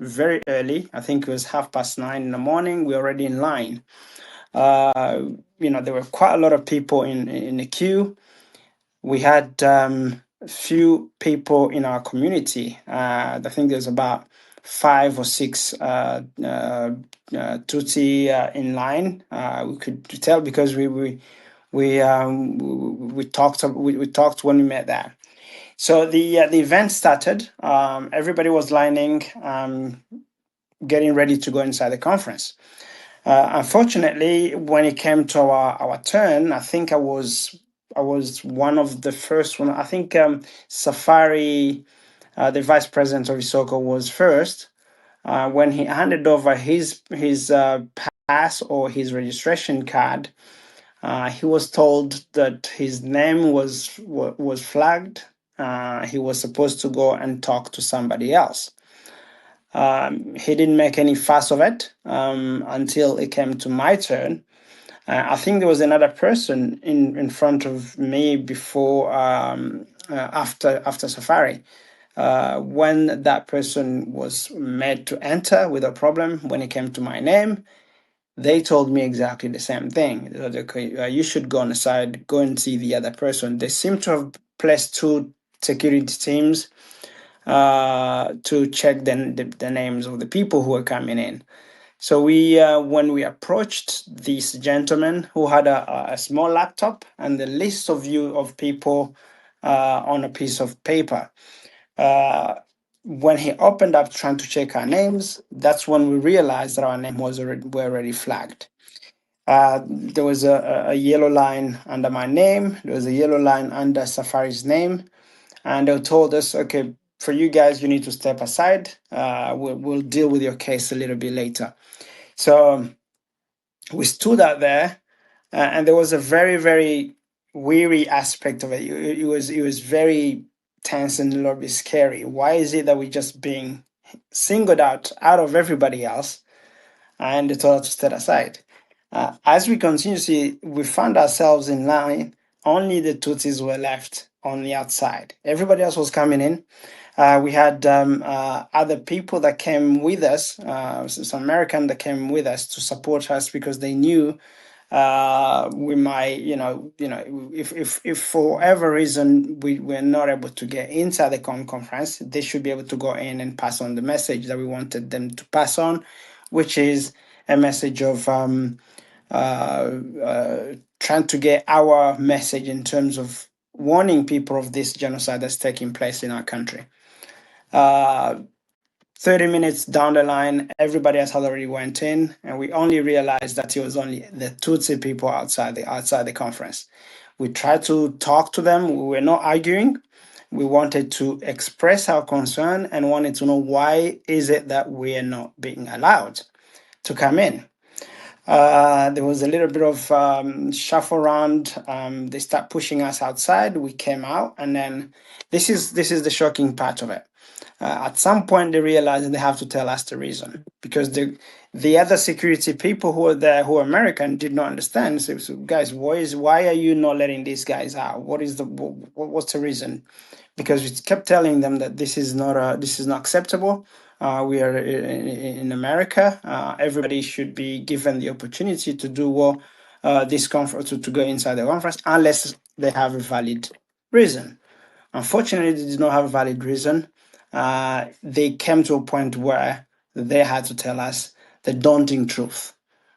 very early. I think it was 9:30 in the morning. We're already in line. Uh, there were quite a lot of people in the queue. We had a few people in our community. I think there's about 5 or 6 Tutsi in line. We could tell because we talked when we met there. So the event started. Everybody was lining, getting ready to go inside the conference. Unfortunately, when it came to our turn, I think I was one of the first one. I think Safari, the vice president of Isoko, was first. When he handed over his pass or his registration card, he was told that his name was flagged. He was supposed to go and talk to somebody else. He didn't make any fuss of it until it came to my turn. I think there was another person in front of me before after Safari. When that person was made to enter with a problem, when it came to my name, they told me exactly the same thing. They said, okay, you should go on the side, go and see the other person. They seem to have placed 2 security teams to check the names of the people who were coming in. So when we approached this gentleman who had a small laptop and the list of people on a piece of paper, when he opened up trying to check our names, that's when we realized that our name were already flagged. There was a yellow line under my name. There was a yellow line under Safari's name, and they told us, okay, for you guys, you need to step aside. We'll deal with your case a little bit later. So we stood out there, and there was a very, very weary aspect of it. It was very tense and a little bit scary. Why is it that we're just being singled out of everybody else, and they told us to step aside? As we continue to see, we found ourselves in line. Only the Tutsis were left on the outside. Everybody else was coming in. We had other people that came with us, some American that came with us to support us because they knew we might, if for whatever reason we were not able to get inside the conference, they should be able to go in and pass on the message that we wanted them to pass on, which is a message of trying to get our message in terms of warning people of this genocide that's taking place in our country. 30 minutes down the line, everybody else had already went in, and we only realized that it was only the Tutsi people outside the conference. We tried to talk to them. We were not arguing. We wanted to express our concern and wanted to know why is it that we are not being allowed to come in. There was a little bit of shuffle around. They start pushing us outside. We came out, and then this is the shocking part of it. At some point, they realized they have to tell us the reason, because the other security people who were there, who were American, did not understand. So guys, why are you not letting these guys out? What's the reason? Because we kept telling them that this is not acceptable. We are in America. Everybody should be given the opportunity to do this conference, to go inside the conference, unless they have a valid reason. Unfortunately, they did not have a valid reason. They came to a point where they had to tell us the daunting truth.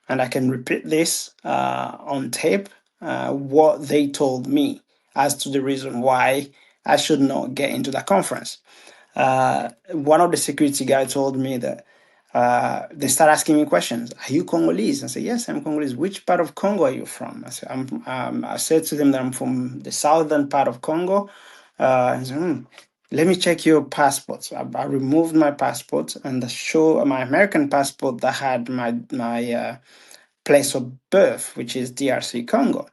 And I can repeat this on tape, what they told me as to the reason why I should not get into that conference. One of the security guys told me that they start asking me questions. Are you Congolese? I said, yes, I'm Congolese. Which part of Congo are you from? I said, I said to them that I'm from the southern part of Congo. I said, let me check your passports. I removed my passport and show my American passport that had my place of birth, which is DRC Congo.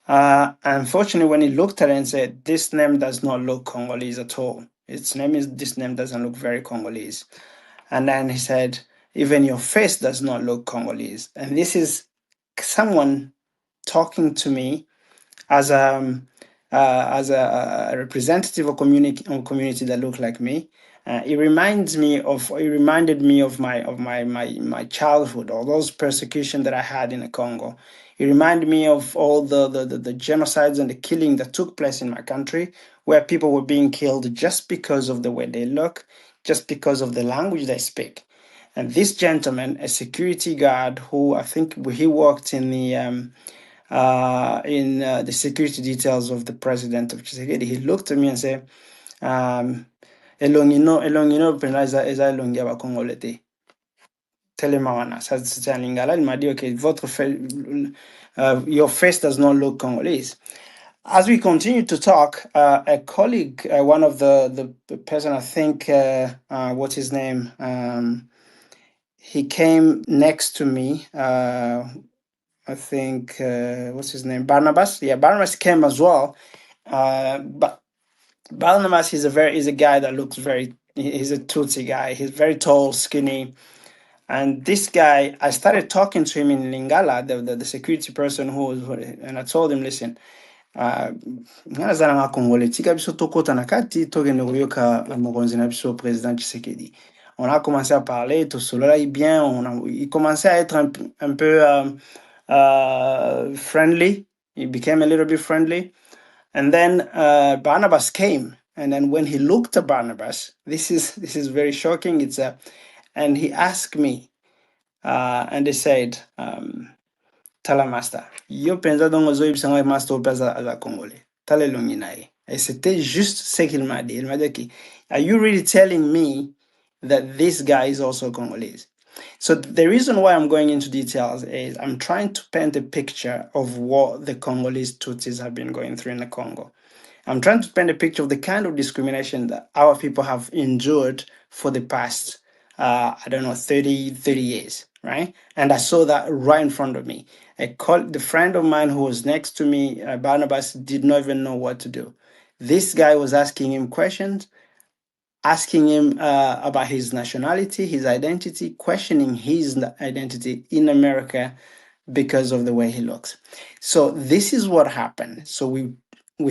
Unfortunately, when he looked at it and said, this name does not look Congolese at all. This name doesn't look very Congolese. And then he said, even your face does not look Congolese. And this is someone talking to me as as a representative of community that look like me. It reminded me of my childhood, all those persecution that I had in the Congo. It reminded me of all the genocides and the killing that took place in my country, where people were being killed just because of the way they look, just because of the language they speak. And this gentleman, a security guard who I think he worked in the security details of the president of Tshisekedi, he looked at me and said, elongino penaliza eza elongi ya bakongole te. Telemawana, c'était en lingala, il m'a dit, okay, your face does not look Congolese. As we continue to talk, a colleague, one of the person, I think, what's his name? He came next to me. I think, what's his name? Barnabas. Yeah, Barnabas came as well. But Barnabas is a guy that looks he's a Tutsi guy. He's very tall, skinny. And this guy, I started talking to him in Lingala, the security person and I told him, listen, ngana zala nga Congolais tika biso tokota na kati tokende koyoka mokonzi na biso président Tshisekedi. On a commencé à parler, tout cela bien, il commençait à être un peu friendly. He became a little bit friendly. And then Barnabas came, and then when he looked at Barnabas, this is very shocking. And he asked me, and they said, Tala master, yo penza dongo zo ibisanga master opeza à Congolais. Tala longinae. Et c'était juste ce qu'il m'a dit. Il m'a dit, okay, are you really telling me that this guy is also Congolese? So the reason why I'm going into details is I'm trying to paint a picture of what the Congolese Tutsis have been going through in the Congo. I'm trying to paint a picture of the kind of discrimination that our people have endured for the past, 30 years, right? And I saw that right in front of me. The friend of mine who was next to me, Barnabas, did not even know what to do. This guy was asking him questions, asking him about his nationality, his identity, questioning his identity in America because of the way he looks. So this is what happened. So we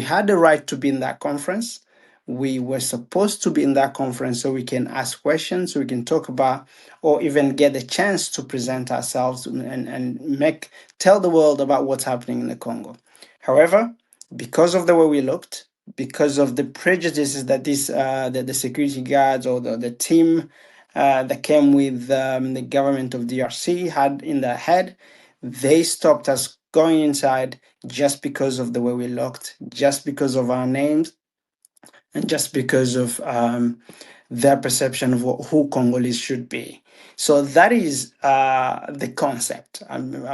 had the right to be in that conference. We were supposed to be in that conference so we can ask questions, so we can talk about, or even get the chance to present ourselves and tell the world about what's happening in the Congo. However, because of the way we looked, because of the prejudices that the security guards or the team that came with the government of DRC had in their head, they stopped us going inside just because of the way we looked, just because of our names, and just because of their perception of who Congolese should be. So that is the concept. When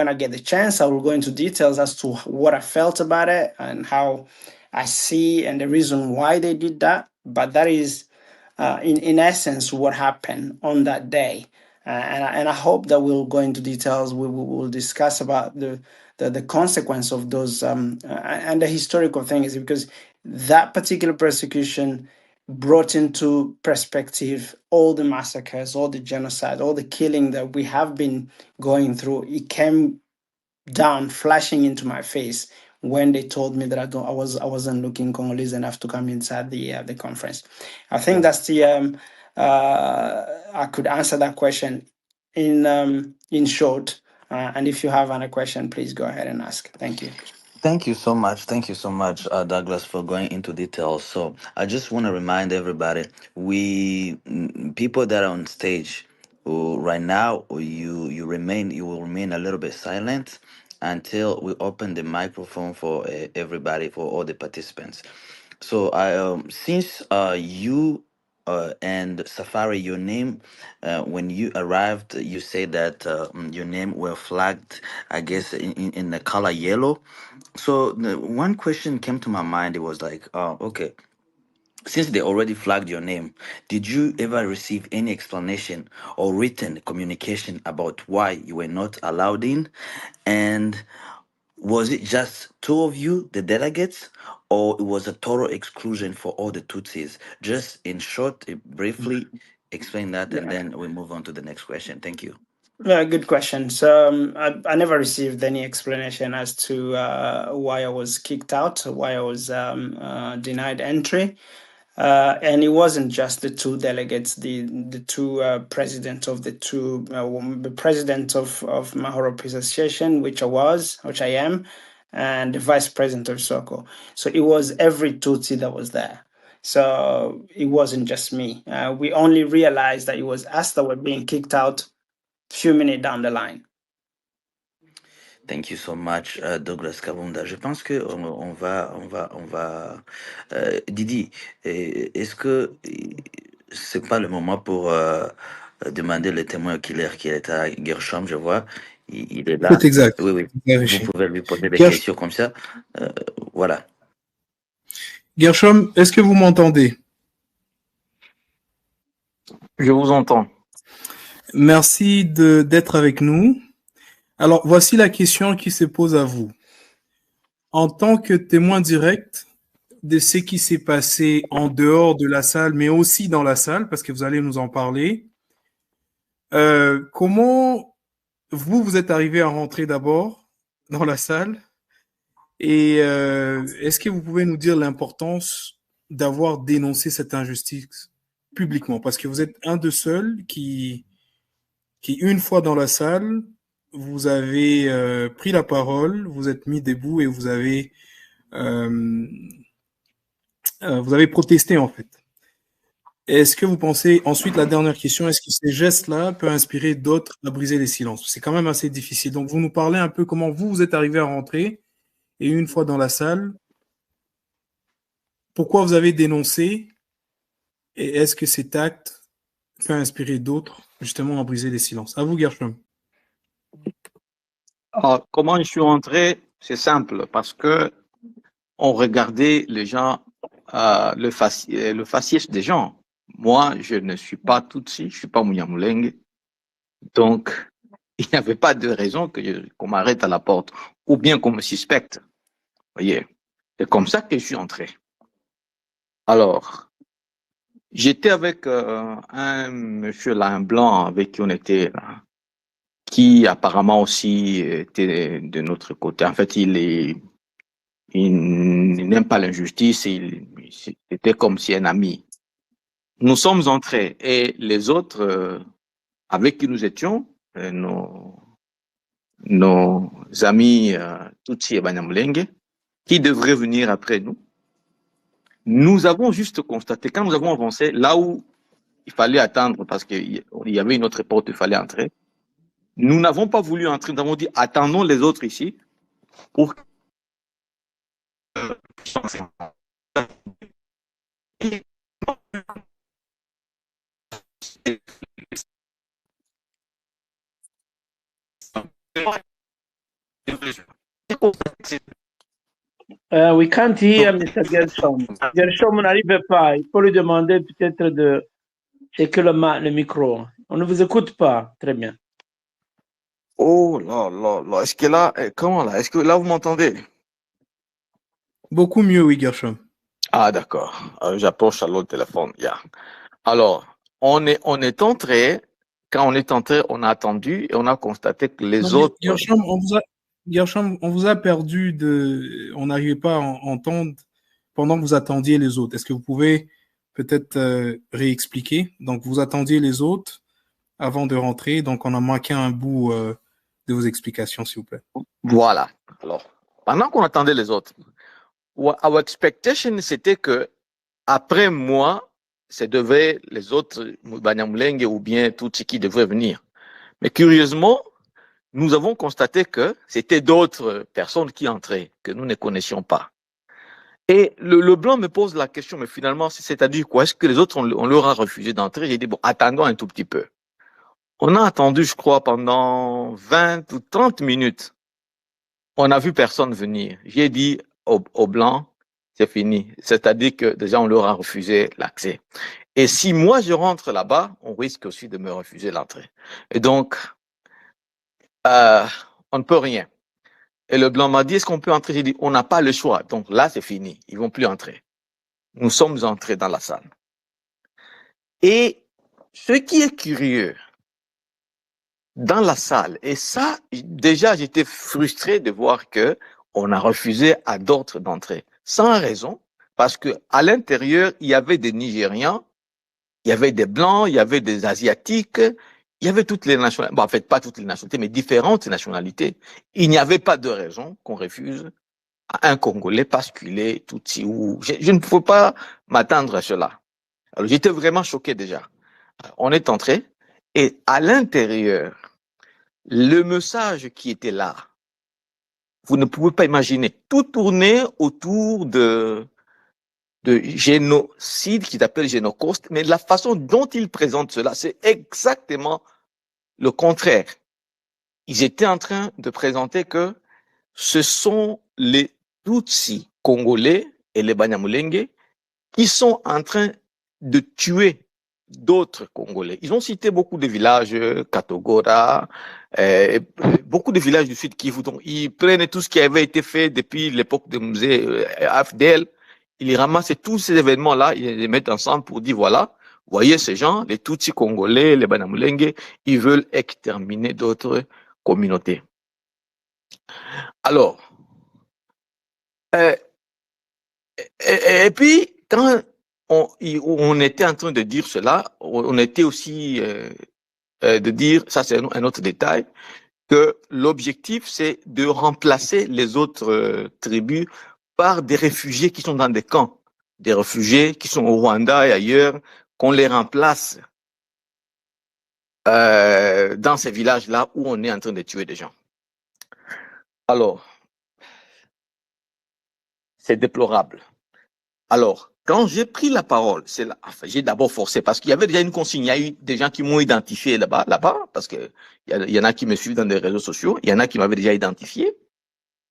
I get the chance, I will go into details as to what I felt about it and how I see and the reason why they did that. But that is, in essence, what happened on that day. And I hope that we'll go into details. Will discuss about the consequence of those and the historical things, because that particular persecution brought into perspective all the massacres, all the genocide, all the killing that we have been going through. It came down, flashing into my face when they told me that I wasn't looking Congolese enough to come inside the conference. I think that's I could answer that question in short. And if you have any question, please go ahead and ask. Thank you. Thank you so much. Thank you so much, Douglas, for going into details. So I just want to remind everybody, people that are on stage, right now, you will remain a little bit silent until we open the microphone for everybody, for all the participants. So I since you and Safari, your name, when you arrived, you said that your name were flagged, I guess, in the color yellow. So one question came to my mind. It was like, okay, since they already flagged your name, did you ever receive any explanation or written communication about why you were not allowed in? And was it just two of you, the delegates, or it was a total exclusion for all the Tutsis? Just in short, briefly explain that, and Yeah. then we move on to the next question. Thank you. Good question. So I never received any explanation as to why I was kicked out, why I was denied entry. And it wasn't just the two delegates, the two presidents of the president of Mahoro Peace Association, which I am, and the vice president of Isoko. So it was every Tutsi that was there. So it wasn't just me. We only realized that it was us that were being kicked out few minutes down the line. Thank you so much, Douglas Kabunda. Je pense que on va, Didi, est-ce que c'est pas le moment pour demander le témoin oculaire qui est à Gershom, je vois, il est là. C'est exact. Oui, oui. Vous pouvez lui poser des questions comme ça. Voilà. Gershom, est-ce que vous m'entendez? Je vous entends. Merci d'être avec nous. Alors, voici la question qui se pose à vous. En tant que témoin direct de ce qui s'est passé en dehors de la salle, mais aussi dans la salle, parce que vous allez nous en parler, comment vous êtes arrivé à rentrer d'abord dans la salle? Et est-ce que vous pouvez nous dire l'importance d'avoir dénoncé cette injustice publiquement? Parce que vous êtes un de seuls qui une fois dans la salle, vous avez pris la parole, vous êtes mis debout et vous avez protesté en fait. Est-ce que vous pensez, ensuite la dernière question, est-ce que ces gestes-là peuvent inspirer d'autres à briser les silences? C'est quand même assez difficile. Donc vous nous parlez un peu comment vous êtes arrivé à rentrer et une fois dans la salle, pourquoi vous avez dénoncé et est-ce que cet acte peut inspirer d'autres justement à briser les silences? À vous, Gershom. Comment je suis rentré? C'est simple, parce que on regardait les gens, le faciès des gens. Moi, je ne suis pas Tutsi, je suis pas Munyamulenge. Donc, il n'y avait pas de raison qu'on m'arrête à la porte ou bien qu'on me suspecte. Voyez, c'est comme ça que je suis entré. Alors, j'étais avec un monsieur là, un blanc, avec qui on était là, qui apparemment aussi était de notre côté. En fait, il n'aime pas l'injustice, c'était comme si un ami. Nous sommes entrés et les autres avec qui nous étions, nos amis Tutsi et Banyamulenge, qui devraient venir après nous, nous avons juste constaté, quand nous avons avancé, là où il fallait attendre, parce qu'il y avait une autre porte où il fallait entrer, nous n'avons pas voulu entrer, nous avons dit attendons les autres ici pour que We can't hear Mr. Gershom. Gershom n'arrive pas. Il faut lui demander peut-être de checker le micro. On ne vous écoute pas. Très bien. Oh là là là. Est-ce que là, comment là? Est-ce que là vous m'entendez? Beaucoup mieux, oui, Gershom. Ah d'accord. J'approche à l'autre téléphone. Yeah. Alors, on est entré. Quand on est entré, on a attendu et on a constaté que les autres. Gershom, on vous a perdu on n'arrivait pas à entendre pendant que vous attendiez les autres. Est-ce que vous pouvez peut-être réexpliquer? Donc, vous attendiez les autres avant de rentrer. Donc, on a manqué un bout de vos explications, s'il vous plaît. Voilà. Alors, pendant qu'on attendait les autres, our expectation, c'était que après moi, ça devait les autres, Banyamulenge ou bien Tutsi qui devraient venir. Mais curieusement, nous avons constaté que c'était d'autres personnes qui entraient, que nous ne connaissions pas. Et le blanc me pose la question, mais finalement, c'est-à-dire quoi? Est-ce que les autres, on leur a refusé d'entrer? J'ai dit, bon, attendons un tout petit peu. On a attendu, je crois, pendant 20 ou 30 minutes. On n'a vu personne venir. J'ai dit aux blancs, c'est fini. C'est-à-dire que déjà, on leur a refusé l'accès. Et si moi, je rentre là-bas, on risque aussi de me refuser l'entrée. Et donc, on ne peut rien. Et le blanc m'a dit, est-ce qu'on peut entrer? J'ai dit, on n'a pas le choix. Donc là, c'est fini. Ils vont plus entrer. Nous sommes entrés dans la salle. Et ce qui est curieux, dans la salle. Et ça, déjà, j'étais frustré de voir que on a refusé à d'autres d'entrer, sans raison, parce que à l'intérieur, il y avait des Nigérians, il y avait des Blancs, il y avait des Asiatiques, il y avait toutes les nationalités, bon, en fait, pas toutes les nationalités, mais différentes nationalités. Il n'y avait pas de raison qu'on refuse à un Congolais basculé, Tutsi, ou je ne pouvais pas m'attendre à cela. Alors, j'étais vraiment choqué déjà. On est entré, et à l'intérieur, le message qui était là, vous ne pouvez pas imaginer, tout tournait autour de génocide qui s'appelle génocauste, mais la façon dont ils présentent cela, c'est exactement le contraire. Ils étaient en train de présenter que ce sont les Tutsis congolais et les Banyamulenge qui sont en train de tuer d'autres Congolais. Ils ont cité beaucoup de villages, Katogora, beaucoup de villages du sud Kivu. Donc, ils prennent tout ce qui avait été fait depuis l'époque de musée AFDL, ils ramassaient tous ces événements-là, ils les mettent ensemble pour dire, voilà, voyez ces gens, les Tutsis congolais, les Banyamulenge, ils veulent exterminer d'autres communautés. Alors, et puis, quand on était en train de dire cela, on était aussi de dire, ça c'est un autre détail, que l'objectif c'est de remplacer les autres tribus par des réfugiés qui sont dans des camps, des réfugiés qui sont au Rwanda et ailleurs, qu'on les remplace dans ces villages-là où on est en train de tuer des gens. Alors, c'est déplorable. Alors, quand j'ai pris la parole, enfin, j'ai d'abord forcé parce qu'il y avait déjà une consigne. Il y a eu des gens qui m'ont identifié là-bas, parce que il y en a qui me suivent dans des réseaux sociaux. Il y en a qui m'avaient déjà identifié.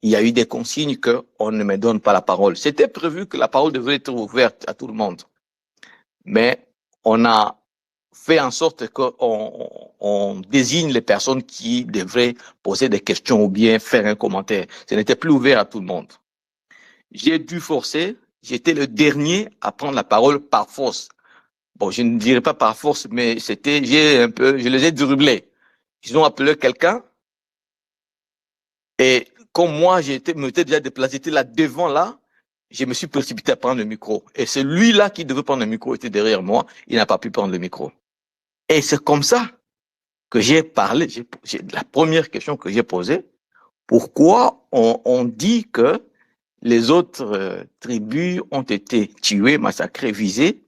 Il y a eu des consignes qu'on ne me donne pas la parole. C'était prévu que la parole devait être ouverte à tout le monde. Mais on a fait en sorte qu'on désigne les personnes qui devraient poser des questions ou bien faire un commentaire. Ce n'était plus ouvert à tout le monde. J'ai dû forcer. J'étais le dernier à prendre la parole par force. Bon, je ne dirais pas par force, mais je les ai dribblés. Ils ont appelé quelqu'un et comme moi, m'étais déjà déplacé, j'étais là devant là, je me suis précipité à prendre le micro. Et celui-là qui devait prendre le micro était derrière moi, il n'a pas pu prendre le micro. Et c'est comme ça que j'ai parlé. La première question que j'ai posée, pourquoi on dit que les autres tribus ont été tuées, massacrées, visées?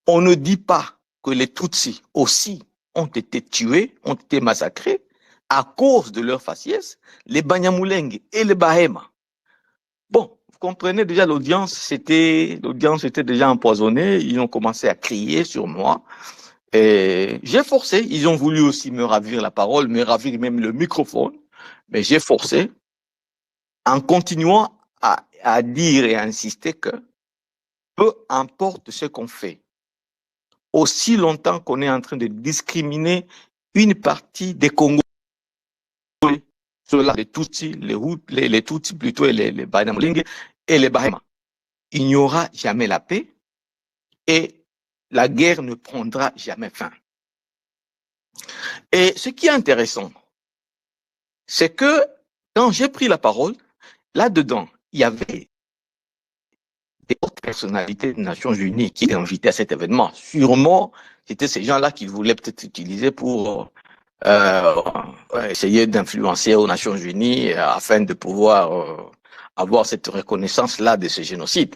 On ne dit pas que les Tutsis aussi ont été tués, ont été massacrés à cause de leur faciès, les Banyamulenge et les Bahema. Bon, vous comprenez déjà l'audience était déjà empoisonnée, ils ont commencé à crier sur moi. Et j'ai forcé, ils ont voulu aussi me ravir la parole, me ravir même le microphone, mais j'ai forcé en continuant à dire et à insister que peu importe ce qu'on fait, aussi longtemps qu'on est en train de discriminer une partie des Congolais, ceux-là, les Tutsis, les Tutsis plutôt, et les Banyamulenge et les Bahema, il n'y aura jamais la paix et la guerre ne prendra jamais fin. Et ce qui est intéressant, c'est que quand j'ai pris la parole, là-dedans, il y avait des hautes personnalités des Nations Unies qui étaient invitées à cet événement. Sûrement, c'était ces gens-là qui voulaient peut-être utiliser pour essayer d'influencer aux Nations Unies afin de pouvoir avoir cette reconnaissance-là de ce génocide.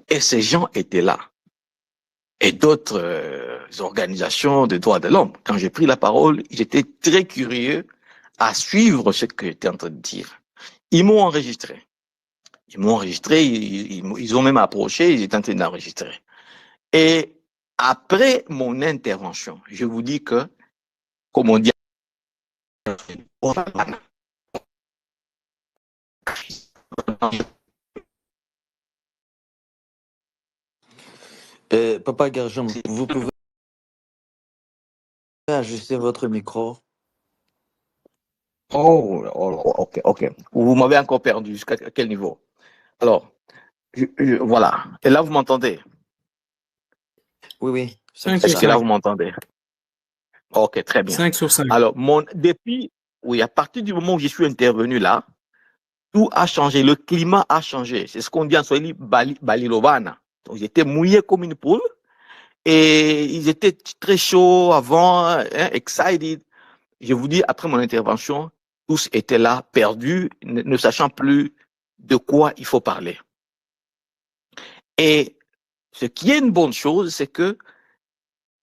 Et ces gens étaient là. Et d'autres organisations de droits de l'homme. Quand j'ai pris la parole, j'étais très curieux à suivre ce que j'étais en train de dire. Ils m'ont enregistré. Ils ont même approché, ils étaient en train d'enregistrer. Et après mon intervention, je vous dis que, comme on dit, Papa Garjon, vous pouvez ajuster votre micro. ok. Vous m'avez encore perdu. Jusqu'à quel niveau? Alors, voilà. Et là, vous m'entendez? Oui, Cinq Est-ce que là, secondes. vous m'entendez? Ok, très bien. 5 sur 5. Alors, depuis, oui, à partir du moment où je suis intervenu là, tout a changé, le climat a changé. C'est ce qu'on dit en Swahili, Balilovana. Donc, j'étais mouillé comme une poule et ils étaient très chauds avant, hein, excited. Je vous dis, après mon intervention, tous étaient là, perdus, ne sachant plus de quoi il faut parler. Et ce qui est une bonne chose, c'est que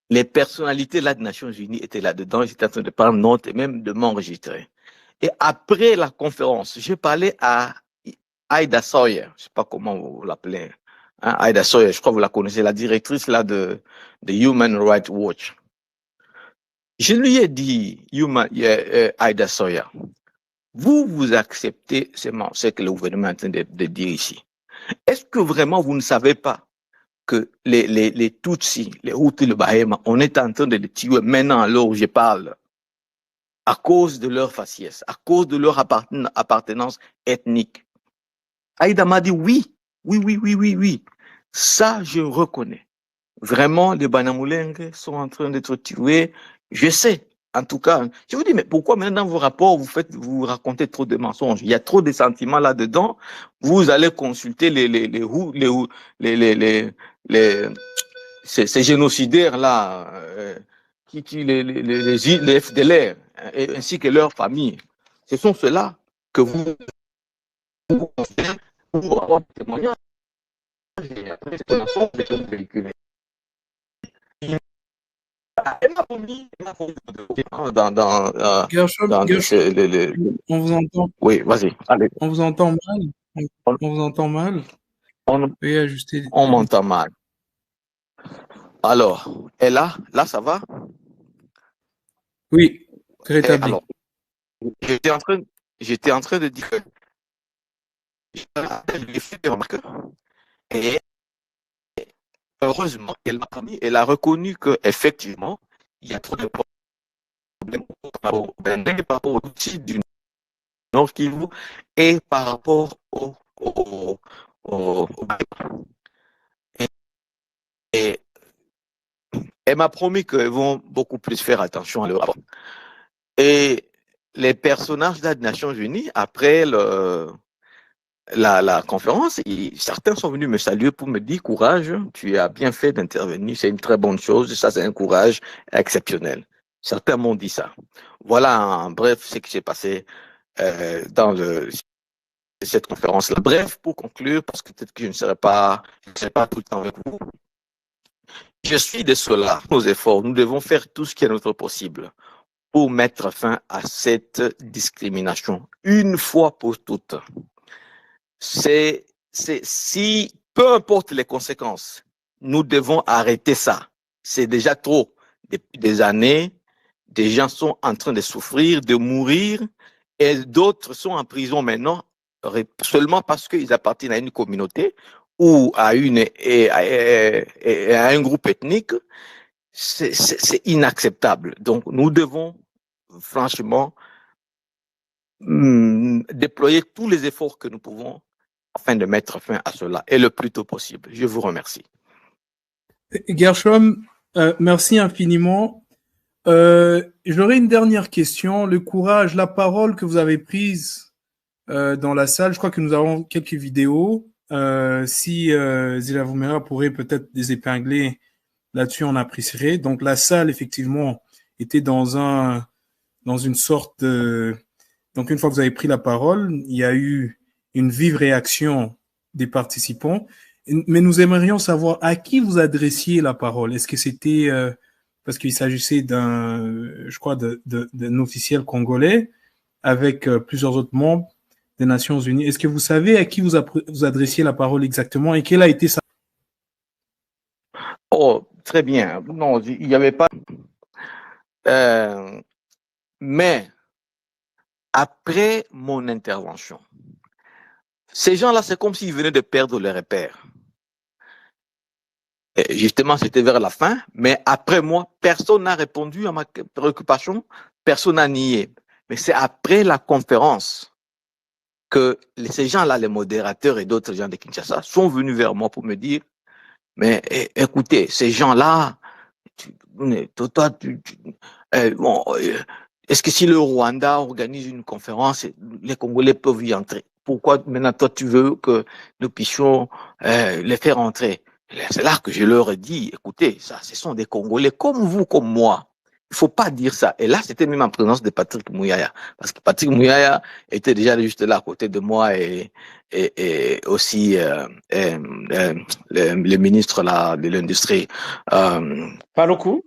les personnalités là des Nations Unies étaient là-dedans. J'étais en train de prendre note et même de m'enregistrer. Et après la conférence, j'ai parlé à Aida Sawyer, je ne sais pas comment vous l'appelez, hein, Aida Sawyer, je crois que vous la connaissez, la directrice là de Human Rights Watch. Je lui ai dit, Aida Sawyer, vous acceptez ce que le gouvernement est en train de dire ici. Est-ce que vraiment vous ne savez pas que les Tutsis, les Hutus, le Bahema, on est en train de les tuer maintenant alors où je parle, à cause de leur faciès, à cause de leur appartenance ethnique. Aïda m'a dit oui. Ça, je reconnais. Vraiment, les Banyamulenge sont en train d'être tués. Je sais. En tout cas, je vous dis, mais pourquoi maintenant dans vos rapports, vous racontez trop de mensonges? Il y a trop de sentiments là-dedans. Vous allez consulter ces génocidaires-là, qui tuent les FDLR, ainsi que leurs familles. Ce sont ceux-là que vous conseillez pour avoir des témoignages. Et après, c'est un mensonge que vous véhiculez. Elle m'a promis Gershom, on vous entend. Oui, vas-y, allez. On vous entend mal. On vous entend mal. Veuillez ajuster. On m'entend mal. Alors, et là, ça va? Oui, rétabli. Alors, j'étais en train de dire que j'ai fait des remarques et heureusement, elle a reconnu qu'effectivement, il y a trop de problèmes par rapport au site du Nord Kivu et par rapport au et elle m'a promis qu'ils vont beaucoup plus faire attention à leur rapport. Et les personnages des Nations Unies, après la conférence, certains sont venus me saluer pour me dire courage, tu as bien fait d'intervenir, c'est une très bonne chose, ça c'est un courage exceptionnel. Certains m'ont dit ça. Voilà en bref ce qui s'est passé dans cette conférence-là. Bref, pour conclure, parce que peut-être que je ne serai pas tout le temps avec vous, je suis de cela, nos efforts, nous devons faire tout ce qui est notre possible pour mettre fin à cette discrimination une fois pour toutes. Si, peu importe les conséquences, nous devons arrêter ça. C'est déjà trop. Des années, des gens sont en train de souffrir, de mourir, et d'autres sont en prison maintenant seulement parce qu'ils appartiennent à une communauté ou à un groupe ethnique. C'est inacceptable. Donc, nous devons franchement déployer tous les efforts que nous pouvons afin de mettre fin à cela, et le plus tôt possible. Je vous remercie. Gershom, merci infiniment. J'aurais une dernière question. Le courage, la parole que vous avez prise dans la salle, je crois que nous avons quelques vidéos. Si Zila Voumera pourrait peut-être les épingler là-dessus, on apprécierait. Donc la salle, effectivement, était dans une sorte de... Donc une fois que vous avez pris la parole, il y a eu une vive réaction des participants. Mais nous aimerions savoir à qui vous adressiez la parole. Est-ce que c'était parce qu'il s'agissait je crois, d'un officiel congolais avec plusieurs autres membres des Nations Unies. Est-ce que vous savez à qui vous adressiez la parole exactement et quelle a été sa... Oh, très bien. Non, il n'y avait pas... mais après mon intervention, ces gens-là, c'est comme s'ils venaient de perdre leur repère. Et justement, c'était vers la fin, mais après moi, personne n'a répondu à ma préoccupation, personne n'a nié. Mais c'est après la conférence que ces gens-là, les modérateurs et d'autres gens de Kinshasa, sont venus vers moi pour me dire, mais écoutez, ces gens-là, Bon, est-ce que si le Rwanda organise une conférence, les Congolais peuvent y entrer? Pourquoi maintenant toi tu veux que nous puissions les faire entrer? C'est là que je leur ai dit, écoutez, ça, ce sont des Congolais comme vous, comme moi. Il faut pas dire ça. Et là, c'était même en présence de Patrick Mouyaya. Parce que Patrick Mouyaya était déjà juste là à côté de moi et aussi le ministre là, de l'Industrie. Paluku?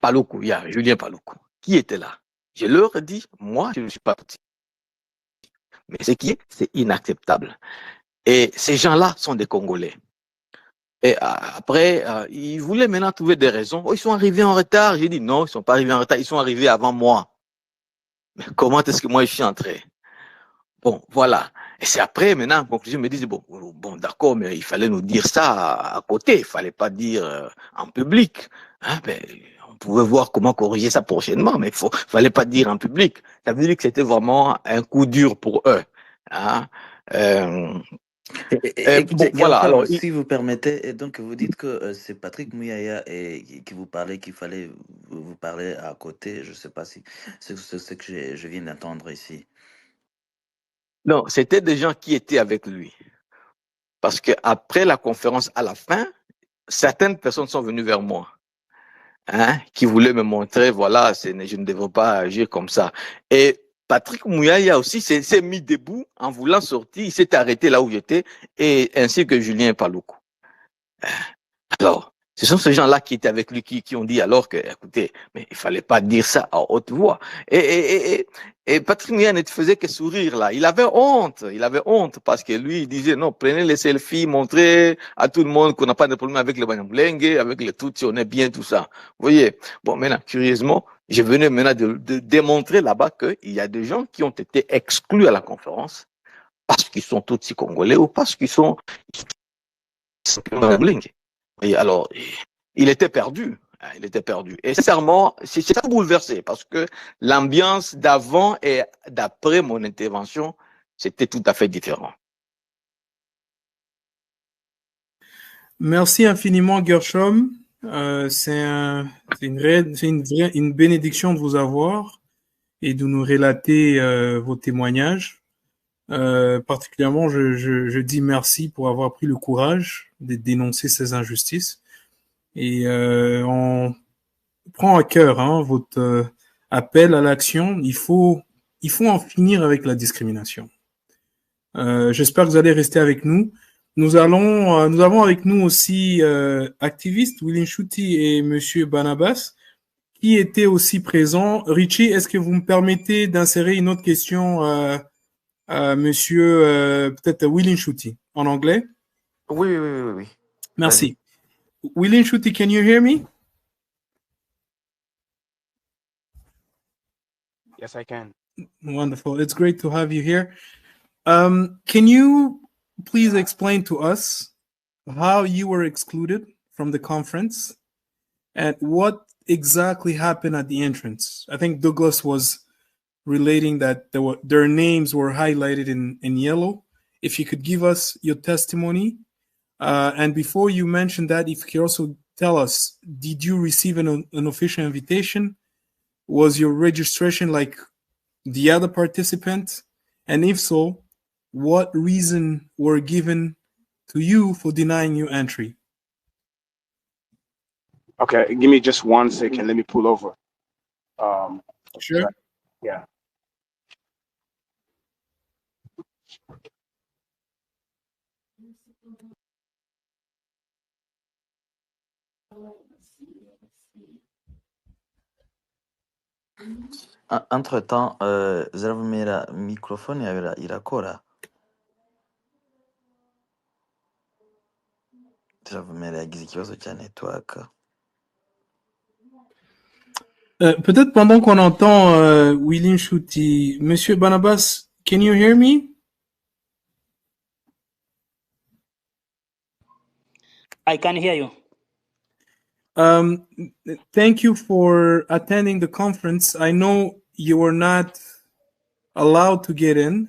Paluku, Julien Paluku, qui était là. Je leur ai dit, moi, je ne suis pas parti. Mais ce qui est, c'est inacceptable. Et ces gens-là sont des Congolais. Et après, ils voulaient maintenant trouver des raisons. Oh, ils sont arrivés en retard. J'ai dit non, ils ne sont pas arrivés en retard. Ils sont arrivés avant moi. Mais comment est-ce que moi, je suis entré? Bon, voilà. Et c'est après, maintenant, en conclusion, je me disais, bon d'accord, mais il fallait nous dire ça à côté. Il ne fallait pas dire en public. Hein, ben, on pouvait voir comment corriger ça prochainement, mais il ne fallait pas dire en public. Ça veut dire que c'était vraiment un coup dur pour eux. Hein. Écoutez, Voilà. Alors, si vous permettez, et donc vous dites que c'est Patrick Mouyaya qui vous parlait, qu'il fallait vous parler à côté. Je ne sais pas si c'est ce que je viens d'entendre ici. Non, c'était des gens qui étaient avec lui. Parce qu'après la conférence, à la fin, certaines personnes sont venues vers moi, hein, qui voulaient me montrer, voilà, je ne devrais pas agir comme ça. Et Patrick Mouyaya aussi s'est mis debout en voulant sortir, il s'est arrêté là où j'étais, et ainsi que Julien Paluku. Alors, ce sont ces gens-là qui étaient avec lui qui ont dit alors que, écoutez, mais il fallait pas dire ça à haute voix. Et Patrick Mouyaya ne faisait que sourire là. Il avait honte parce que lui, il disait non, prenez les selfies, montrez à tout le monde qu'on n'a pas de problème avec les Banyamulenge, avec les Tutsis, on est bien, tout ça. Vous voyez? Bon, maintenant, curieusement, je venais maintenant de démontrer là-bas qu'il y a des gens qui ont été exclus à la conférence parce qu'ils sont Tutsis congolais ou parce qu'ils sont Banyamulenge. Et alors, il était perdu. Il était perdu. Et sincèrement, c'est ça bouleversé parce que l'ambiance d'avant et d'après mon intervention, c'était tout à fait différent. Merci infiniment, Gershom. C'est une bénédiction de vous avoir et de nous relater vos témoignages. Particulièrement, je dis merci pour avoir pris le courage de dénoncer ces injustices. Et on prend à cœur votre appel à l'action. Il faut en finir avec la discrimination. J'espère que vous allez rester avec nous. Nous avons avec nous aussi activistes William Shuti et Monsieur Barnabas qui étaient aussi présents. Richie, est-ce que vous me permettez d'insérer une autre question Monsieur peut-être William Shuti en anglais? Oui. Merci. William Shuti, can you hear me? Yes, I can. Wonderful. It's great to have you here. Can you please explain to us how you were excluded from the conference and what exactly happened at the entrance? I think Douglas was relating that their names were highlighted in yellow. If you could give us your testimony. And before you mention that, if you could also tell us, did you receive an official invitation? Was your registration like the other participant? And if so, what reason were given to you for denying you entry? Okay, give me just 1 second. Let me pull over. Sure. Yeah. Entre-temps, Zavumera microphone irakora. Zavumera yagize ikibazo cya network. Peut-être pendant qu'on entend William Shuti, Monsieur Barnabas, can you hear me? I can hear you. Thank you for attending the conference. I know you were not allowed to get in.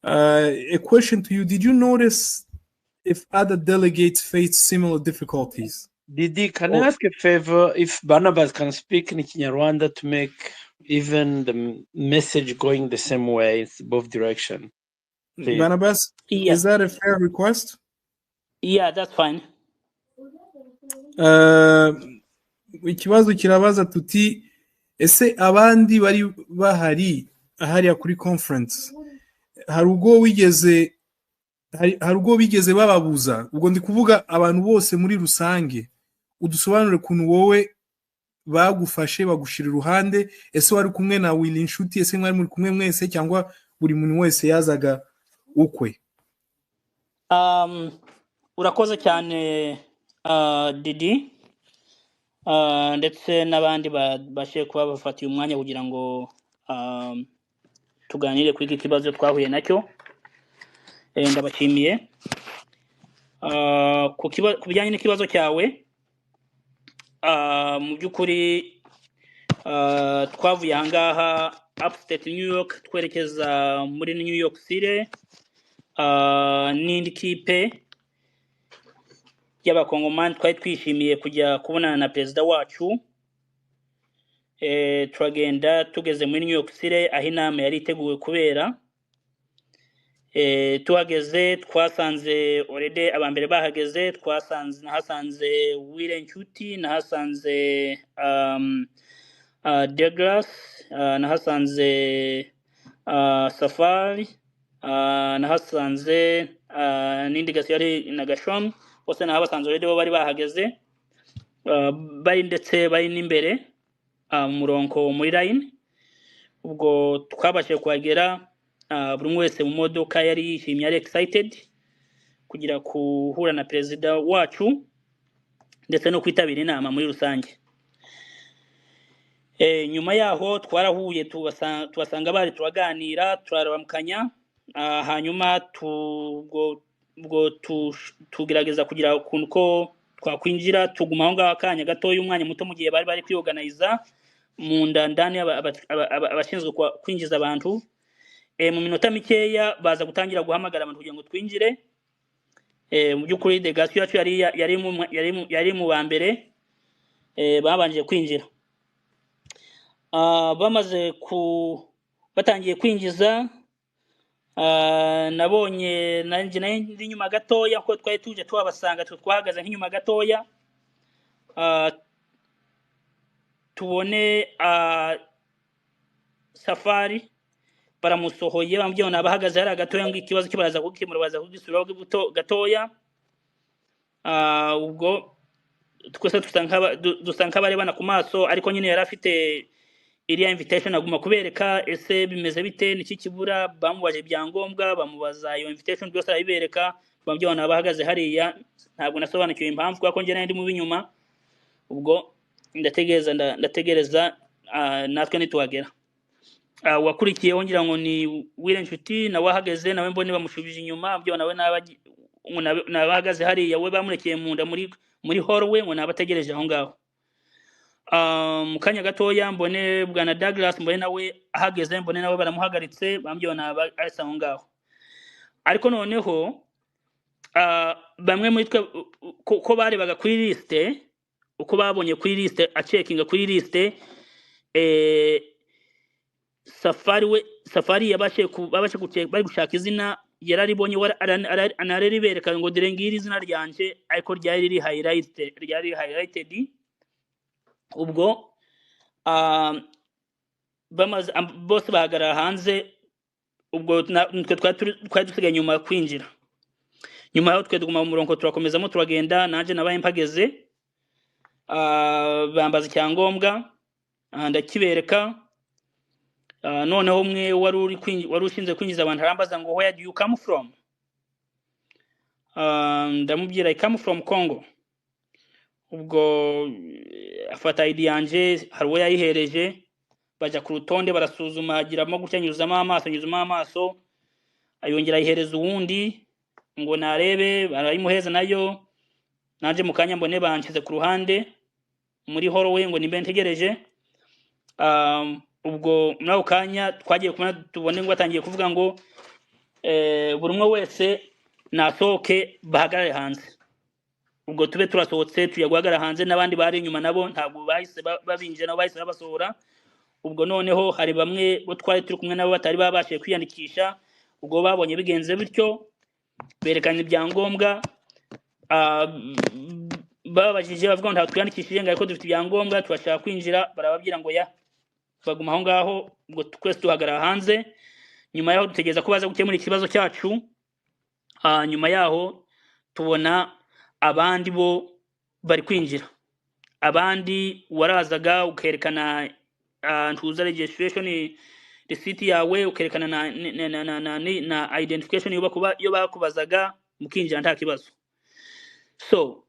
A question to you, did you notice if other delegates faced similar difficulties Didi, can I ask a favor if Barnabas can speak in Kinyarwanda to make even the message going the same way, it's both direction, please. Barnabas, Yeah, is that a fair request? yeah, that's fine. Ikibazo kirabaza tuti ese abandi bari bahari ahariya kuri conference hari ubwo bigeze bababuza, ubwo ndi kuvuga abantu bose muri rusange, udusobanure kuntu wowe bagufashe bagushira iruhande, ese wari kumwe na Willy Inshuti, ese mwari muri kumwe mwese cyangwa buri muntu wese yazaga ukwe? Urakoze cyane Didi, ndetse n'abandi bashe kuba bafatiye umwanya kugira ngo tuganire kuri iki kibazo twahuye nacyo. Ndabashimiye. Ku bijyanye n'ikibazo cyawe, mu by'ukuri twavuye ahangaha upstate New York twerekeza muri New York City, n'indi kipe y'abakongomani twari twishimiye kujya kubonana na perezida wacu. Turagenda tugeze muri New York City aho inama yari iteguwe kubera. Tuhageze twasanze already abambere bahageze, nahasanze Willy Inshuti, nahasanze Douglas, nahasanze Safari, nahasanze n'indi gasi yari na Gashom, bose nahabasanze already bo bari bahageze, bari ndetse bari n'imbere murongo muri line. Ubwo twabashije kuhagera, buri wese mu modoka yari yishimye, yari excited kugira kuhura na perezida wacu ndetse no kwitabira inama muri rusange. Nyuma yaho twarahuye tubasanga bari turaganira, turaramukanya, hanyuma tugerageza kugira ukuntu ko twakwinjira, tuguma aho ngaho akanya gatoya, umwanya muto, mu gihe bari kwiorganiza mu ndani abashinzwe kwinjiza abantu. Mu minota mikeya baza gutangira guhamagara abantu kugira ngo twinjire. Mu by'ukuri delegation yacu yari mu bambere babanje kwinjira. Batangiye kwinjiza, nabonye nanjye ndi nyuma gatoya, ko twari tuje twabasanga, twahagaze nk'inyuma gatoya, tubone Safari baramusohoye, bambye ona bahagaze hari gatoya ngo ikibazo kibaraza kugikemura, baza kugisuraho gatoya. Ubwo twese dusanka bari bana ku maso, ariko nyine yari afite iriya invitation aguma kubereka ese bimeze bite, niki kibura. Bamubaje ibyangombwa, bamubaza iyo invitation, byose arabibereka, bambye ona bahagaze hariya. Ntabwo nasobanukiwe impamvu, kuko nje nari mu binyuma. Ubwo ndategereza natwe nituhagera. Wakurikiyeho ngira ngo ni Willy Inshuti, nawe ahagaze, nawe mbone bamushubije inyuma, byo nawe nabahagaze hariya, we bamurekeye munda muri hallway, ngo nabategereje aho ngaho. Mu kanya gatoya mbone bwana Douglas, mbone nawe ahagaze, mbone nawe baramuhagaritse, bambye arasa aho ngaho. Ariko noneho bamwe muri twe ko barebaga kuri liste, uko babonye kuri liste, checkinga kuri liste, Safari yabashe bari gushaka izina, yararibonye anareribereka ngo dore ngiri izina ryanje, ariko ryari riri highlighted. Ubwo bose bahagarara hanze. Ubwo twe twari dusigaye nyuma kwinjira. Nyuma yaho twe tuguma mu murongo, turakomezamo turagenda, nanje nabaye mpageze. Bambaza icyangombwa, ndakibereka. Noneho umwe wari ushinzwe kwinjiza abantu arambaza ngo where do you come from? Ndamubwira I come from Congo. Ubwo afata ID yanje, hari uwo yayihereje, baja ku rutonde barasuzuma, agiramo gutya, nyuzamo amaso, ayongera ayihereza uwundi ngo narebe, barayimuheza nayo. Nanje mukanya mbone banshyize ku ruhande muri hallway ngo nimbe ntegereje. Ubwo naho kanya twagiye kumana, tubone ngo atangiye kuvuga ngo buri umwe wese nasohoke bahagarare hanze. ubwo tube turasohotse tujya guhagarara hanze n'abandi bari inyuma nabo ntabwo bahise babinjira nabo bahise babasohora. Ubwo noneho hari bamwe bo twari turi kumwe nabo batari babashije kwiyandikisha, ubwo babonye bigenze bityo berekanye ibyangombwa, babajije bavuga ngo ntabwo twiyandikishije ngo ariko dufite ibyangombwa turashaka kwinjira, barababwira ngo ya baguma aho ngaho. Ubwo twese duhagarara hanze, nyuma yaho dutegereza ko baza gukemura ikibazo cyacu. Nyuma yaho tubona abandi bo bari kwinjira, abandi warazaga ukerekana ntuza registration receipt yawe, ukerekana na identification yo bakubazaga mukinjira nta kibazo. So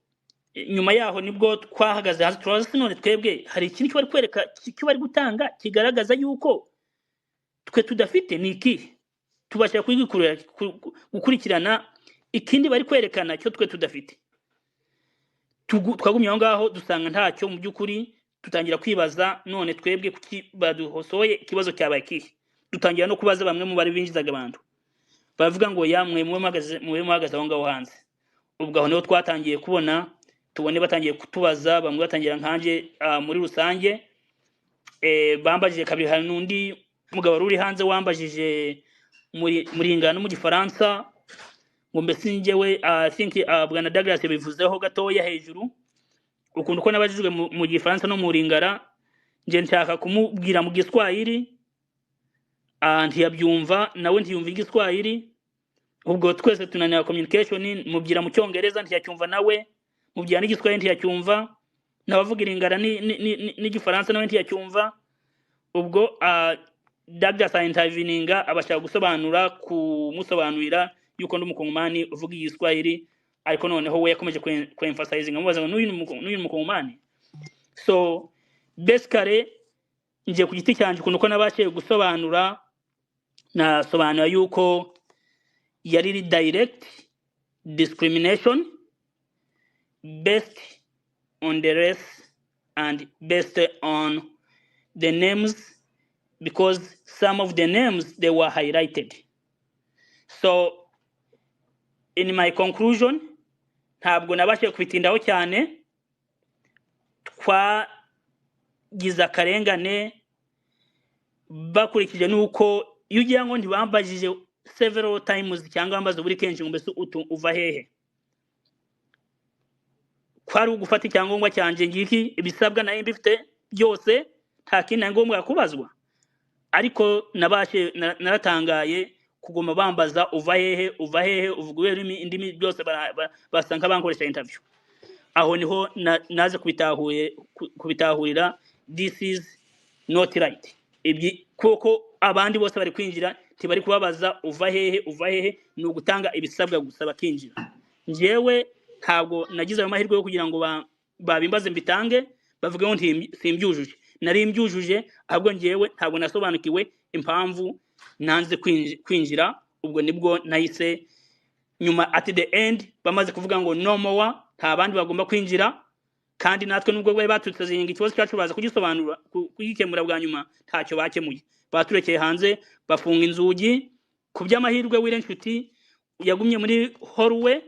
nyuma yaho nibwo twahagaze hasi turaza none twebwe hari ikintu cyo bari kwereka cyo bari gutanga kigaragaza yuko twe tudafite Niki tubasha gukurikirana ikindi bari kwerekana cyo twe tudafite. Twagumye aho ngaho dusanga ntacyo mu by'ukuri, tutangira kwibaza none twebwe kuki baduhosoye ikibazo cyabaye kihe. Dutangira no kubaza bamwe mu bari binjizaga abantu, bavuga ngo ya mwe muhagaze aho ngaho hanze. Ubwo aho niho twatangiye kubona tubone batangiye kutubaza, bamwe batangira nkanje muri rusange. Bambajije kabiri, hari n'undi mugabo ruri hanze wambajije muri ingano mu Gifaransa ngo mbese njyewe I think Bwana Douglas yabivuzeho gatoya hejuru ukuntu ko nabajijwe mu Gifaransa no mu Ringara, nje nshaka kumubwira mu Giswahili ntiyabyumva, nawe ntiyumva Igiswahili. Ubwo twese tunanira communication, mubwira mu Cyongereza ntiyacyumva, nawe mubwira n'Igiswahili ntiyacyumva, nabavuga Iringara n'Igifaransa nawe ntiyacyumva. Ubwo Douglas interveninga abashaka gusobanura kumusobanurira yuko ndi umukongomani uvuga Igiswahili, ariko noneho we yakomeje emphasizing amubaza ngo n'uyu mukongomani. So basically nje ku giti cyanje kuno ko nabashe gusobanura, nasobanura yuko yari direct discrimination based on the race and based on the names, because some of the names they were highlighted. So in my conclusion, ntabwo nabashe kwitindaho cyane, twagize akarengane bakurikije nuko iyo ugira ngo ntibambajije several times cyangwa bambaza buri kenshi ngo mbese uva hehe. Kwari ugufata icyangombwa cyanje ngiki ibisabwa nayo mbifite byose, nta kindi ngombwa kubazwa, ariko naratangaye kugoma bambaza uva hehe uvuga indimi byose basanga bankoresha interview. Aho niho naze kubitahurira this is not right. Ibyi koko abandi bose bari kwinjira tibari kubabaza uva hehe, ni ugutanga ibisabwa gusaba kinjira. Njewe ntabwo nagize ayo mahirwe yo kugira ngo babimbaze mbitange bavuga ngo simbyujuje, nari mbyujuje, ahubwo njewe ntabwo nasobanukiwe impamvu nanze kwinjira. Ubwo nibwo nahise nyuma at the end bamaze kuvuga ngo no more, nta bandi bagomba kwinjira, kandi natwe nubwo bari batutse zinga ikibazo cyacu baza kugisobanura kugikemura bwa nyuma ntacyo bakemuye, baturekeye hanze bafunga inzugi. Ku by'amahirwe wire nshuti yagumye muri hallway,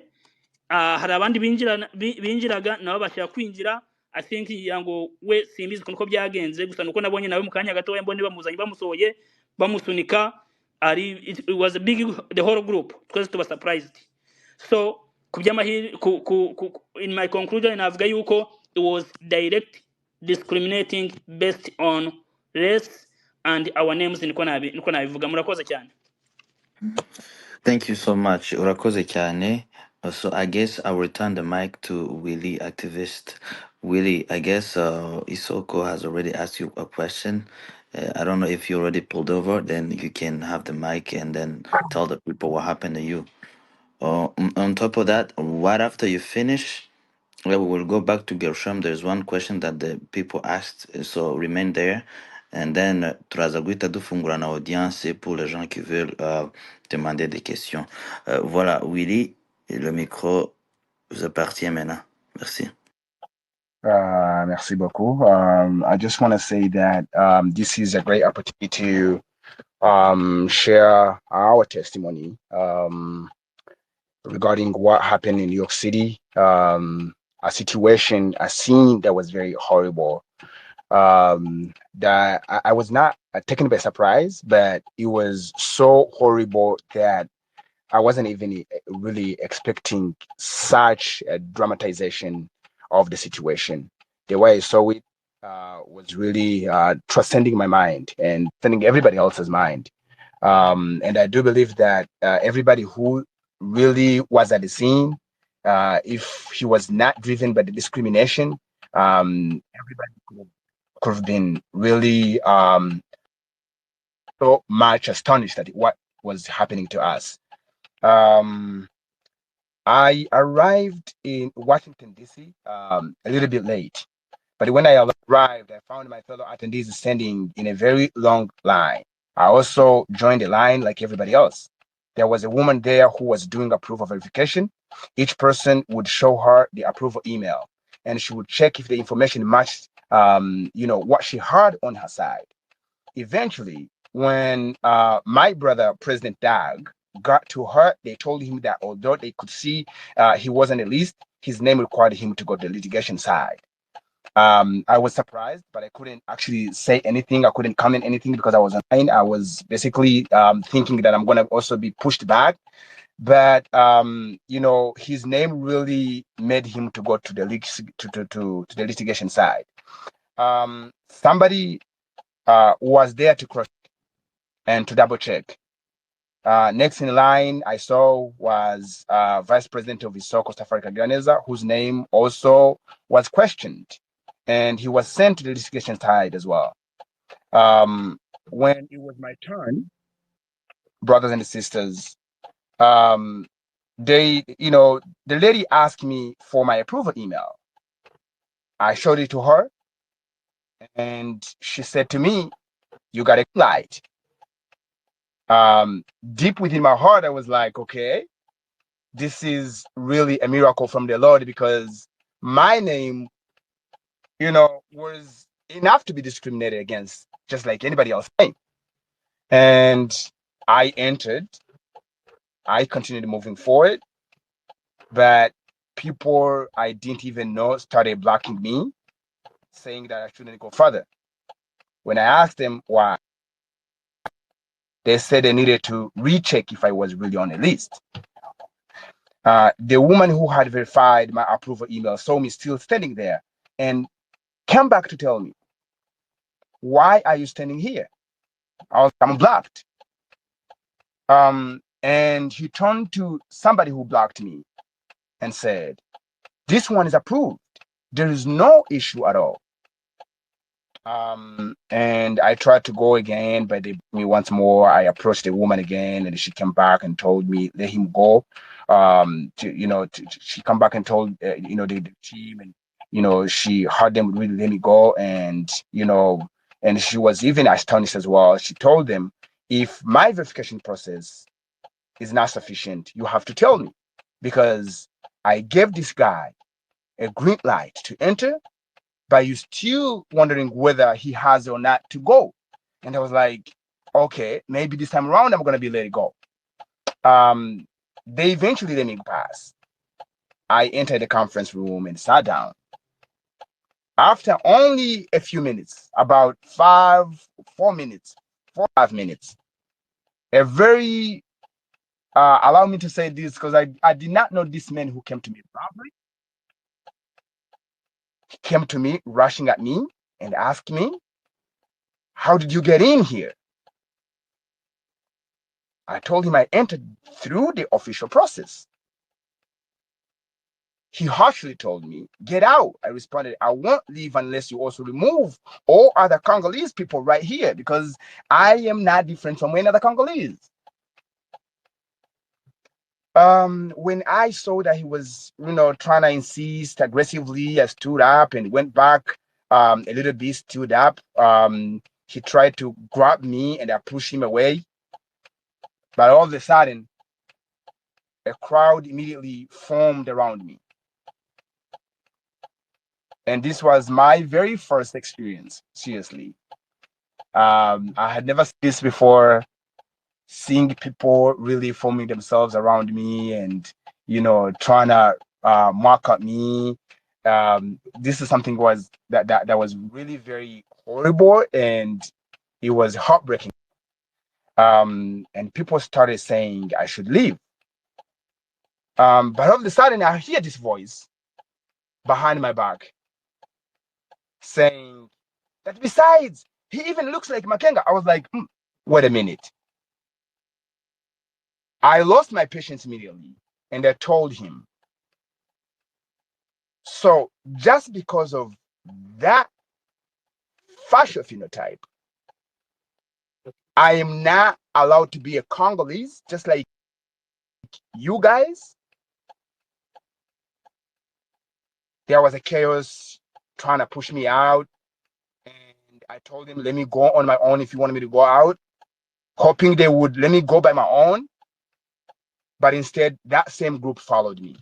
hari abandi binjiraga nabo bashaka kwinjira. I think yango we simbizi kuko byagenze, gusa nuko nabonye nawe mu kanya gato mbone bamuzanye bamusohoye bamusunika. It was a big, the whole group twese tuba surprised. So in my conclusion navuga yuko it was direct discriminating based on race and our names. niko nabivuga. Murakoze cyane. Thank you so much. Urakoze cyane. So I guess I'll return the mic to Willie, activist. Willie, I guess Isoko has already asked you a question. I don't know if you already pulled over, then you can have the mic and then tell the people what happened to you. On top of that, right after you finish, we will go back to Gershom. There's one question that the people asked, so remain there. And then, turaza guhita dufungura na audience pour les gens qui veulent demander des questions. Voilà, Willy, le micro vous appartient maintenant. Merci. Merci beaucoup. I just want to say that this is a great opportunity to share our testimony. regarding what happened in New York City. A situation, a scene that was very horrible. That I was not taken by surprise, but it was so horrible that I wasn't even really expecting such a dramatization of the situation. The way I saw it was really transcending my mind and transcending everybody else's mind. And I do believe that everybody who really was at the scene, if he was not driven by the discrimination, everybody could have been really so much astonished at what was happening to us. Um, I arrived in Washington, D.C. A little bit late, but when I arrived, I found my fellow attendees standing in a very long line. I also joined the line like everybody else. There was a woman there who was doing approval verification. Each person would show her the approval email, and she would check if the information matched, what she had on her side. Eventually, when my brother, President Doug, got to her, they told him that although they could see he wasn't a list, his name required him to go to the litigation side. I was surprised, but I couldn't actually say anything. I couldn't comment anything because I was online. I was basically thinking that I'm going to also be pushed back. But his name really made him to go to the to the litigation side. Somebody was there to cross and to double check. Next in line I saw was Vice President of Isoko, Ganeza, whose name also was questioned, and he was sent to the litigation side as well. When it was my turn, brothers and sisters, the lady asked me for my approval email. I showed it to her, and she said to me, "You got a light." Deep within my heart, I was like, okay, this is really a miracle from the Lord, because my name, was enough to be discriminated against, just like anybody else. And I entered, I continued moving forward, but people I didn't even know started blocking me, saying that I shouldn't go further. When I asked them why, they said they needed to recheck if I was really on the list. The woman who had verified my approval email saw me still standing there and came back to tell me, "Why are you standing here?" I'm blocked. And he turned to somebody who blocked me and said, "This one is approved. There is no issue at all." And I tried to go again, but they beat me once more. I approached the woman again, and she came back and told me, "Let him go." She come back and told the team, and she heard them really let me go, and and she was even astonished as well. She told them, "If my verification process is not sufficient, you have to tell me, because I gave this guy a green light to enter, but you're still wondering whether he has or not to go." And I was like, okay, maybe this time around I'm going to be let it go. They eventually let me pass. I entered the conference room and sat down. After only a few minutes, about 5 minutes, a very, allow me to say this, because I did not know this man who came to me robbery. He came to me, rushing at me, and asked me, "How did you get in here?" I told him I entered through the official process. He harshly told me, "Get out." I responded, "I won't leave unless you also remove all other Congolese people right here, because I am not different from any other Congolese." When I saw that he was, trying to insist aggressively, I stood up and went back a little bit, stood up. He tried to grab me and I pushed him away. But all of a sudden, a crowd immediately formed around me. And this was my very first experience, seriously. I had never seen this before, seeing people really forming themselves around me and, trying to mark up me. This is something that was really very horrible, and it was heartbreaking. And people started saying I should leave. But all of a sudden, I hear this voice behind my back saying that besides, he even looks like Makenga. I was like, wait a minute. I lost my patience immediately, and I told him, so just because of that facial phenotype, I am not allowed to be a Congolese, just like you guys. There was a chaos trying to push me out, and I told him, let me go on my own if you want me to go out, hoping they would let me go by my own. But instead, that same group followed me.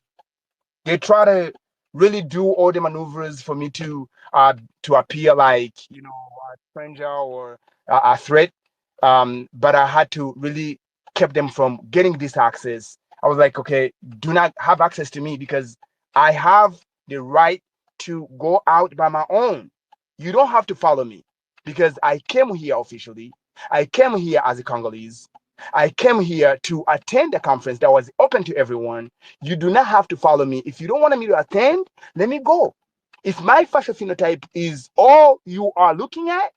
They try to really do all the maneuvers for me to appear like a stranger or a threat. But I had to really keep them from getting this access. I was like, okay, do not have access to me because I have the right to go out by my own. You don't have to follow me because I came here officially. I came here as a Congolese. I came here to attend a conference that was open to everyone. You do not have to follow me. If you don't want me to attend, let me go. If my facial phenotype is all you are looking at,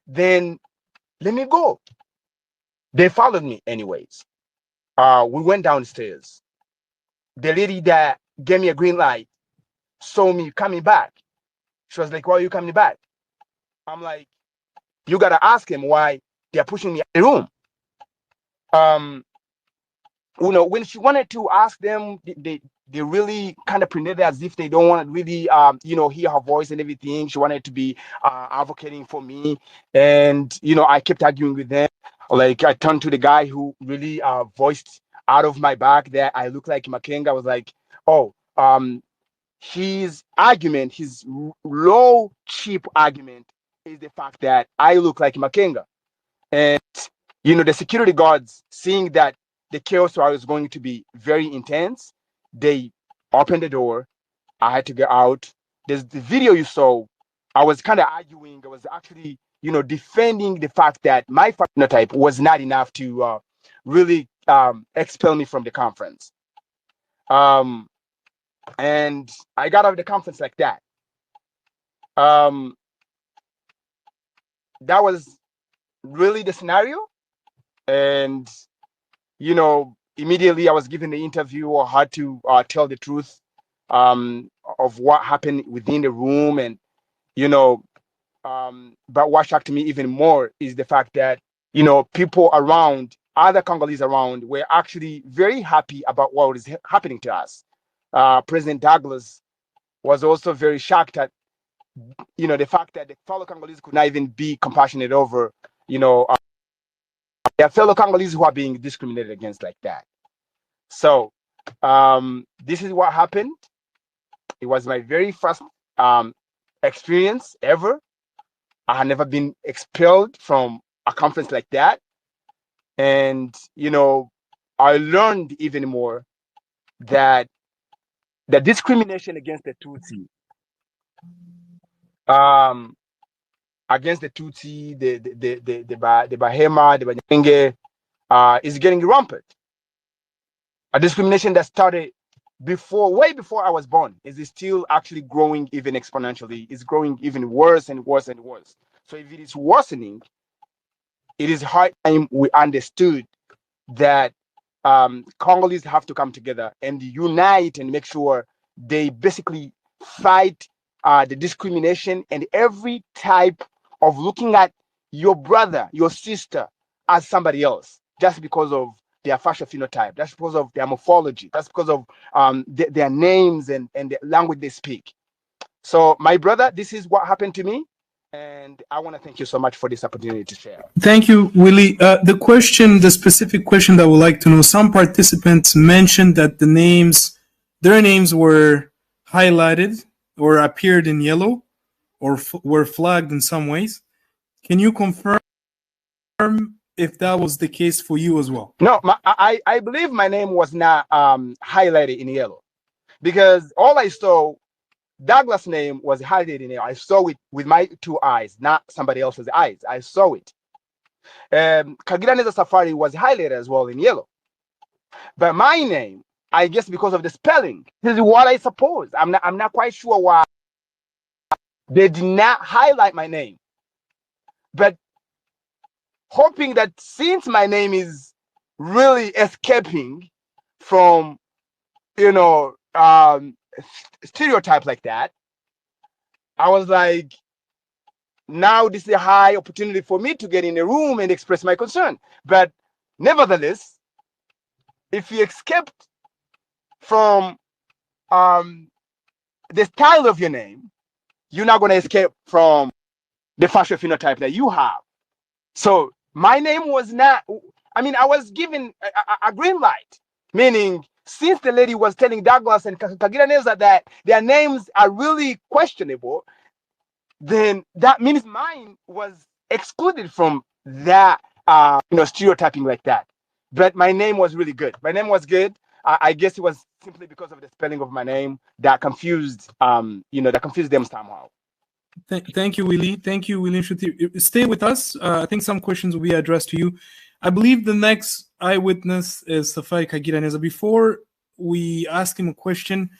then let me go. They followed me anyways. We went downstairs. The lady that gave me a green light saw me coming back. She was like, why are you coming back? I'm like, you got to ask him why they're pushing me out of the room. When she wanted to ask them, they really kind of pretended as if they don't want to really, hear her voice and everything. She wanted to be advocating for me. And, I kept arguing with them. Like, I turned to the guy who really voiced out of my back that I look like Makenga. I was like, his argument, his low, cheap argument is the fact that I look like Makenga. And, the security guards, seeing that the chaos was going to be very intense, they opened the door. I had to get out. There's the video you saw. I was kind of arguing. I was actually, defending the fact that my phenotype was not enough to really expel me from the conference. And I got out of the conference like that. That was really the scenario. And, immediately I was given the interview. I had to tell the truth of what happened within the room. And, but what shocked me even more is the fact that, people around, other Congolese around, were actually very happy about what was happening to us. President Douglas was also very shocked at, the fact that the fellow Congolese could not even be compassionate over, their fellow Congolese who are being discriminated against like that. So this is what happened. It was my very first experience ever. I had never been expelled from a conference like that. And, I learned even more that the discrimination against the Tutsi, the Bahema, the Banyenge, is getting rampant. A discrimination that started way before I was born is still actually growing even exponentially. It's growing even worse and worse and worse. So if it is worsening, it is high time we understood that Congolese have to come together and unite and make sure they basically fight the discrimination and every type of looking at your brother, your sister as somebody else just because of their facial phenotype. That's because of their morphology. That's because of their names and the language they speak. So, my brother, this is what happened to me. And I want to thank you so much for this opportunity to share. Thank you, Willie. The specific question that I would like to know, some participants mentioned that their names were highlighted or appeared in yellow or were flagged in some ways. Can you confirm if that was the case for you as well. No, I believe my name was not highlighted in yellow, because all I saw, Douglas' name was highlighted in yellow. I saw it with my 2 eyes, not somebody else's eyes. I saw it. Kagiraneza Safari was highlighted as well in yellow. But my name, I guess because of the spelling, this is what I suppose. I'm not quite sure why they did not highlight my name. But hoping that since my name is really escaping from, stereotype like that, I was like, now this is a high opportunity for me to get in a room and express my concern. But nevertheless, if you escaped from the style of your name, you're not going to escape from the facial phenotype that you have. So my name was not, I was given a green light, meaning since the lady was telling Douglas and Kagiraneza that their names are really questionable, then that means mine was excluded from that, stereotyping like that. But my name was really good. My name was good. I guess it was simply because of the spelling of my name that confused, them somehow. Thank you, Willie. Thank you, Willie. Stay with us. I think some questions will be addressed to you. I believe the next eyewitness is Safari Kagiraneza. Before we ask him a question,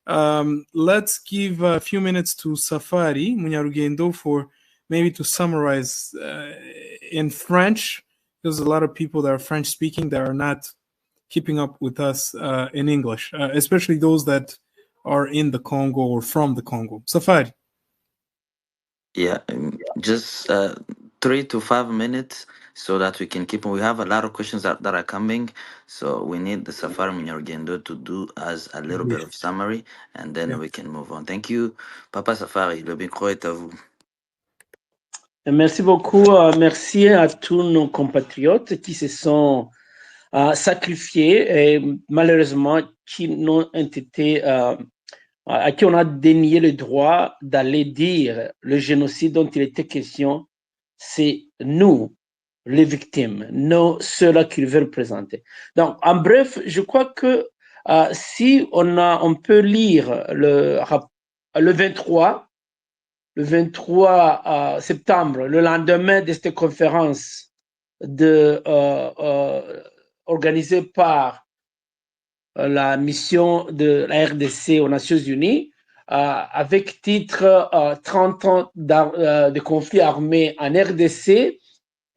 let's give a few minutes to Safari Munyarugendo for maybe to summarize in French, because a lot of people that are French speaking that are not keeping up with us in English, especially those that are in the Congo or from the Congo. Safari. Yeah, just 3 to 5 minutes so that we can keep. We have a lot of questions that are coming, so we need the Safari Munyarugendo to do as a little bit of summary, and then we can move on. Thank you, Papa Safari. Le micro est à vous. Merci beaucoup. Merci à tous nos compatriotes qui se sont sacrifiés et malheureusement qui n'ont été à qui on a dénié le droit d'aller dire le génocide dont il était question, c'est nous, les victimes, nous, ceux-là qui veulent présenter. Donc, en bref, je crois que si on peut lire le 23 septembre, le lendemain de cette conférence organisée par la mission de la RDC aux Nations Unies, avec titre 30 ans de conflit armé en RDC,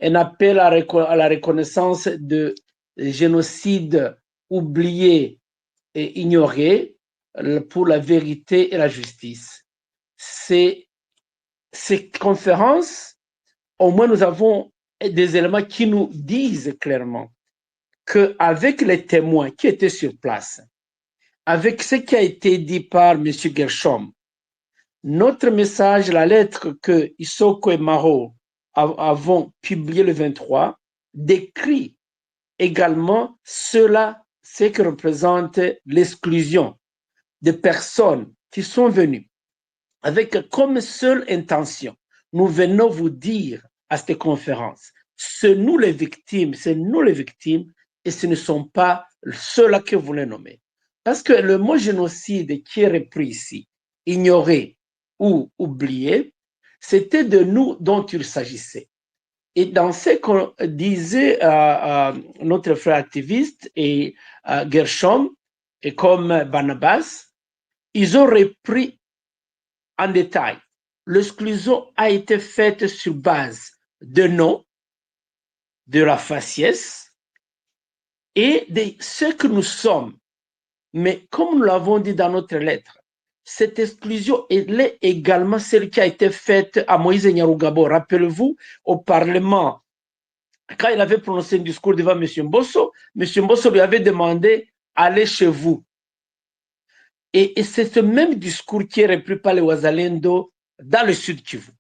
un appel à la reconnaissance de génocide oublié et ignoré pour la vérité et la justice. Ces conférences, au moins nous avons des éléments qui nous disent clairement qu'avec les témoins qui étaient sur place, avec ce qui a été dit par M. Gershom, notre message, la lettre que Isoko et Mahoro avons publiée le 23, décrit également ce que représente l'exclusion des personnes qui sont venues avec comme seule intention, nous venons vous dire à cette conférence, c'est nous les victimes, et ce ne sont pas ceux-là que vous les nommez. Parce que le mot génocide qui est repris ici, ignoré ou oublié, c'était de nous dont il s'agissait. Et dans ce qu'on disait notre frère activiste et Gershom, et comme Barnabas, ils ont repris en détail. L'exclusion a été faite sur base de nom, de la faciès et de ce que nous sommes. Mais comme nous l'avons dit dans notre lettre, cette exclusion elle est également celle qui a été faite à Moïse Nyarugabo. Rappelez-vous, au Parlement, quand il avait prononcé un discours devant M. Mbosso, M. Mbosso lui avait demandé « Allez chez vous ». Et c'est ce même discours qui est repris par les Wazalendo dans le Sud Kivu.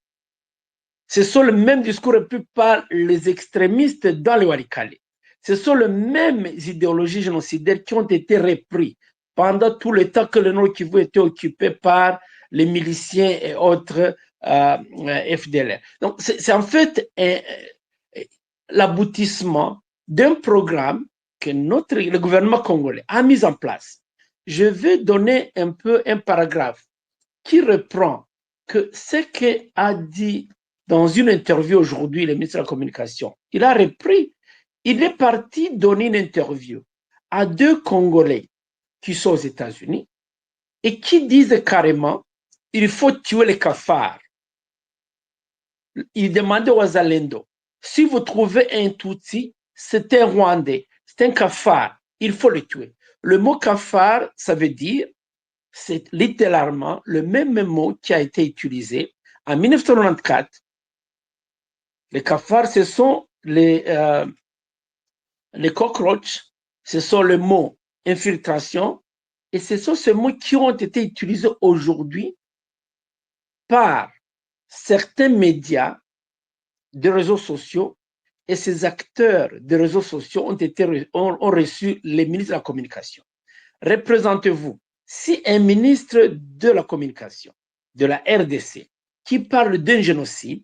Ce sont le même discours repris par les extrémistes dans le Walikale. Ce sont les mêmes idéologies génocidaires qui ont été reprises pendant tout le temps que le Nord Kivu était occupé par les miliciens et autres FDLR. Donc, c'est en fait l'aboutissement d'un programme que le gouvernement congolais a mis en place. Je vais donner un peu un paragraphe qui reprend que ce qu'a dit dans une interview aujourd'hui le ministre de la Communication. Il a repris, il est parti donner une interview à 2 Congolais qui sont aux États-Unis et qui disent carrément il faut tuer les cafards. Il demandait aux Zalendo, si vous trouvez un Tutsi, c'est un Rwandais, c'est un cafard, il faut le tuer. Le mot cafard, ça veut dire, c'est littéralement le même mot qui a été utilisé en 1994. Les cafards, ce sont les cockroaches, ce sont le mot infiltration, et ce sont ces mots qui ont été utilisés aujourd'hui par certains médias de réseaux sociaux, et ces acteurs de réseaux sociaux ont reçu les ministres de la Communication. Représentez-vous, si un ministre de la Communication de la RDC qui parle d'un génocide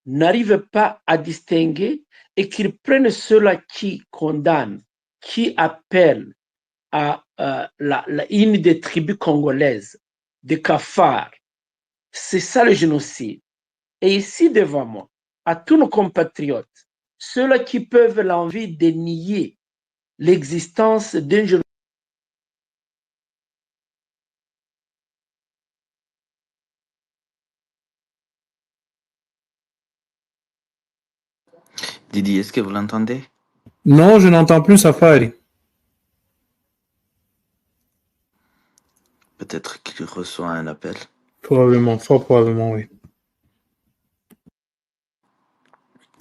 n'arrive pas à distinguer et qu'il prenne ceux-là qui condamnent, qui appellent à une des tribus congolaises, des cafards, c'est ça le génocide. Et ici devant moi, à tous nos compatriotes, ceux-là qui peuvent l'envie de nier l'existence d'un génocide. Didi, est-ce que vous l'entendez? Non, je n'entends plus Safari. Peut-être qu'il reçoit un appel. Probablement, fort probablement, oui.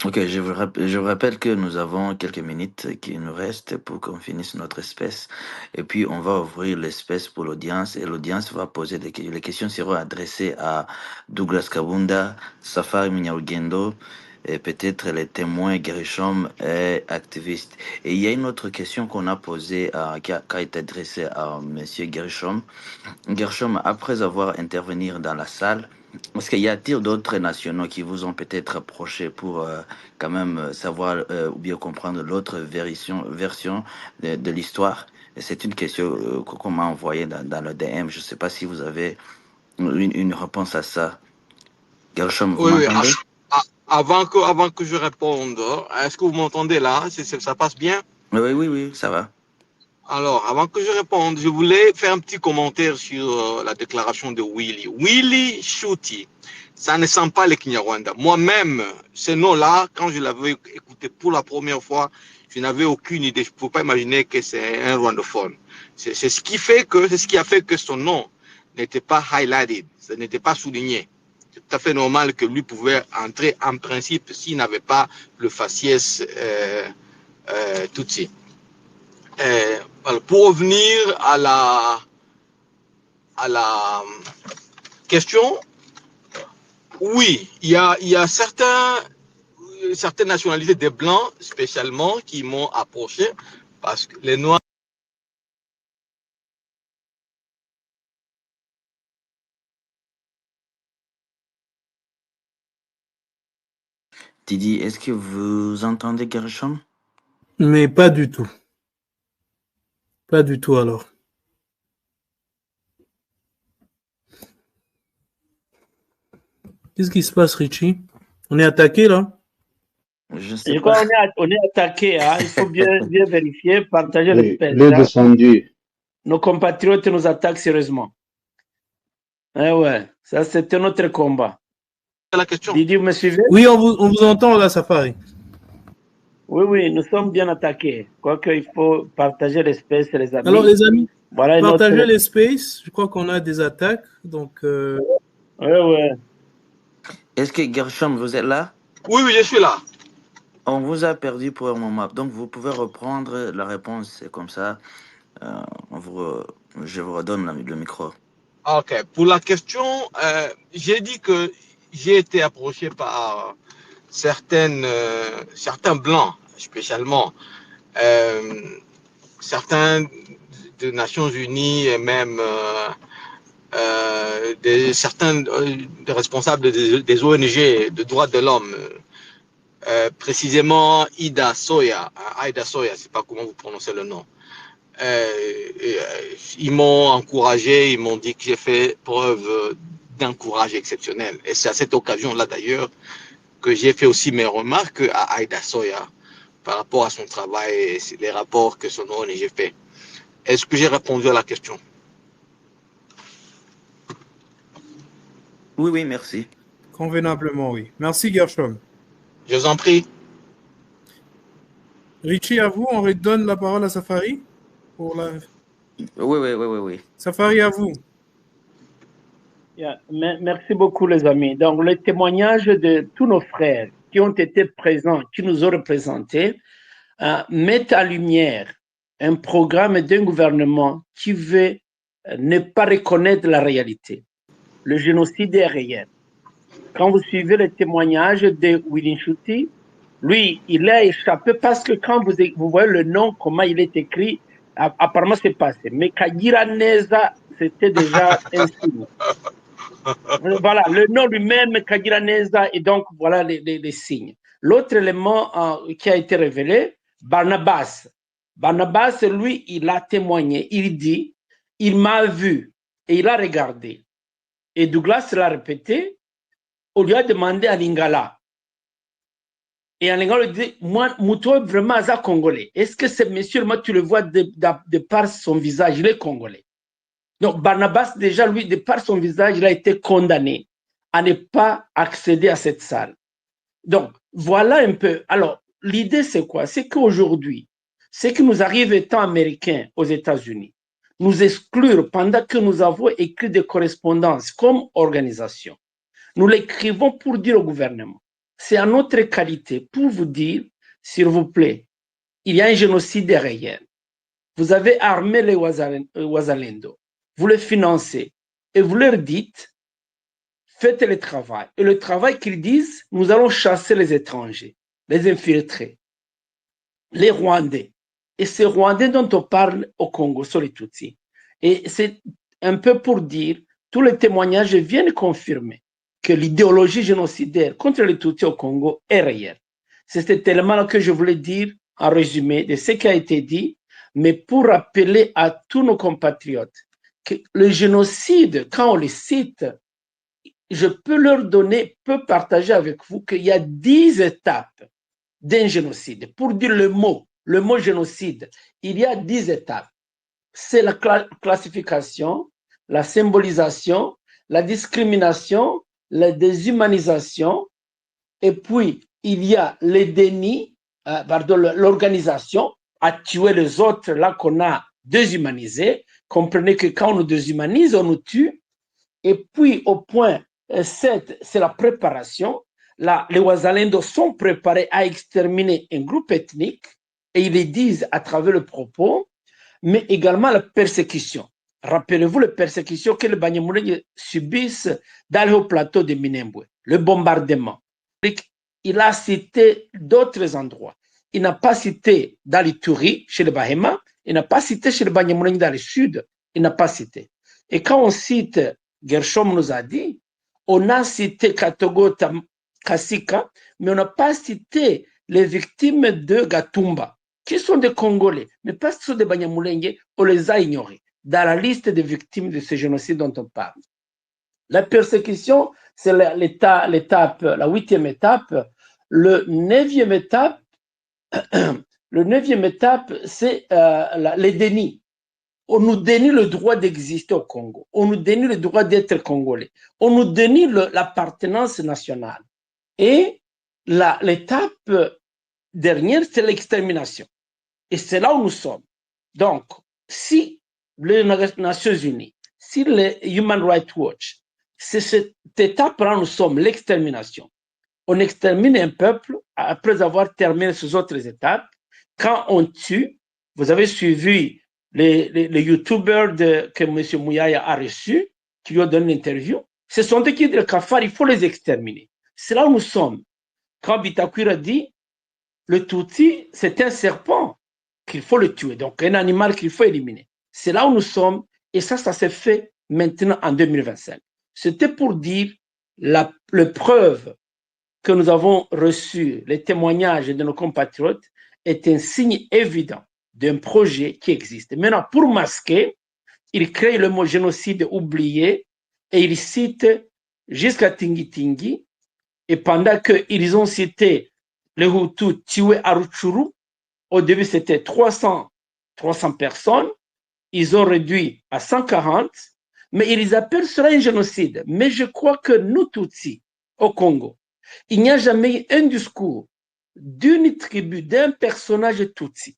Ok, je vous rappelle que nous avons quelques minutes qui nous restent pour qu'on finisse notre espèce. Et puis, on va ouvrir l'espèce pour l'audience. Et l'audience va poser des questions. Les questions seront adressées à Douglas Kabunda, Safari Minyaugendo, et peut-être les témoins Gershom et activistes. Et il y a une autre question qu'on a posée, qui a été adressée à Monsieur Gershom. Gershom, après avoir intervenu dans la salle, est-ce qu'il y a-t-il d'autres nationaux qui vous ont peut-être approché pour quand même savoir ou bien comprendre l'autre version de l'histoire? C'est une question qu'on m'a envoyée dans le DM. Je ne sais pas si vous avez une réponse à ça. Gershom, vous Oui, m'entendez? avant que je réponde, est-ce que vous m'entendez là? Ça passe bien? Oui, ça va. Alors, avant que je réponde, je voulais faire un petit commentaire sur la déclaration de Willy. Willy Shuti, ça ne sent pas le Kinyarwanda. Moi-même, ce nom-là, quand je l'avais écouté pour la première fois, je n'avais aucune idée. Je ne pouvais pas imaginer que c'est un rwandophone. C'est ce qui a fait que son nom n'était pas highlighted, ça n'était pas souligné. C'est tout à fait normal que lui pouvait entrer en principe s'il n'avait pas le faciès Tutsi. Pour revenir à la question, oui, il y a certaines nationalités des Blancs, spécialement, qui m'ont approché, parce que les Noirs. Didi, est-ce que vous entendez Gershom? Mais pas du tout. Pas du tout alors. Qu'est-ce qui se passe, Richie? On est attaqué là? Je sais Je crois pas. qu'on est attaqué. Hein. Il faut bien vérifier, partager l'espèce. Il est descendu. Nos compatriotes nous attaquent sérieusement. Eh ouais, ça c'était notre combat. La question. Didi, vous me suivez? Oui, on vous entend là, Safari. Oui, nous sommes bien attaqués. Quoique il faut partager l'espèce, les amis. Alors les amis, voilà partagez les spaces. Je crois qu'on a des attaques. Donc. Ouais. Est-ce que Gershom, vous êtes là? Oui, je suis là. On vous a perdu pour un moment. Donc vous pouvez reprendre la réponse. C'est comme ça. Je vous redonne le micro. Ok. Pour la question, j'ai dit que j'ai été approché par certains blancs, spécialement certains des Nations Unies et même certains des responsables des ONG de droits de l'homme précisément Ida Soya, Aida Soya, c'est pas comment vous prononcez le nom. Ils m'ont encouragé, ils m'ont dit que j'ai fait preuve d'un courage exceptionnel. Et c'est à cette occasion-là d'ailleurs que j'ai fait aussi mes remarques à Aida Soya par rapport à son travail et les rapports que son ONG fait. Est-ce que j'ai répondu à la question? Oui, oui, merci. Convenablement, oui. Merci, Gershom. Je vous en prie. Richie, à vous, on redonne la parole à Safari pour la... Oui, oui, oui, oui, oui. Safari, à vous. Merci beaucoup, les amis. Donc, le témoignage de tous nos frères qui ont été présents, qui nous ont représentés, met en lumière un programme d'un gouvernement qui veut ne pas reconnaître la réalité. Le génocide est réel. Quand vous suivez le témoignage de William Shuti, lui, il a échappé parce que quand vous voyez le nom, comment il est écrit, apparemment c'est passé. Mais Kagira Neza, c'était déjà un signe. Voilà, le nom lui-même, Kagira Neza, et donc voilà les signes. L'autre élément qui a été révélé, Barnabas. Barnabas, lui, il a témoigné, il dit, il m'a vu et il a regardé. Et Douglas l'a répété, on lui a demandé à Lingala. Et en Lingala, il dit, moi, Mouto vraiment à Congolais. Est-ce que ce monsieur, moi, tu le vois de par son visage, il est Congolais. Donc, Barnabas, déjà, lui, de par son visage, il a été condamné à ne pas accéder à cette salle. Donc, voilà un peu. Alors, l'idée, c'est quoi? C'est qu'aujourd'hui, ce qui nous arrive étant américains aux États-Unis, nous exclure pendant que nous avons écrit des correspondances comme organisation. Nous l'écrivons pour dire au gouvernement. C'est à notre qualité pour vous dire, s'il vous plaît, il y a un génocide réel. Vous avez armé les Ouazalendo, vous les financez et vous leur dites, faites le travail. Et le travail qu'ils disent, nous allons chasser les étrangers, les infiltrés, les Rwandais. Et ces Rwandais dont on parle au Congo sur les Tutsis. Et c'est un peu pour dire, tous les témoignages viennent confirmer que l'idéologie génocidaire contre les Tutsis au Congo est réelle. C'est cet élément-là que je voulais dire en résumé de ce qui a été dit, mais pour rappeler à tous nos compatriotes que le génocide, quand on le cite, je peux leur donner, peux partager avec vous qu'il y a 10 étapes d'un génocide. Pour dire le mot génocide, il y a 10 étapes. C'est la classification, la symbolisation, la discrimination, la déshumanisation, et puis il y a le déni, l'organisation à tuer les autres, là qu'on a déshumanisé. Comprenez que quand on nous déshumanise, on nous tue. Et puis au point 7, c'est la préparation. Là, les Ouazalendo sont préparés à exterminer un groupe ethnique, et ils le disent à travers le propos, mais également la persécution. Rappelez-vous les persécutions que les Banyamulenge subissent dans le haut plateau de Minembwe, le bombardement. Il a cité d'autres endroits. Il n'a pas cité dans l'Ituri, chez les Bahema, il n'a pas cité chez les Banyamulenge dans le sud, il n'a pas cité. Et quand on cite, Gershom nous a dit, on a cité Katogo Kasika, mais on n'a pas cité les victimes de Gatumba, qui sont des Congolais, mais pas ceux des Banyamulenge, on les a ignorés dans la liste des victimes de ce génocide dont on parle. La persécution, c'est l'étape, la 8e étape. Le 9e étape, c'est les dénis. On nous dénie le droit d'exister au Congo. On nous dénie le droit d'être Congolais. On nous dénie l'appartenance nationale. Et l'étape dernière, c'est l'extermination. Et c'est là où nous sommes. Donc, si les Nations Unies, si le Human Rights Watch, c'est cette étape-là où nous sommes, l'extermination. On extermine un peuple après avoir terminé ces autres étapes. Quand on tue, vous avez suivi les youtubeurs que M. Mouyaya a reçus, qui lui ont donné une interview. Ce sont des qui disent Kafar, il faut les exterminer. C'est là où nous sommes. Quand Bitakwira dit, le Tutsi, c'est un serpent qu'il faut le tuer, donc un animal qu'il faut éliminer. C'est là où nous sommes, et ça s'est fait maintenant en 2025. C'était pour dire la preuve que nous avons reçu, les témoignages de nos compatriotes, est un signe évident d'un projet qui existe. Maintenant, pour masquer, il crée le mot génocide oublié et il cite jusqu'à Tingi Tingi. Et pendant qu'ils ont cité les Hutus tués à Rutshuru, au début c'était 300 personnes, ils ont réduit à 140, mais ils appellent cela un génocide. Mais je crois que nous, Tutsis, au Congo, il n'y a jamais eu un discours d'une tribu, d'un personnage Tutsi,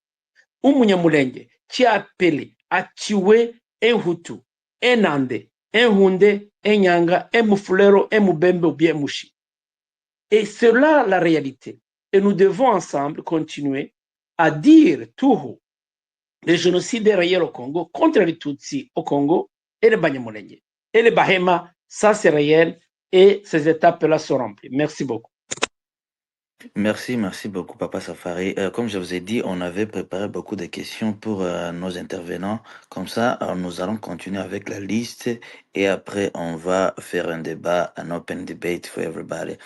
ou Munyamulenge, qui a appelé à tuer un Hutu, un Ande, un Hunde, un Nyanga, un Mufulero, un Mubembe ou bien Mushi. Et c'est là la réalité. Et nous devons ensemble continuer à dire tout haut le génocide est réel au Congo contre les Tutsis au Congo et les Banyamulenge. Et les Bahema, ça c'est réel et ces étapes-là sont remplies. Merci beaucoup. Merci beaucoup, Papa Safari. Comme je vous ai dit, on avait préparé beaucoup de questions pour nos intervenants. Comme ça, nous allons continuer avec la liste et après, on va faire un débat, an open debate for everybody.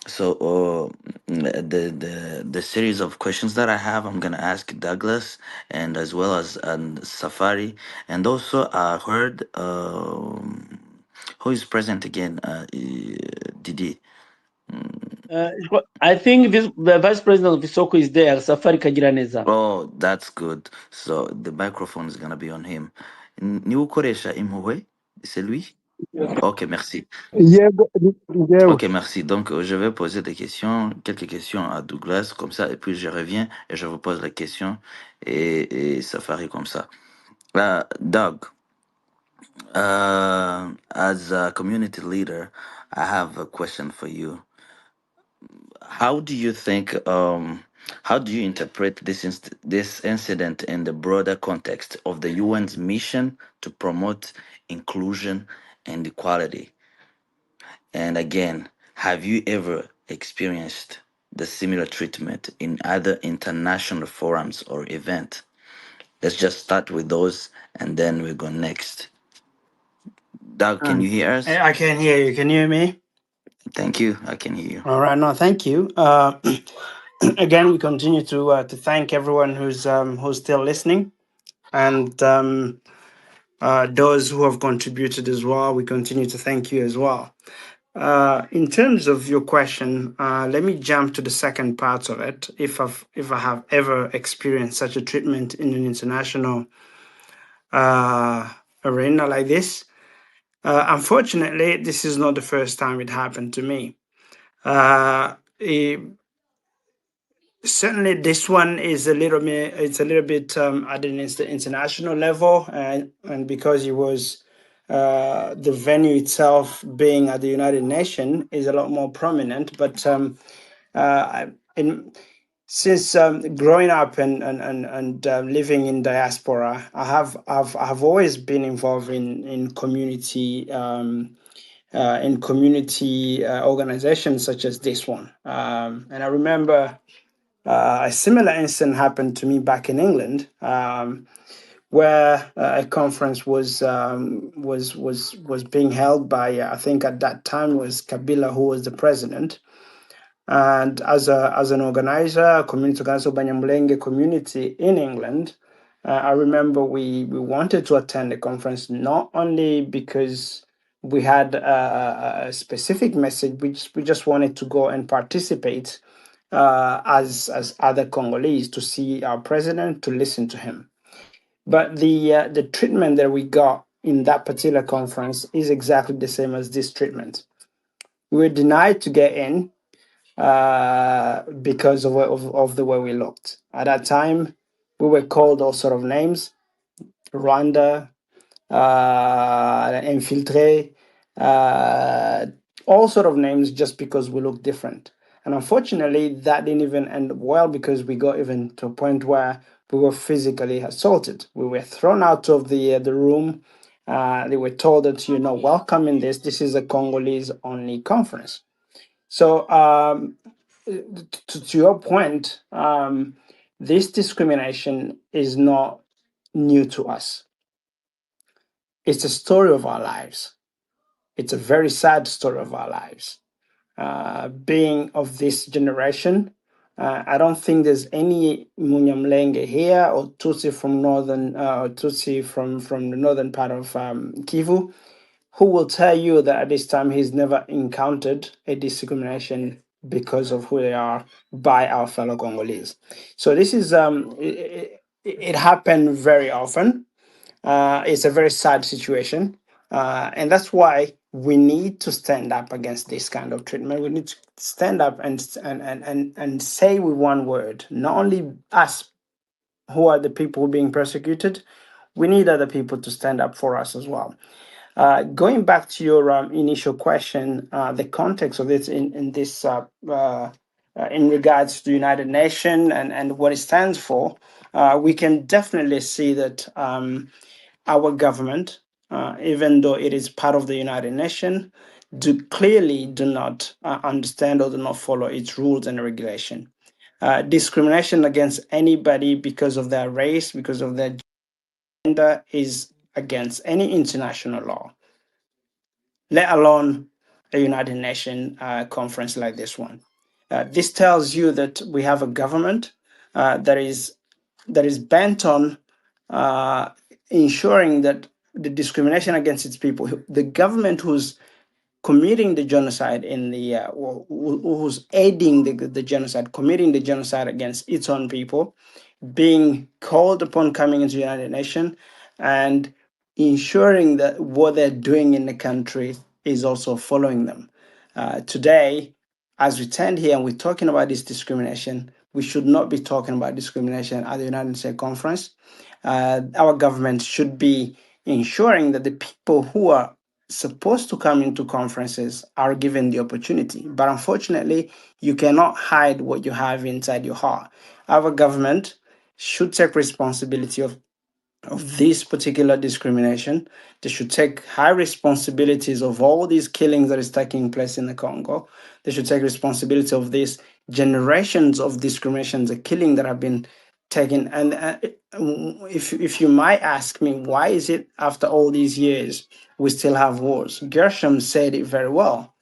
So, the series of questions that I have, I'm gonna ask Douglas and as well as Safari, and also I heard who is present again, Didi. I think the Vice President of Isoko is there, Safari Kagiraneza. Oh, that's good. So the microphone is gonna be on him. Ni ukoresha impuhwe? C'est lui? Ok, merci. Ok, merci. Donc, je vais poser des questions, quelques questions à Douglas, comme ça, et puis je reviens et je vous pose la question et Safari comme ça. Doug, as a community leader, I have a question for you. How do you think, how do you interpret this incident in the broader context of the UN's mission to promote inclusion and equality? And again, have you ever experienced the similar treatment in other international forums or event? Let's just start with those and then we go next. Doug, can you hear us? I can hear you. Can you hear me? Thank you. I can hear you. All right. No, thank you. Again, we continue to thank everyone who's still listening, and those who have contributed as well. We continue to thank you as well. In terms of your question, let me jump to the second part of it. If I have ever experienced such a treatment in an international arena like this, unfortunately, this is not the first time it happened to me. Certainly, this one is a little bit. It's a little bit at an international level, and because it was the venue itself being at the United Nations is a lot more prominent. But since growing up and living in diaspora, I've always been involved in community. In community organizations such as this one, and I remember a similar incident happened to me back in England, where a conference was being held by I think at that time was Kabila, who was the president. And as an organizer, community organizer, Banyamulenge community in England, I remember we wanted to attend the conference not only because we had a specific message, we just wanted to go and participate as other Congolese, to see our president, to listen to him. But the treatment that we got in that particular conference is exactly the same as this treatment. We were denied to get in because of the way we looked. At that time, we were called all sort of names: Rwanda, infiltré, all sort of names, just because we look different. And unfortunately, that didn't even end well, because we got even to a point where we were physically assaulted. We were thrown out of the room. They were told that you're not welcome in this. This is a Congolese only conference. So to your point, this discrimination is not new to us. It's a story of our lives. It's a very sad story of our lives. being of this generation. I don't think there's any Munyamlenge here or Tutsi from from the northern part of Kivu who will tell you that at this time he's never encountered a discrimination because of who they are by our fellow Congolese. So this is it happened very often. It's a very sad situation, and that's why we need to stand up against this kind of treatment. We need to stand up and say with one word, not only us who are the people being persecuted, we need other people to stand up for us as well. Going back to your initial question, the context of this in this in regards to the United Nations and what it stands for, we can definitely see that our government, even though it is part of the United Nations, clearly do not understand or do not follow its rules and regulation. Discrimination against anybody because of their race, because of their gender, is against any international law, let alone a United Nations conference like this one. This tells you that we have a government that is bent on ensuring that the discrimination against its people, the government who's committing the genocide in the who's aiding the genocide, committing the genocide against its own people, being called upon coming into the United Nations and ensuring that what they're doing in the country is also following them. Today, as we stand here and we're talking about this discrimination, we should not be talking about discrimination at the United States Conference. Our government should be ensuring that the people who are supposed to come into conferences are given the opportunity. But unfortunately, you cannot hide what you have inside your heart. Our government should take responsibility of this particular discrimination. They should take high responsibilities of all these killings that is taking place in the Congo. They should take responsibility of these generations of discriminations, the killing that have been taken. And if you might ask me, why is it after all these years we still have wars? Gershom said it very well.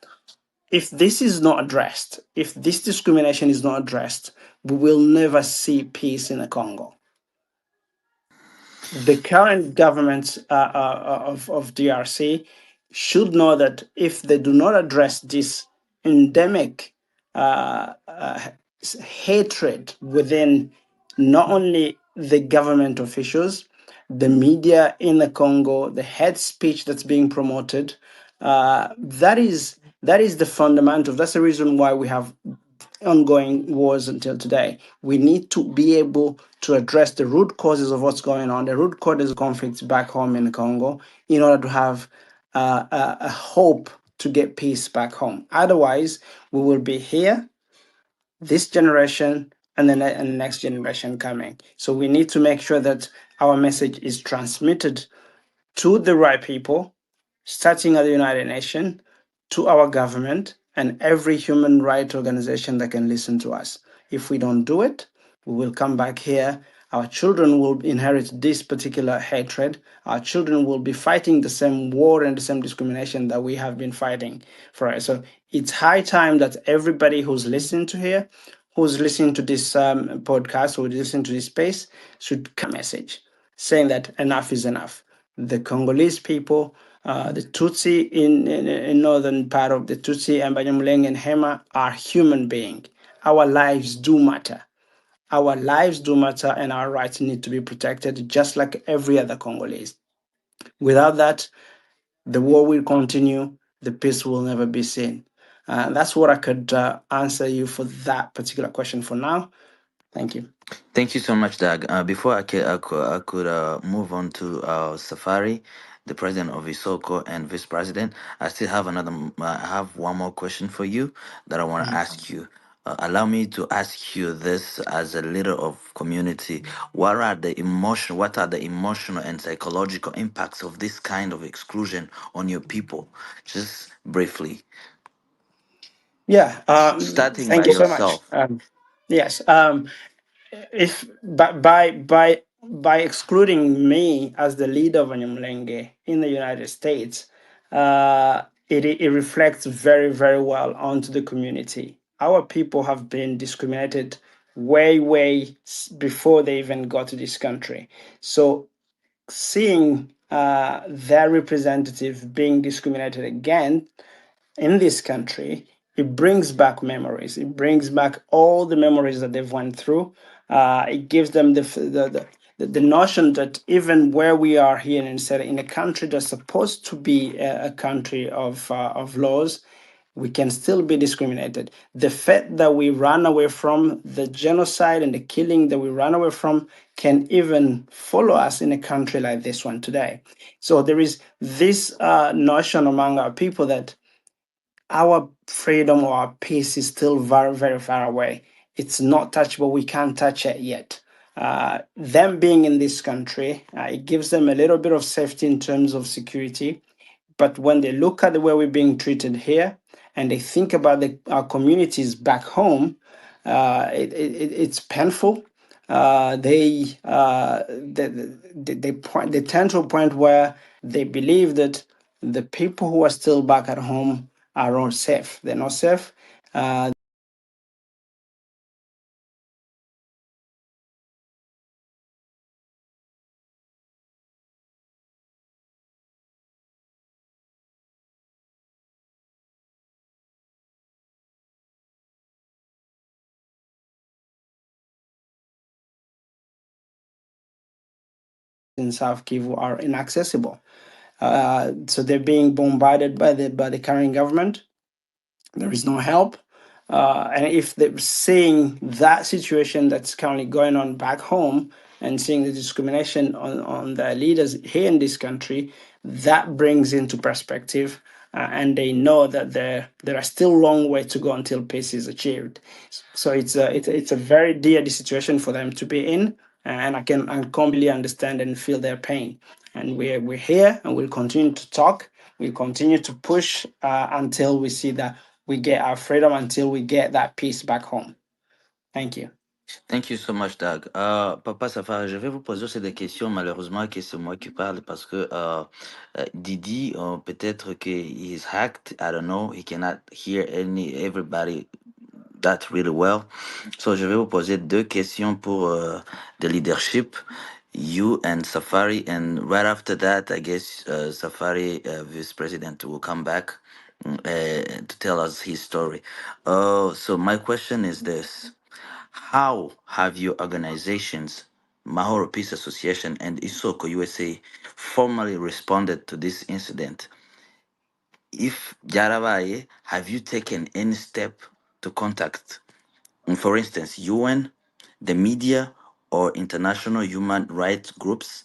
If this is not addressed, if this discrimination is not addressed, we will never see peace in the Congo. The current government of DRC should know that if they do not address this endemic hatred within not only the government officials, the media in the Congo, the hate speech that's being promoted, that is the fundamental. That's the reason why we have ongoing wars until today. We need to be able to address the root causes of what's going on, the root causes of conflicts back home in the Congo, in order to have a hope to get peace back home. Otherwise, we will be here, this generation, and the next generation coming. So we need to make sure that our message is transmitted to the right people, starting at the United Nations, to our government, and every human rights organization that can listen to us. If we don't do it, we will come back here. Our children will inherit this particular hatred. Our children will be fighting the same war and the same discrimination that we have been fighting for us. So it's high time that everybody who's listening to here, who's listening to this podcast, or listening to this space, should come message saying that enough is enough. The Congolese people, the Tutsi in northern part of the Tutsi and Banyamulenge and Hema are human beings. Our lives do matter. Our lives do matter, and our rights need to be protected just like every other Congolese. Without that, the war will continue, the peace will never be seen. That's what I could answer you for that particular question for now. Thank you. Thank you so much, Doug. Before I could move on to Safari, the president of Isoko and vice president, I still have I have one more question for you that I want to ask you. Allow me to ask you this as a leader of community. What are the emotional and psychological impacts of this kind of exclusion on your people? Just briefly, Yeah, starting thank by you so much. yourself. Yes, if by excluding me as the leader of Anyamulenge in the United States, it reflects very, very well onto the community. Our people have been discriminated way before they even got to this country. So seeing their representative being discriminated again in this country, it brings back memories. It brings back all the memories that they've went through. It gives them the notion that even where we are here in a country that's supposed to be a country of laws, we can still be discriminated. The fact that we run away from the genocide and the killing that we run away from can even follow us in a country like this one today. So there is this notion among our people that our freedom or our peace is still very, very far away. It's not touchable. We can't touch it yet. Them being in this country, it gives them a little bit of safety in terms of security. But when they look at the way we're being treated here and they think about our communities back home, it's painful. They tend to a point where they believe that the people who are still back at home are not safe. They're not safe. In South Kivu are inaccessible. So they're being bombarded by the current government. There is no help. And if they're seeing that situation that's currently going on back home and seeing the discrimination on the leaders here in this country, that brings into perspective, and they know that there are still a long way to go until peace is achieved. So it's a very dear situation for them to be in, and I can completely understand and feel their pain. And we're here, and we'll continue to talk. We'll continue to push until we see that we get our freedom, until we get that peace back home. Thank you. Thank you so much, Doug. Papa Safari, je vais vous poser aussi des questions, malheureusement que c'est moi qui parle parce que Didi, peut-être que he's hacked, I don't know, he cannot hear everybody that really well. So je vais vous poser deux questions pour the leadership, you and Safari, and right after that, I guess Safari, Vice President, will come back to tell us his story. So my question is this. How have your organizations, Mahoro Peace Association and Isoko USA, formally responded to this incident? If Jarabaye, have you taken any step to contact, for instance, UN, the media, or international human rights groups?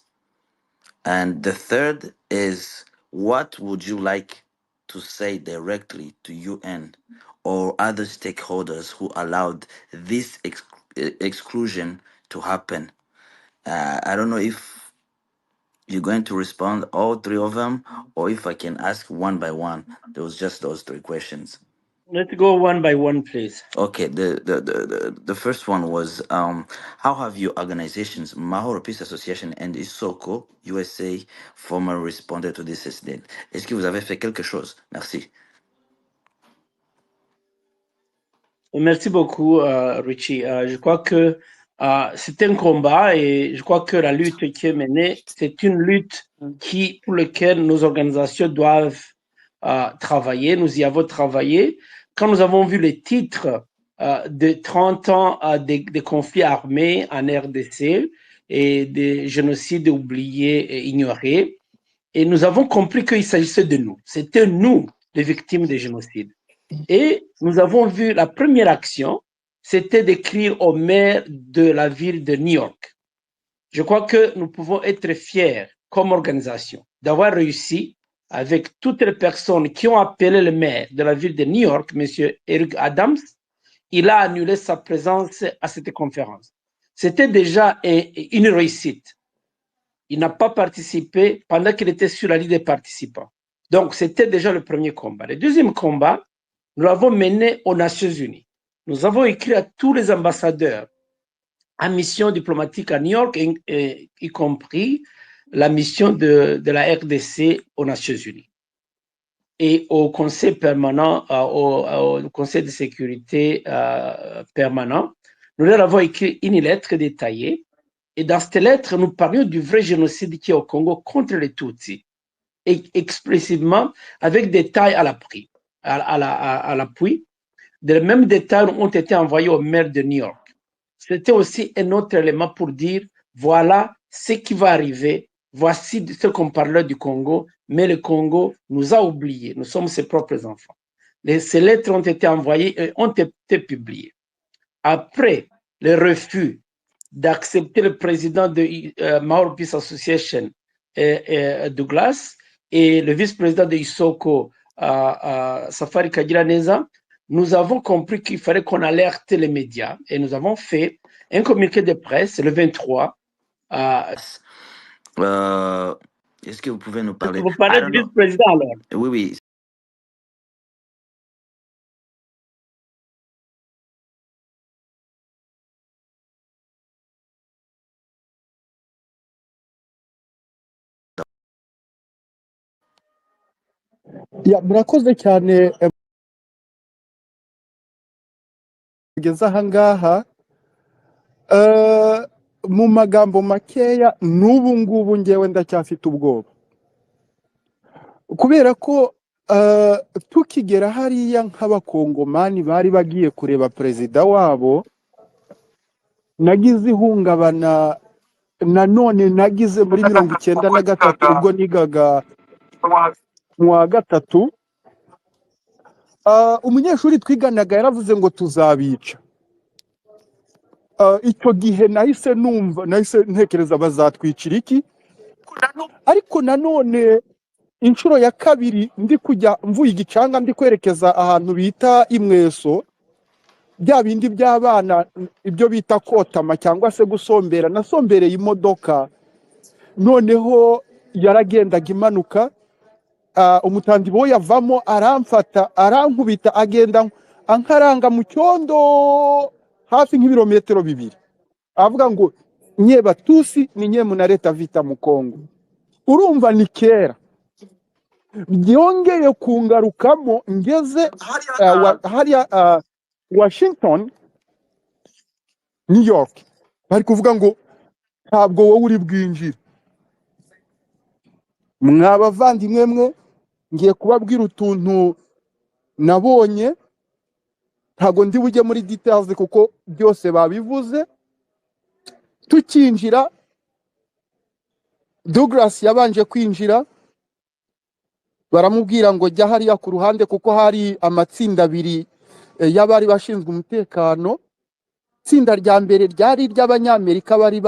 And the third is, what would you like to say directly to UN or other stakeholders who allowed this exclusion to happen? I don't know if you're going to respond all three of them, or if I can ask one by one. There was just those three questions. Let's go one by one, please. Okay, the first one was how have your organizations, Mahoro Peace Association and Isoko USA, formally responded to this incident? Est-ce que vous avez fait quelque chose? Merci. Merci beaucoup, Richie. Je crois que c'est un combat et je crois que la lutte qui est menée, c'est une lutte pour laquelle nos organisations doivent travailler. Nous y avons travaillé. Quand nous avons vu les titres de 30 ans de conflits armés en RDC et des génocides oubliés et ignorés, et nous avons compris qu'il s'agissait de nous. C'était nous, les victimes des génocides. Et nous avons vu la première action, c'était d'écrire au maire de la ville de New York. Je crois que nous pouvons être fiers comme organisation d'avoir réussi avec toutes les personnes qui ont appelé le maire de la ville de New York, M. Eric Adams. Il a annulé sa présence à cette conférence. C'était déjà une réussite. Il n'a pas participé pendant qu'il était sur la liste des participants. Donc, c'était déjà le premier combat. Le deuxième combat, nous l'avons mené aux Nations Unies. Nous avons écrit à tous les ambassadeurs en mission diplomatique à New York, y compris la mission de la RDC aux Nations Unies. et au conseil permanent, au conseil de sécurité permanent. Nous leur avons écrit une lettre détaillée. Et dans cette lettre, nous parlions du vrai génocide qui est au Congo contre les Tutsis, et explicitement avec des détails à l'appui. Les mêmes détails ont été envoyés au maire de New York. C'était aussi un autre élément pour dire, voilà ce qui va arriver, voici ce qu'on parlait du Congo, mais le Congo nous a oubliés, nous sommes ses propres enfants. Ces lettres ont été envoyées et ont été publiées. Après le refus d'accepter le président de Mahoro Peace Association, Douglas, et le vice-président de Isoko, Safari Kagiraneza, nous avons compris qu'il fallait qu'on alerte les médias et nous avons fait un communiqué de presse le 23. Est-ce que vous pouvez nous parler? Vous parlez du vice-président alors? Oui, oui. murakoze cyane kugeza aha ngaha mu magambo makeya n'ubu ngubu ngewe ndacyafite ubwoba kubera ko tukigera hariya nk'abakongomani bari bagiye kureba perezida wabo nagize ihungabana nanone nagize muri 1993 ubwo nigaga mu wa gatatu umunyeshuri twiganaga yaravuze ngo tuzabica icyo gihe nahise ntekereza bazatwicira iki ariko nanone inshuro ya kabiri ndi kujya mvuye igicanga ndi kwerekeza ahantu bita Imweso bya bindi by'abana ibyo bita kotama cyangwa se gusombera nasombereye imodoka noneho yaragendaga imanuka umutanzi bo yavamo aramfata arankubita agenda ankaranga mu cyondo hafi nk'ibirometero 2 avuga ngo nye Batusi ni nye munareta vita mu Kongo urumva ni kera byongeye kungarukamo ngeze hariya Washington New York bari kuvuga ngo ntabwo wowe uri bwinjire mwabavandimwe mwe ngiye kubabwira utuntu nabonye ntago ndi bujye muri details kuko byose babivuze tukinjira Douglas yabanje kwinjira baramubwira ngo jya hariya ku ruhande kuko hari amatsinda abiri y'abari bashinzwe umutekano tsinda rya mbere ryari ry'abanyamerika bari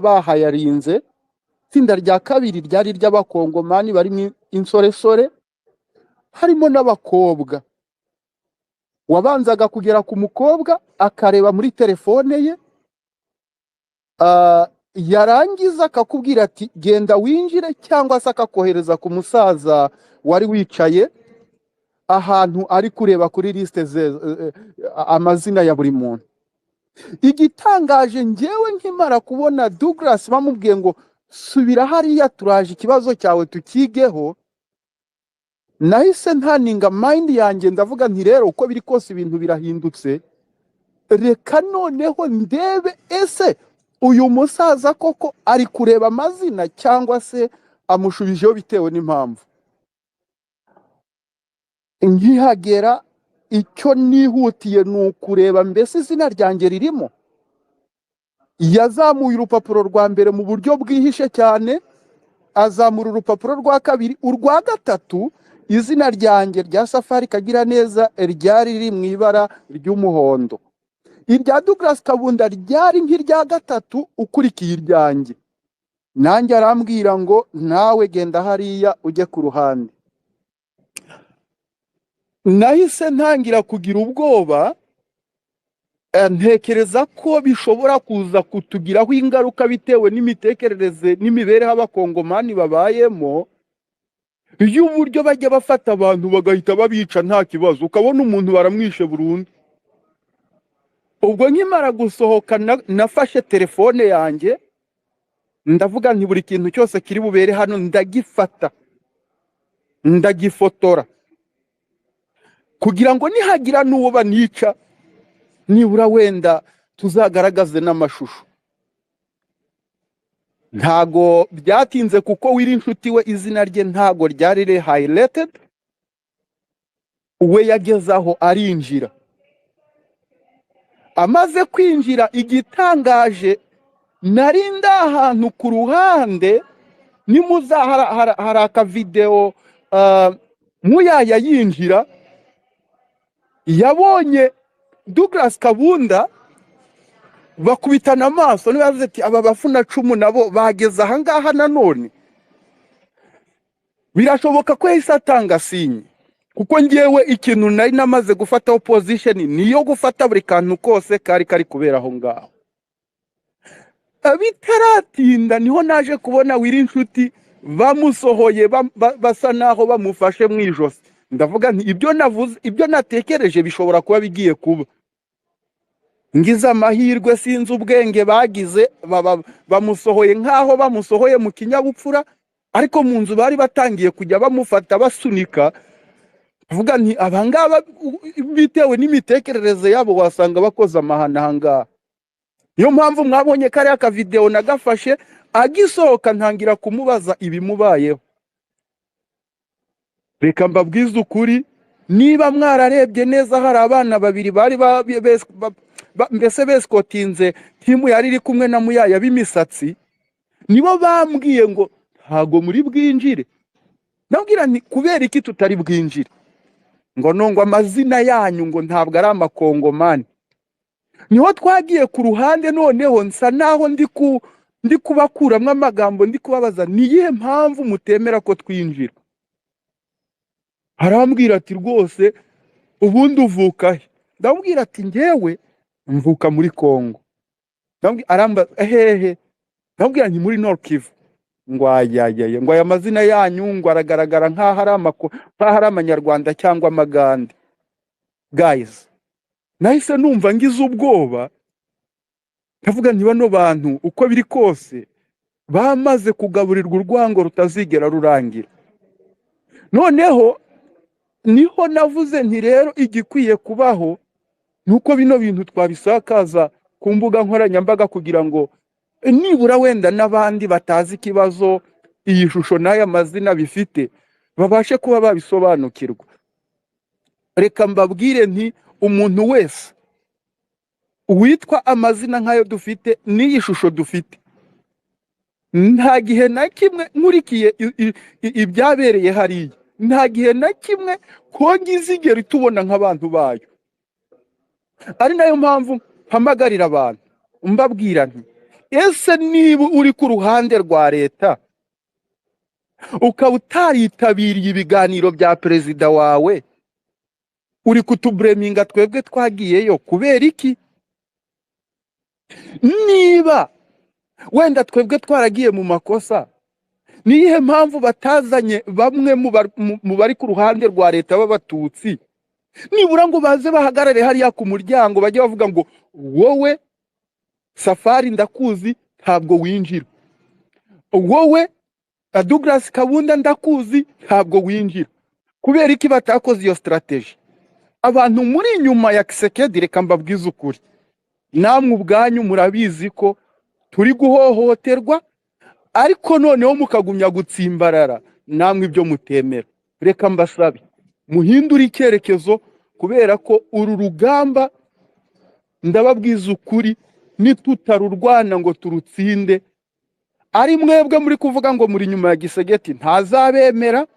bahayarinze tsinda rya kabiri ryari ry'abakongomani bari insoresore harimo n'abakobwa wabanzaga kugera ku mukobwa akareba muri telefone ye yarangiza akakubwira ati genda winjire cyangwa se akakohereza ku musaza wari wicaye ahantu ari kureba kuri liste amazina ya buri muntu igitangaje ngewe nkimara kubona Douglas bamubwiye ngo subira hariya turaje ikibazo cyawe tukigeho nahise ntaninga mind yanjye ndavuga nti rero uko biri kose ibintu birahindutse reka noneho ndebe ese uyu musaza koko ari kureba amazina cyangwa se amushubijeho bitewe n'impamvu nkihagera icyo nihutiye nukureba mbese izina ryanjye ririmo yazamuye urupapuro rwa mbere mu buryo bwihishe cyane azamura urupapuro rwa kabiri urwa gatatu izina ryanjye rya Safari Kagiraneza ryari riri mu ibara ry'umuhondo irya Douglas Kabunda ryari nk'irya gatatu ukurikiye iryanjye nanjye arambwira ngo nawe genda hariya ujye ku ruhande nahise ntangira kugira ubwoba ntekereza ko bishobora kuza kutugiraho ingaruka bitewe n'imitekerereze n'imibereho abakongomani babayemo y'uburyo bajya bafata abantu bagahita babica nta kibazo ukabona umuntu baramwishe burundu ubwo nkimara gusohoka nafashe telefone yanjye ndavuga nti buri kintu cyose kiri bubere hano ndagifata ndagifotora kugira ngo nihagira n'uwo banica nibura wenda tuzagaragaze n'amashusho. Ntago byatinze kuko wiri inshuti we izina rye ntago ryari highlighted, we yagezaho arinjira. Amaze kwinjira, igitangaje nari ndahantu ku ruhande, nimuza hari akavideo muyaya yinjira, yabonye Douglas Kabunda bakubitana amaso, niba yavuze ati aba bafuna cumu nabo bageze aha ngaha nanone. Birashoboka ko yahise atanga sinye, kuko ngewe ikintu nari namaze gufata opposition niyo gufata buri kantu kose kari kubera aho ngaho. Bitaratinda niho naje kubona wiri inshuti bamusohoye basa naho bamufashe mu ijosi. Ndavuga nti ibyo navuze, ibyo natekereje bishobora kuba bigiye kuba. Ngize amahirwe sinzi ubwenge bagize, bamusohoye nkaho bamusohoye mu kinyabupfura, ariko mu nzu bari batangiye kujya bamufata basunika. Vuga nti abangaba bitewe n'imitekerereze yabo wasanga bakoze amahana hanga. Niyo mpamvu mwabonye kare aka video nagafashe, agisohoka ntangira kumubaza ibimubayeho. Reka mbabwize ukuri, niba mwararebye neza hari abana babiri bari mbese beskotinze timu yari iri kumwe na muyaya b'imisatsi, nibo bambwiye ngo ntago muri bwinjire. Nabwira nti kubera iki tutari bwinjire? Ngo nongwa amazina yanyu ngo ntabwo ari amakongomani. Niho twagiye ku ruhande, noneho nsa naho ndi kubakuramwe amagambo, ndi kubabaza niyihe mpamvu mutemera ko twinjira. Arambwira ati rwose ubundi uvuka he? Ndamubwira ati ngewe mvuka muri Kongo. Aramba hehe? Ndamubwira nti muri North Kivu. Ngo ayayaye, ngo aya mazina yanyu ngo aragaragara nk'aho ari amanyarwanda cyangwa amagande. Guys, nahise numva ngize ubwoba, ndavuga nti bano bantu uko biri kose bamaze kugaburirwa urwango rutazigera rurangira. Noneho niho navuze nti rero igikwiye kubaho nuko bino bintu twabisakaza ku mbuga nkoranyambaga kugira ngo nibura wenda n'abandi batazi ikibazo iyi shusho n'aya mazina bifite babashe kuba babisobanukirwa. Reka mbabwire nti umuntu wese witwa amazina nk'ayo dufite n'iyi shusho dufite, nta gihe na kimwe nkurikiye ibyabereye hariya, nta gihe na kimwe ko ngizigera tubona nk'abantu bayo. Ari nayo mpamvu mpamagarira abantu mbabwira nti ese niba uri ku ruhande rwa leta ukaba utaritabiriye ibiganiro bya perezida wawe, uri kutubreminga twebwe twagiyeyo kubera iki? Niba wenda twebwe twaragiye mu makosa, niyihe mpamvu batazanye bamwe mu bari ku ruhande rwa leta b'Abatutsi nibura ngo baze bahagarare hariya ku muryango bajye bavuga ngo wowe Safari ndakuzi ntabwo winjira, wowe Douglas Kabunda ndakuzi ntabwo winjira? Kubera iki batakoze iyo strategy? Abantu muri nyuma ya Kisekedi, reka mbabwize ukuri, namwe ubwanyu murabizi ko turi guhohoterwa, ariko noneho mukagumya gutsimbarara namwe ibyo mutemera. Reka mbasabe muhindura icyerekezo, kubera ko uru rugamba ndababwiza ukuri nitutarurwana ngo turutsinde, ari mwebwe muri kuvuga ngo muri nyuma ya Gisegeti ntazabemera,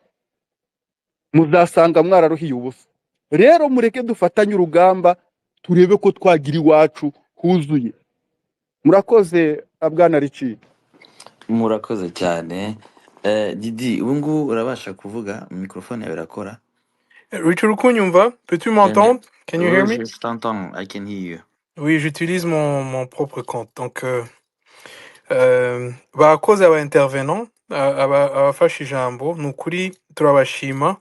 muzasanga mwararuhiye ubusa. Rero mureke dufatanye urugamba turebe ko twagira iwacu huzuye. Murakoze Bwana Richi. Murakoze cyane. Didi, ubu ngubu urabasha kuvuga, mikrofone yawe irakora? Richard Ukunyumva, peux-tu m'entendre? Can you hear me? Je t'entends, I can hear you. Oui, j'utilise mon propre compte. Donc, bakoze aba intervenant, abafashe ijambo, ni ukuri turabashima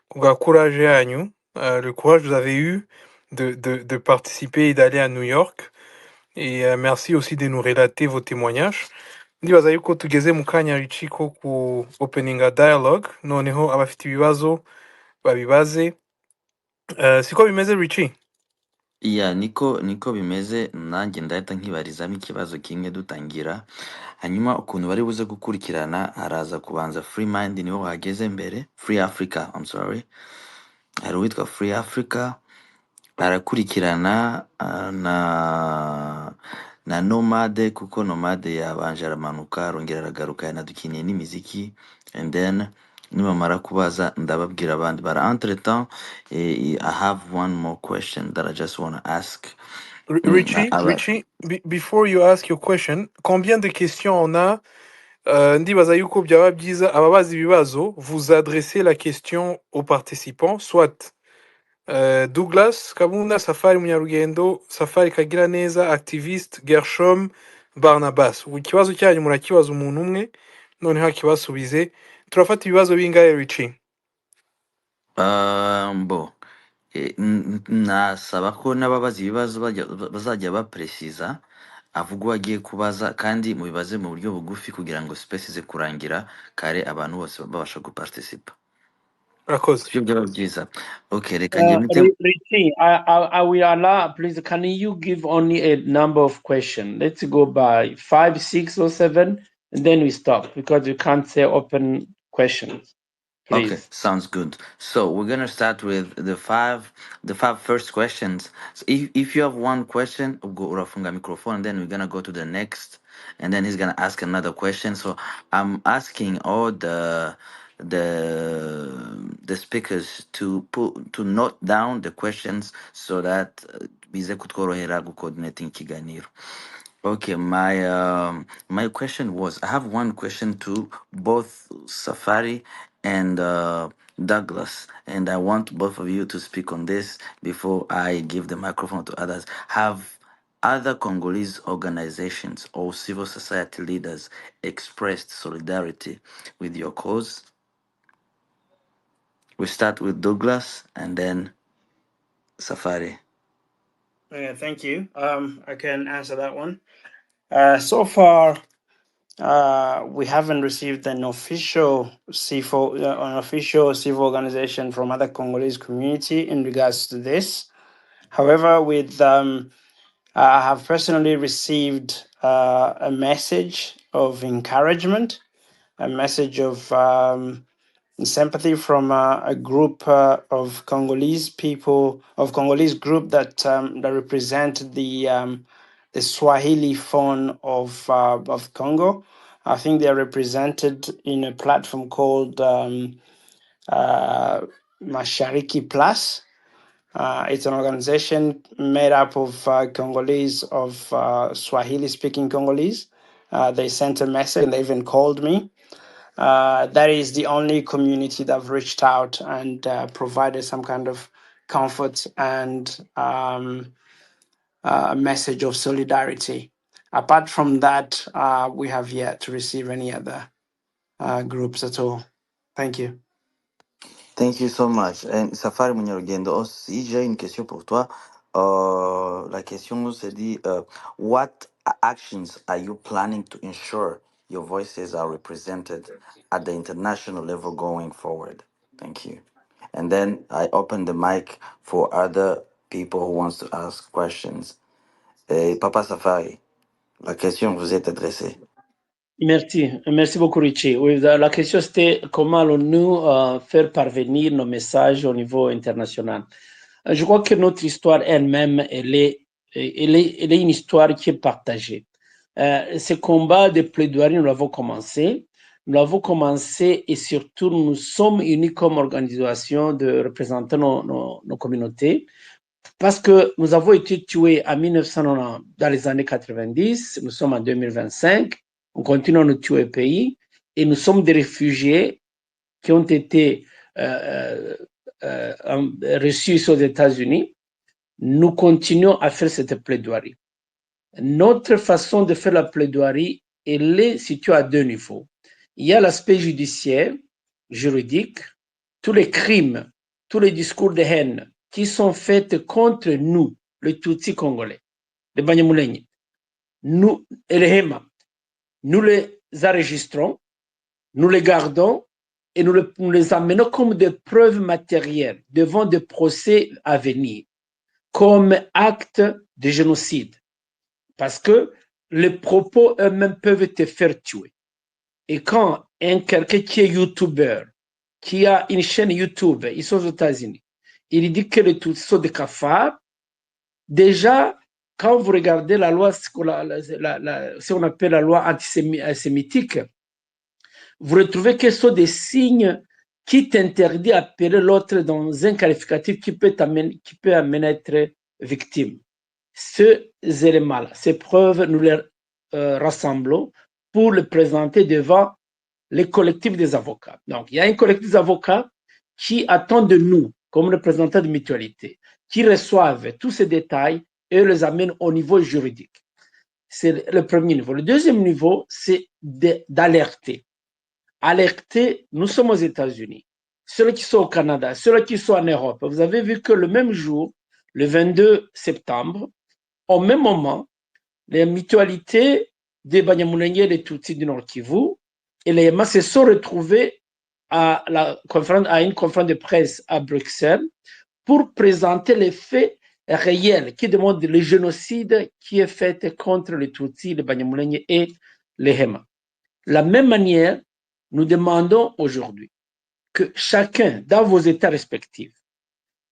ku bwa courage yanyu, le courage que vous avez eu de participer et d'aller à New York. Et merci aussi de nous relater vos témoignages. ndibaza yuko tugeze mu kanya Richie ko ku opening a dialogue noneho abafite ibibazo babibaze. Siko bimeze Richie? Yeah, niko bimeze, nanjye ndahita nkibarizamo ikibazo kimwe dutangira, hanyuma ukuntu bari buze gukurikirana haraza kubanza Free Mind niwe wageze mbere, Free Africa, I'm sorry, hari uwitwa Free Africa arakurikirana na Nomade, kuko Nomade yabanje aramanuka arongera aragaruka yanadukiniye n'imiziki, and then nibamara kubaza ndababwira abandi bara. Entre temps, I have one more question that I just want to ask. Richie, before you ask your question, combien de questions on a? Ndibaza yuko byaba byiza ababaza ibibazo, vous adressez la question aux participants, soit Douglas Kabunda, Safari Munyarugendo, Safari Kagiraneza, activiste, Gershom, Barnabas. Ikibazo cyanyu murakibaza umuntu umwe, noneho akibasubize. Turafata ibibazo bingahe Richie? Bo nasaba ko n'ababaza ibibazo bazajya bapresiza avuga uwo agiye kubaza, kandi mubibaze mu buryo bugufi kugira ngo space ize kurangira kare abantu bose babasha guparticipa. Urakoze. Sibyo byaba byiza. Okay, reka ngiye mite. Richie, I will allow, please, can you give only a number of questions? Let's go by 5, 6, or 7, and then we stop, because you can't say open questions. Please. Okay, sounds good. So we're gonna start with the five first questions. So if you have one question, go urafunga microphone, and then we're gonna go to the next, and then he's gonna ask another question. So I'm asking all the speakers to note down the questions so that bize kutworohera coordinating ikiganiro. Okay, my question was, I have one question to both Safari and Douglas, and I want both of you to speak on this before I give the microphone to others. Have other Congolese organizations or civil society leaders expressed solidarity with your cause? We start with Douglas and then Safari. Thank you. I can answer that one. So far, we haven't received an official civil organization from other Congolese community in regards to this. However, I have personally received a message of encouragement, a message of sympathy from a group of Congolese people, of Congolese group that represent the Swahili phone of Congo. I think they are represented in a platform called Mashariki Plus. It's an organization made up of Congolese, of Swahili-speaking Congolese. They sent a message and they even called me. That is the only community that have reached out and provided some kind of comfort and a message of solidarity. Apart from that, we have yet to receive any other groups at all. Thank you. Thank you so much. And Safari Munyarugendo, si j'ai une question pour toi. La question se dit, what actions are you planning to ensure your voices are represented at the international level going forward? Thank you. And then I open the mic for other people who wants to ask questions. Papa Safari, la question vous est adressée. Merci beaucoup Richie. Oui, la question c'était comment allons-nous faire parvenir nos messages au niveau international. Je crois que notre histoire elle-même, elle est une histoire qui est partagée. Ce combat de plaidoirie, nous l'avons commencé. Et surtout, nous sommes unis comme organisation de représenter nos communautés parce que nous avons été tués en 1990, dans les années 90, nous sommes en 2025, on continue à nous tuer au pays et nous sommes des réfugiés qui ont été reçus aux États-Unis. Nous continuons à faire cette plaidoirie. Notre façon de faire la plaidoirie, elle est située à deux niveaux. Il y a l'aspect judiciaire, juridique, tous les crimes, tous les discours de haine qui sont faits contre nous, les Tutsis congolais, les Banyamulenge, nous et les Hema. nous les enregistrons, nous les gardons et nous les amenons comme des preuves matérielles devant des procès à venir, comme acte de génocide. Parce que les propos eux-mêmes peuvent te faire tuer. Et quand quelqu'un qui est youtubeur, qui a une chaîne YouTube, ils sont aux États-Unis, il dit que les Tutsis sont des cafards, déjà, quand vous regardez la loi, ce qu'on appelle la loi antisémitique, vous retrouvez que ce sont des signes qui t'interdisent d'appeler l'autre dans un qualificatif qui peut amener à être victime. Ces éléments-là, ces preuves, nous les rassemblons pour les présenter devant les collectifs des avocats. Donc, il y a un collectif d'avocats qui attend de nous, comme représentants de mutualité, qui reçoivent tous ces détails et les amènent au niveau juridique. C'est le premier niveau. Le deuxième niveau, c'est d'alerter. Alerter, nous sommes aux États-Unis. Ceux qui sont au Canada, ceux qui sont en Europe, vous avez vu que le même jour, le 22 septembre, au même moment, les mutualités des Banyamulenge et des Tutsis du Nord Kivu et les Yéma se sont retrouvés à une conférence de presse à Bruxelles pour présenter les faits réels qui démontrent le génocide qui est fait contre les Tutsis, les Banyamulenge et les Yéma. De la même manière, nous demandons aujourd'hui que chacun, dans vos États respectifs,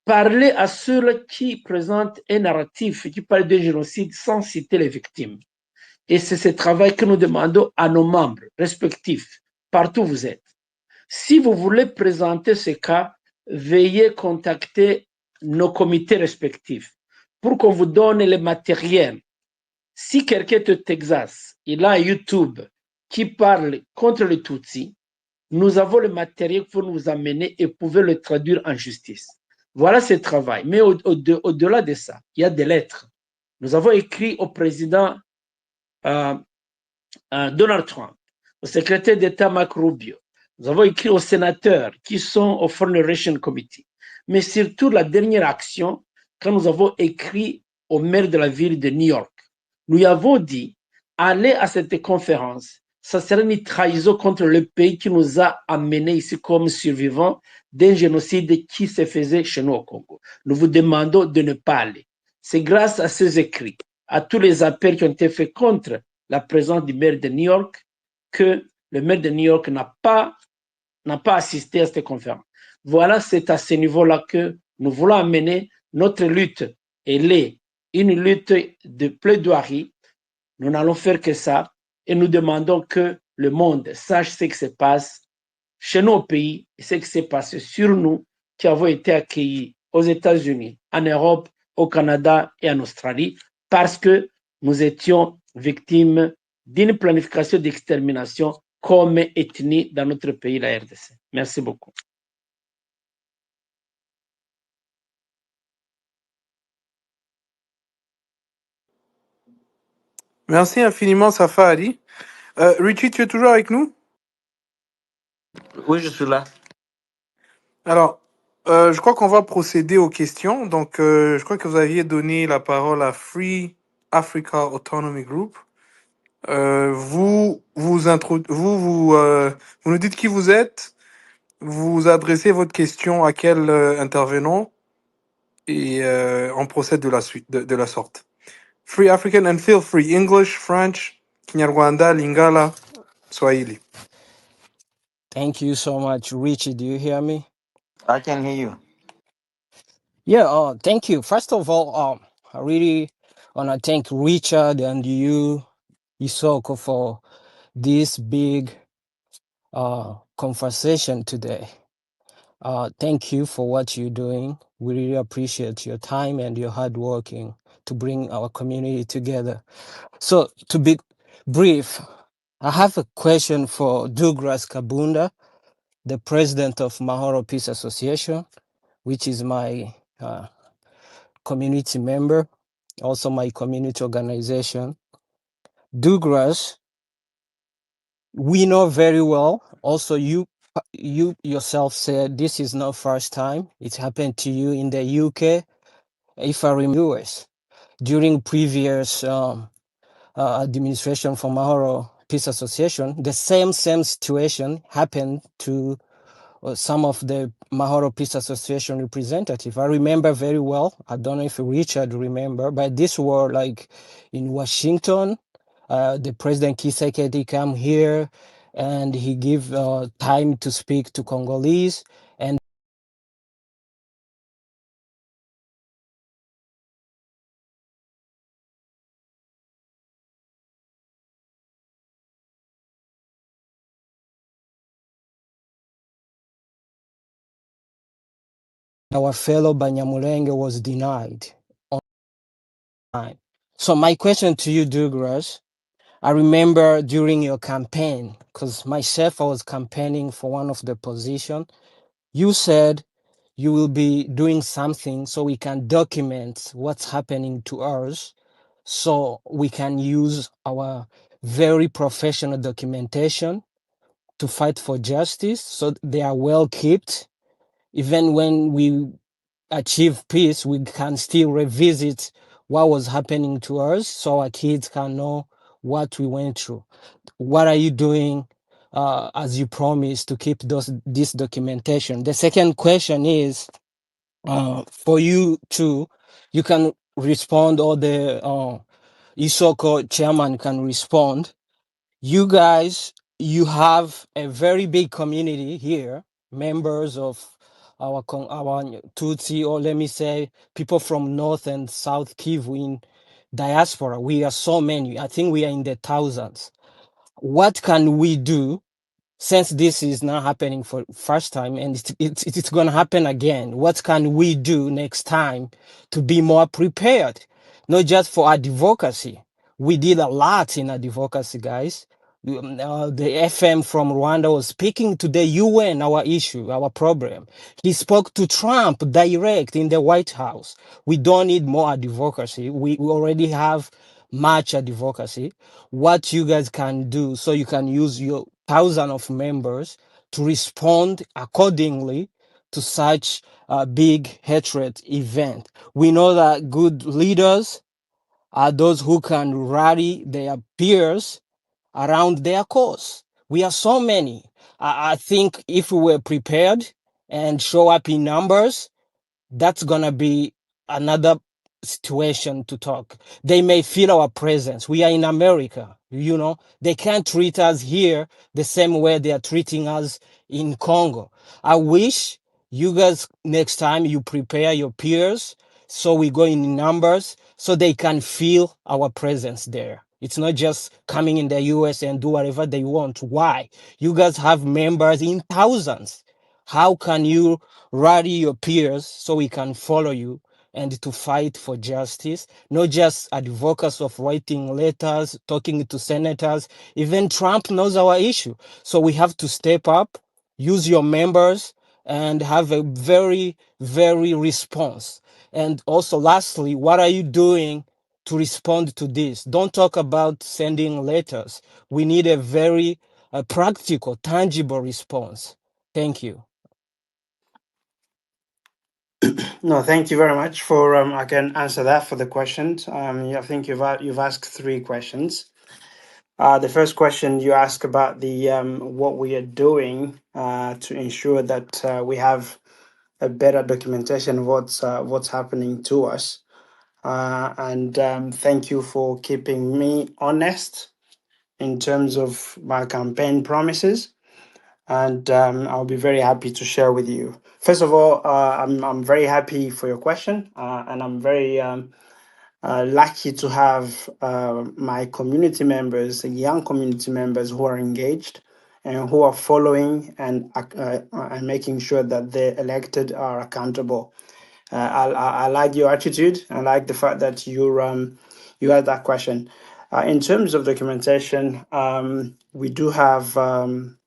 parlez à ceux qui présentent un narratif qui parle de génocide sans citer les victimes. Et c'est ce travail que nous demandons à nos membres respectifs, partout où vous êtes. Si vous voulez présenter ce cas, veuillez contacter nos comités respectifs pour qu'on vous donne les matériels. Si quelqu'un est au Texas, il a un YouTube qui parle contre les Tutsis, nous avons le matériel pour nous amener et pouvez le traduire en justice. Voilà ce travail. Mais au-delà de ça, il y a des lettres. Nous avons écrit au président Donald Trump, au secrétaire d'État Mark Rubio. Nous avons écrit aux sénateurs qui sont au Foreign Relations Committee. Mais surtout, la dernière action, quand nous avons écrit au maire de la ville de New York, nous avons dit, allez à cette conférence, ça serait une trahison contre le pays qui nous a amenés ici comme survivants d'un génocide qui se faisait chez nous au Congo. Nous vous demandons de ne pas aller. C'est grâce à ces écrits, à tous les appels qui ont été faits contre la présence du maire de New York, que le maire de New York n'a pas assisté à cette conférence. Voilà, c'est à ce niveau-là que nous voulons amener notre lutte. Elle est une lutte de plaidoirie. Nous n'allons faire que ça et nous demandons que le monde sache ce qui se passe chez nos pays et ce qui s'est passé sur nous qui avons été accueillis aux États-Unis, en Europe, au Canada et en Australie parce que nous étions victimes d'une planification d'extermination comme ethnie dans notre pays, la RDC. Merci beaucoup. Merci infiniment, Safari. Richie, tu es toujours avec nous? Oui, je suis là. Alors, je crois qu'on va procéder aux questions. Donc, je crois que vous aviez donné la parole à Free Africa Autonomy Group. Vous nous dites qui vous êtes, vous adressez votre question à quel intervenant et on procède de la suite, de la sorte. Free African and feel free English, French, Kinyarwanda, Lingala, Swahili. Thank you so much, Richie. Do you hear me? I can hear you. Yeah, thank you. First of all, I really want to thank Richard and you, Isoko, for this big conversation today. Thank you for what you're doing. We really appreciate your time and your hard working to bring our community together. So, to be brief, I have a question for Douglas Kabunda, the president of Mahoro Peace Association, which is my community member, also my community organization. Douglas, we know very well, also you yourself said this is not first time. It happened to you in the UK, if I remember, US, during previous administration from Mahoro Peace Association, the same situation happened to some of the Mahoro Peace Association representative. I remember very well. I don't know if Richard remember, but these were like in Washington. The President Kisekedi come here, and he give time to speak to Congolese, and our fellow Banyamulenge was denied on time. So my question to you, Douglas, I remember during your campaign, because myself, I was campaigning for one of the position, you said you will be doing something so we can document what's happening to us, so we can use our very professional documentation to fight for justice, so they are well kept. Even when we achieve peace, we can still revisit what was happening to us so our kids can know what we went through. What are you doing as you promised to keep this documentation? The second question is, for you too, you can respond, or the Isoko chairman can respond. You guys, you have a very big community here, members of our Tutsi, or let me say, people from North and South Kivu in diaspora. We are so many. I think we are in the thousands. What can we do, since this is not happening for first time and it's going to happen again? What can we do next time to be more prepared? Not just for advocacy. We did a lot in advocacy, guys. The FM from Rwanda was speaking to the UN, our issue, our problem. He spoke to Trump direct in the White House. We don't need more advocacy. We already have much advocacy. What you guys can do, so you can use your thousand of members to respond accordingly to such a big hatred event. We know that good leaders are those who can rally their peers around their cause. We are so many. I think if we were prepared and show up in numbers, that's gonna be another situation to talk. They may feel our presence. We are in America, you know. They can't treat us here the same way they are treating us in Congo. I wish you guys next time you prepare your peers so we go in numbers so they can feel our presence there. It's not just coming in the US and do whatever they want. Why? You guys have members in thousands. How can you rally your peers so we can follow you and to fight for justice? Not just advocates of writing letters, talking to senators. Even Trump knows our issue. So we have to step up, use your members, and have a very, very response. And also, lastly, what are you doing to respond to this? Don't talk about sending letters. We need a very practical, tangible response. Thank you. No, thank you very much for. I can answer that for the questions. I think you've asked three questions. The first question you ask about the what we are doing to ensure that we have a better documentation of what's happening to us. And thank you for keeping me honest in terms of my campaign promises. And I'll be very happy to share with you. First of all, I'm very happy for your question, and I'm very lucky to have my community members, young community members who are engaged and who are following and making sure that the elected are accountable. I like your attitude. I like the fact that you had that question. In terms of documentation, we do have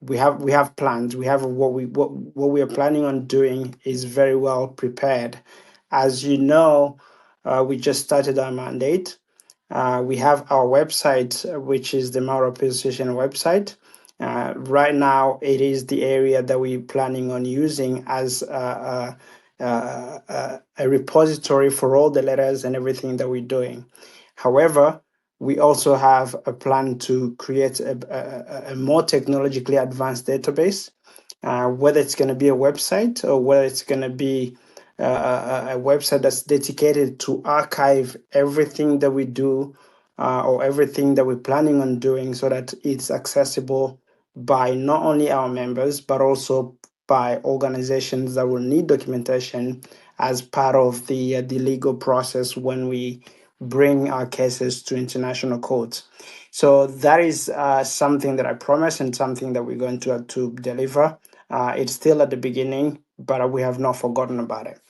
we have plans. We have what we are planning on doing is very well prepared. As you know, we just started our mandate. We have our website, which is the Mahoro Association website. Right now, it is the area that we're planning on using as a repository for all the letters and everything that we're doing. However, We also have a plan to create a more technologically advanced database, whether it's going to be a website or whether it's going to be a website that's dedicated to archive everything that we do or everything that we're planning on doing, so that it's accessible by not only our members but also by organizations that will need documentation as part of the legal process when we bring our cases to international courts. So that is something that I promise and something that we're going to deliver. It's still at the beginning, but we have not forgotten about it.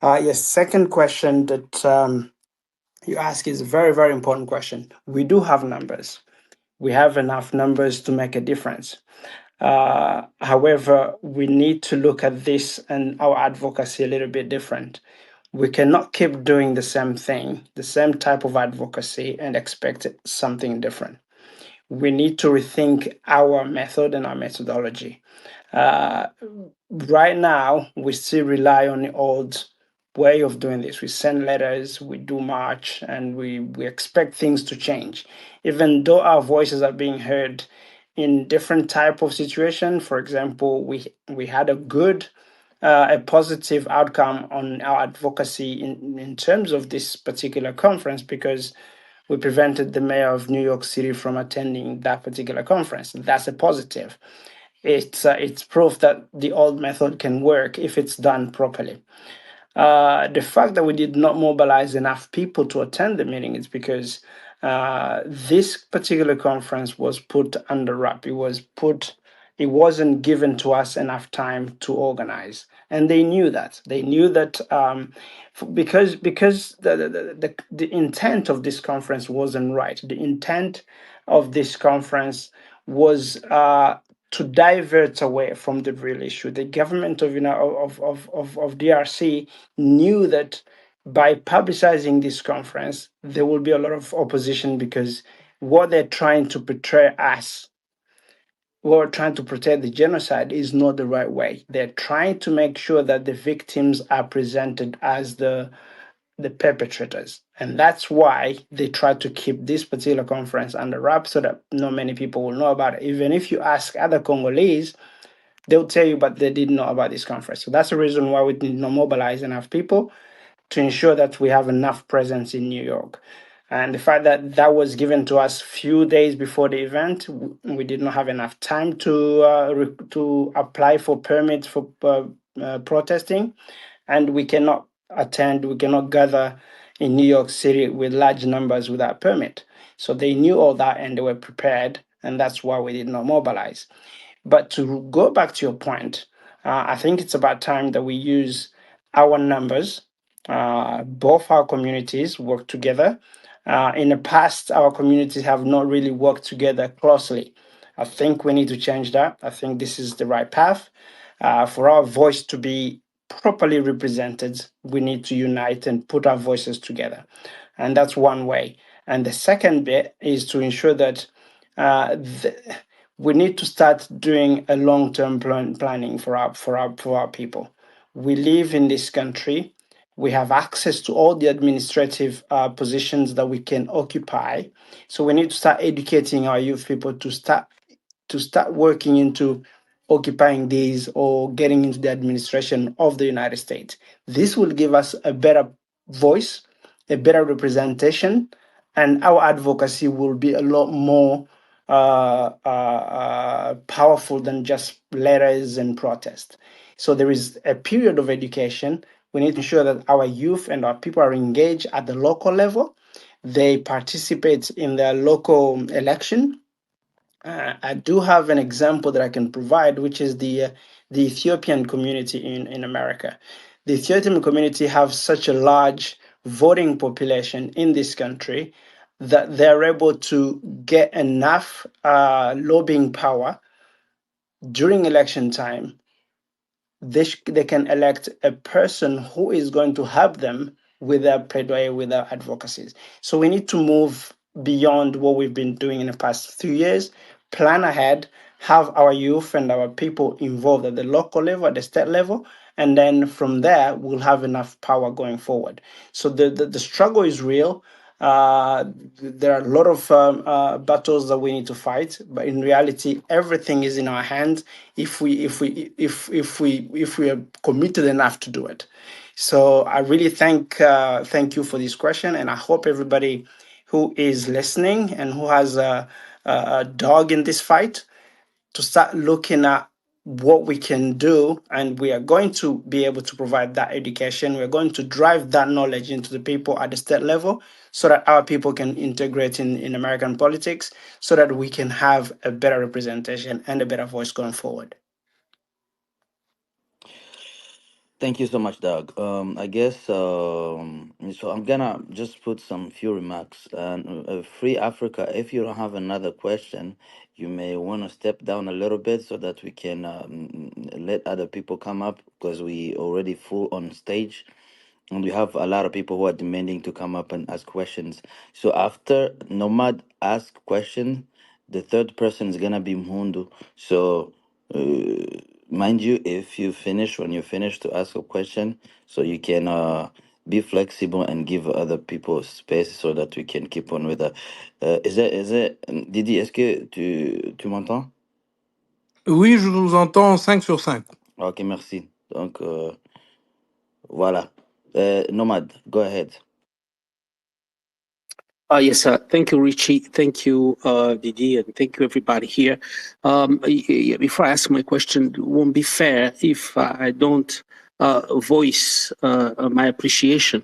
Yes, second question that you ask is a very, very important question. We do have numbers. We have enough numbers to make a difference. However, we need to look at this and our advocacy a little bit different. We cannot keep doing the same thing, the same type of advocacy, and expect something different. We need to rethink our method and our methodology. Right now, we still rely on the old way of doing this. We send letters, we do march, and we expect things to change. Even though our voices are being heard in different type of situation. For example, we had a positive outcome on our advocacy in terms of this particular conference, because we prevented the mayor of New York City from attending that particular conference. That's a positive. It's proof that the old method can work if it's done properly. The fact that we did not mobilize enough people to attend the meeting is because this particular conference was put under wrap. It wasn't given to us enough time to organize, and they knew that. They knew that because the intent of this conference wasn't right. The intent of this conference was to divert away from the real issue. The government of DRC knew that by publicizing this conference, there will be a lot of opposition, because what they're trying to portray us, we're trying to protect the genocide, is not the right way. They're trying to make sure that the victims are presented as the perpetrators. And that's why they try to keep this particular conference under wraps, so that not many people will know about it. Even if you ask other Congolese, they'll tell you, but they didn't know about this conference. So that's the reason why we did not mobilize enough people to ensure that we have enough presence in New York. And the fact that that was given to us few days before the event, we did not have enough time to apply for permits for protesting, and we cannot gather in New York City with large numbers without permit. So they knew all that and they were prepared, and that's why we did not mobilize. But to go back to your point, I think it's about time that we use our numbers. Both our communities work together. In the past, our communities have not really worked together closely. I think we need to change that. I think this is the right path. For our voice to be properly represented, we need to unite and put our voices together. And that's one way. And the second bit is to ensure that we need to start doing a long-term planning for our people. We live in this country. We have access to all the administrative positions that we can occupy. So we need to start educating our youth people to start working into occupying these or getting into the administration of the United States. This will give us a better voice, a better representation, and our advocacy will be a lot more powerful than just letters and protest. So there is a period of education. We need to ensure that our youth and our people are engaged at the local level. They participate in their local election. I do have an example that I can provide, which is the Ethiopian community in America. The Ethiopian community have such a large voting population in this country that they're able to get enough lobbying power during election time. They can elect a person who is going to help them with their plaidoyer, with their advocacies. So we need to move beyond what we've been doing in the past 3 years, plan ahead, have our youth and our people involved at the local level, at the state level, and then from there, we'll have enough power going forward. So the struggle is real. There are a lot of battles that we need to fight, but in reality, everything is in our hands if we are committed enough to do it. So I really thank you for this question, and I hope everybody who is listening and who has a dog in this fight to start looking at what we can do, and we are going to be able to provide that education. We're going to drive that knowledge into the people at the state level so that our people can integrate in American politics, so that we can have a better representation and a better voice going forward. Thank you so much, Doug. I guess so. I'm gonna just put some few remarks. And Free Africa, if you don't have another question, you may want to step down a little bit so that we can let other people come up, because we already full on stage, and we have a lot of people who are demanding to come up and ask questions. So after Nomad ask question, the third person is gonna be Mhundu. So. Mind you, if you finish when you finish to ask a question, so you can be flexible and give other people space so that we can keep on with that. Didi, est-ce que tu m'entends? Oui, je vous entends 5 sur 5. Ok, merci. Donc, voilà. Nomad, go ahead. Yes, thank you, Richie. Thank you, Didi, and thank you, everybody here. Before I ask my question, it won't be fair if I don't voice my appreciation.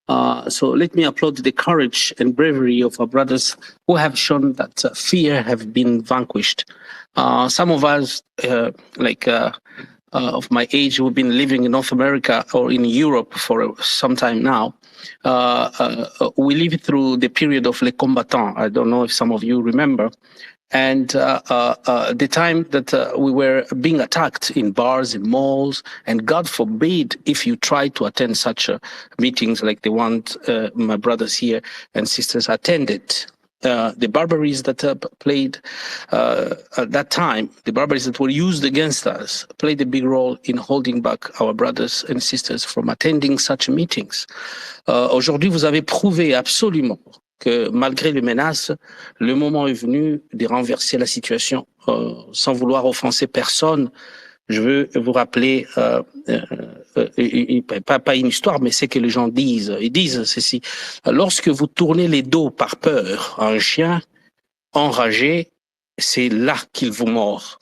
So let me applaud the courage and bravery of our brothers who have shown that fear have been vanquished. Some of us, of my age, who've been living in North America or in Europe for some time now, we lived through the period of Les Combattants. I don't know if some of you remember. And the time that we were being attacked in bars, in malls, and God forbid if you try to attend such meetings like the ones my brothers here and sisters attended. The barbaries that played at that time, the barbaries that were used against us, played a big role in holding back our brothers and sisters from attending such meetings. Aujourd'hui, vous avez prouvé absolument que malgré les menaces, le moment est venu de renverser la situation. Sans vouloir offenser personne, je veux vous rappeler, pas une histoire, mais c'est que les gens disent. Ils disent ceci. Lorsque vous tournez les dos par peur à un chien enragé, c'est là qu'il vous mord.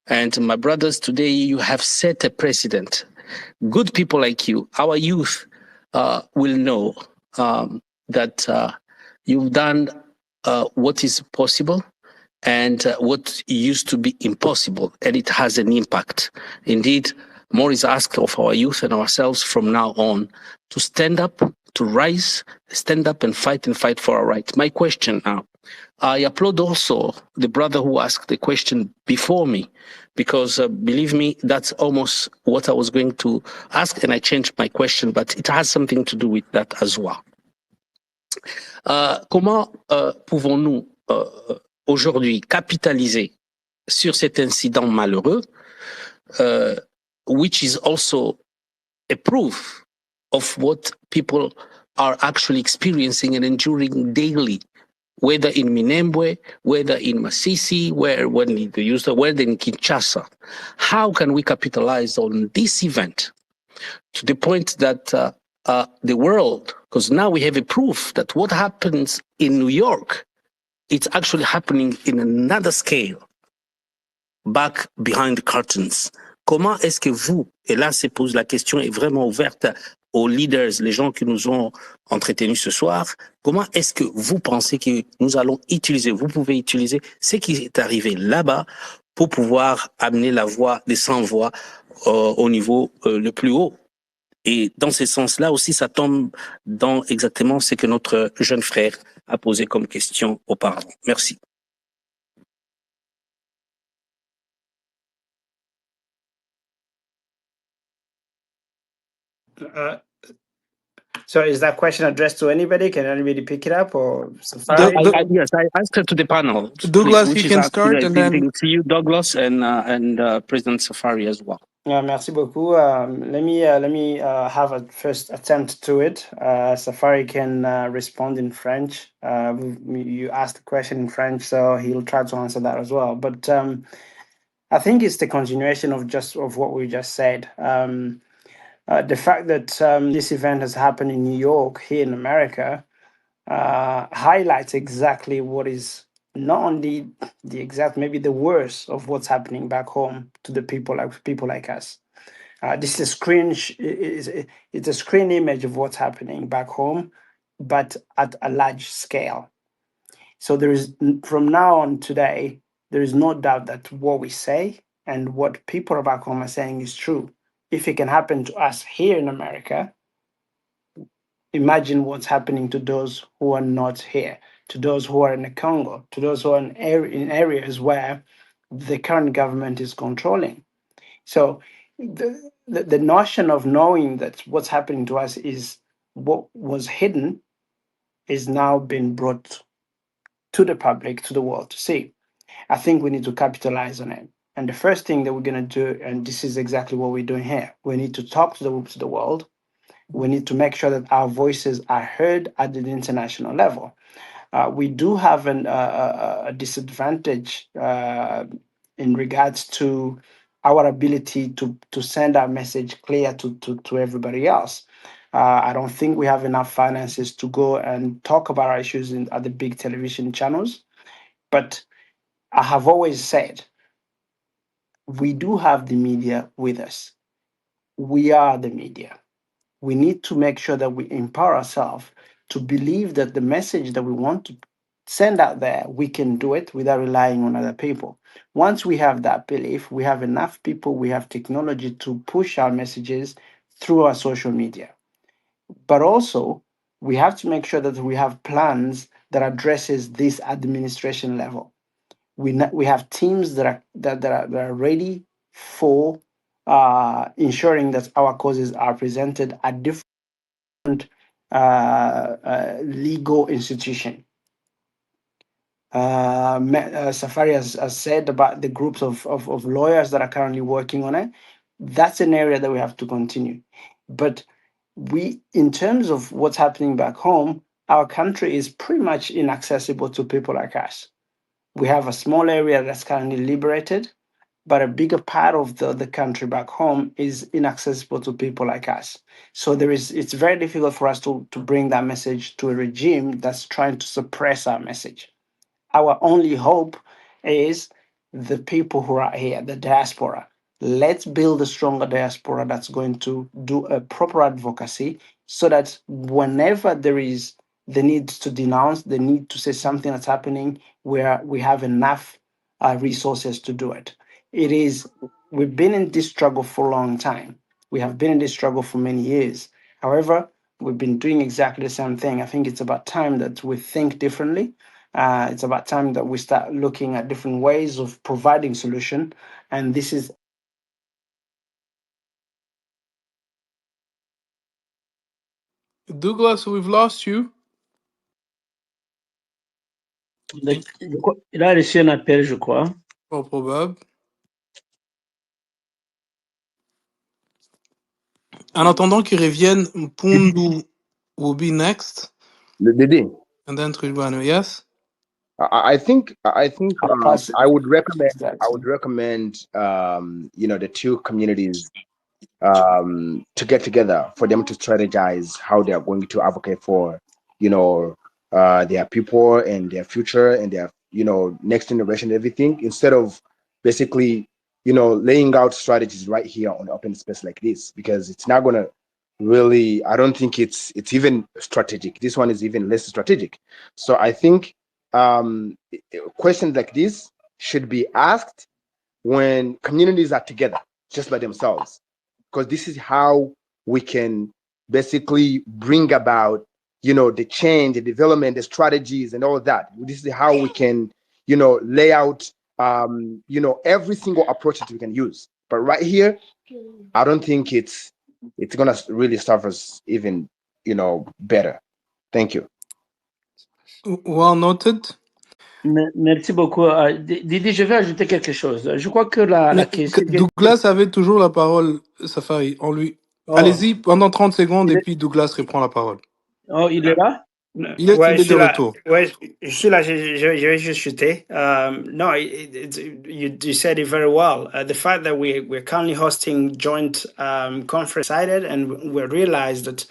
And my brothers, today you have set a precedent. Good people like you, our youth, will know that you've done what is possible and what used to be impossible, and it has an impact. Indeed, more is asked of our youth and ourselves from now on to stand up, to rise, stand up and fight for our rights. My question now, I applaud also the brother who asked the question before me, because believe me, that's almost what I was going to ask, and I changed my question, but it has something to do with that as well. Comment pouvons-nous aujourd'hui capitaliser sur cet incident malheureux, which is also a proof of what people are actually experiencing and enduring daily, whether in Minembwe, whether in Masisi, whether in Kinshasa. How can we capitalize on this event to the point that the world, because now we have a proof that what happens in New York, it's actually happening in another scale, back behind the curtains. Comment est-ce que vous, et là se pose la question est vraiment ouverte aux leaders, les gens qui nous ont entretenus ce soir, comment est-ce que vous pensez que nous allons utiliser, vous pouvez utiliser ce qui est arrivé là-bas pour pouvoir amener la voix des sans-voix au niveau le plus haut? Et dans ce sens-là aussi, ça tombe dans exactement ce que notre jeune frère a posé comme question auparavant. Merci. So is that question addressed to anybody? Can anybody pick it up? Or yes, I answer to the panel. Douglas, which you can start, and then to you, Douglas, and President Safari as well. Merci beaucoup. Let me have a first attempt to it. Safari can respond in French. You asked the question in French, so he'll try to answer that as well. But I think it's the continuation of what we just said. The fact that this event has happened in New York, here in America, highlights exactly what is not only the exact, maybe the worst of what's happening back home to the people like us. This is it's a screen image of what's happening back home, but at a large scale. So there is, from now on today, there is no doubt that what we say and what people back home are saying is true. If it can happen to us here in America, imagine what's happening to those who are not here, to those who are in the Congo, to those who are in areas where the current government is controlling. So the notion of knowing that what's happening to us is what was hidden is now being brought to the public, to the world to see. I think we need to capitalize on it. And the first thing that we're going to do, and this is exactly what we're doing here, we need to talk to the world. We need to make sure that our voices are heard at the international level. We do have a disadvantage in regards to our ability to send our message clear to everybody else. I don't think we have enough finances to go and talk about our issues at the big television channels. But I have always said, we do have the media with us. We are the media. We need to make sure that we empower ourselves to believe that the message that we want to send out there, we can do it without relying on other people. Once we have that belief, we have enough people, we have technology to push our messages through our social media. But also, we have to make sure that we have plans that addresses this administration level. We have teams that are ready for ensuring that our causes are presented at different legal institution. Safari has said about the groups of lawyers that are currently working on it. That's an area that we have to continue. But in terms of what's happening back home, our country is pretty much inaccessible to people like us. We have a small area that's currently liberated, but a bigger part of the country back home is inaccessible to people like us. So it's very difficult for us to bring that message to a regime that's trying to suppress our message. Our only hope is the people who are here, the diaspora. Let's build a stronger diaspora that's going to do a proper advocacy so that whenever there is the need to denounce, the need to say something that's happening, where we have enough resources to do it. We've been in this struggle for a long time. We have been in this struggle for many years. However, we've been doing exactly the same thing. I think it's about time that we think differently. It's about time that we start looking at different ways of providing solution. And this is Douglas, we've lost you. Il a reçu un appel, je crois. Fort probable. En attendant qu'il revienne, Mpundu will be next. Dede, And then Trilwano, yes? I think I would recommend the two communities to get together for them to strategize how they are going to advocate for their people and their future and their next generation and everything, instead of basically laying out strategies right here on open space like this, because it's not gonna really, I don't think it's even strategic. This one is even less strategic. So I think questions like this should be asked when communities are together just by themselves, because this is how we can basically bring about the change, the development, the strategies and all of that. This is how we can lay out every single approach that we can use. But right here, I don't think it's gonna really serve us even better. Thank you. Well noted. Merci beaucoup. Didi, je vais ajouter quelque chose. Je crois que la Mais question... Douglas avait toujours la parole, Safari, en lui. Oh, Allez-y pendant 30 secondes et il est, puis Douglas reprend la parole. il est là? Il est Ouais, je de suis là. retour. Ouais, je suis là. Je vais juste chuter. No, you said it very well. The fact that we're currently hosting joint conference cited, and we realize that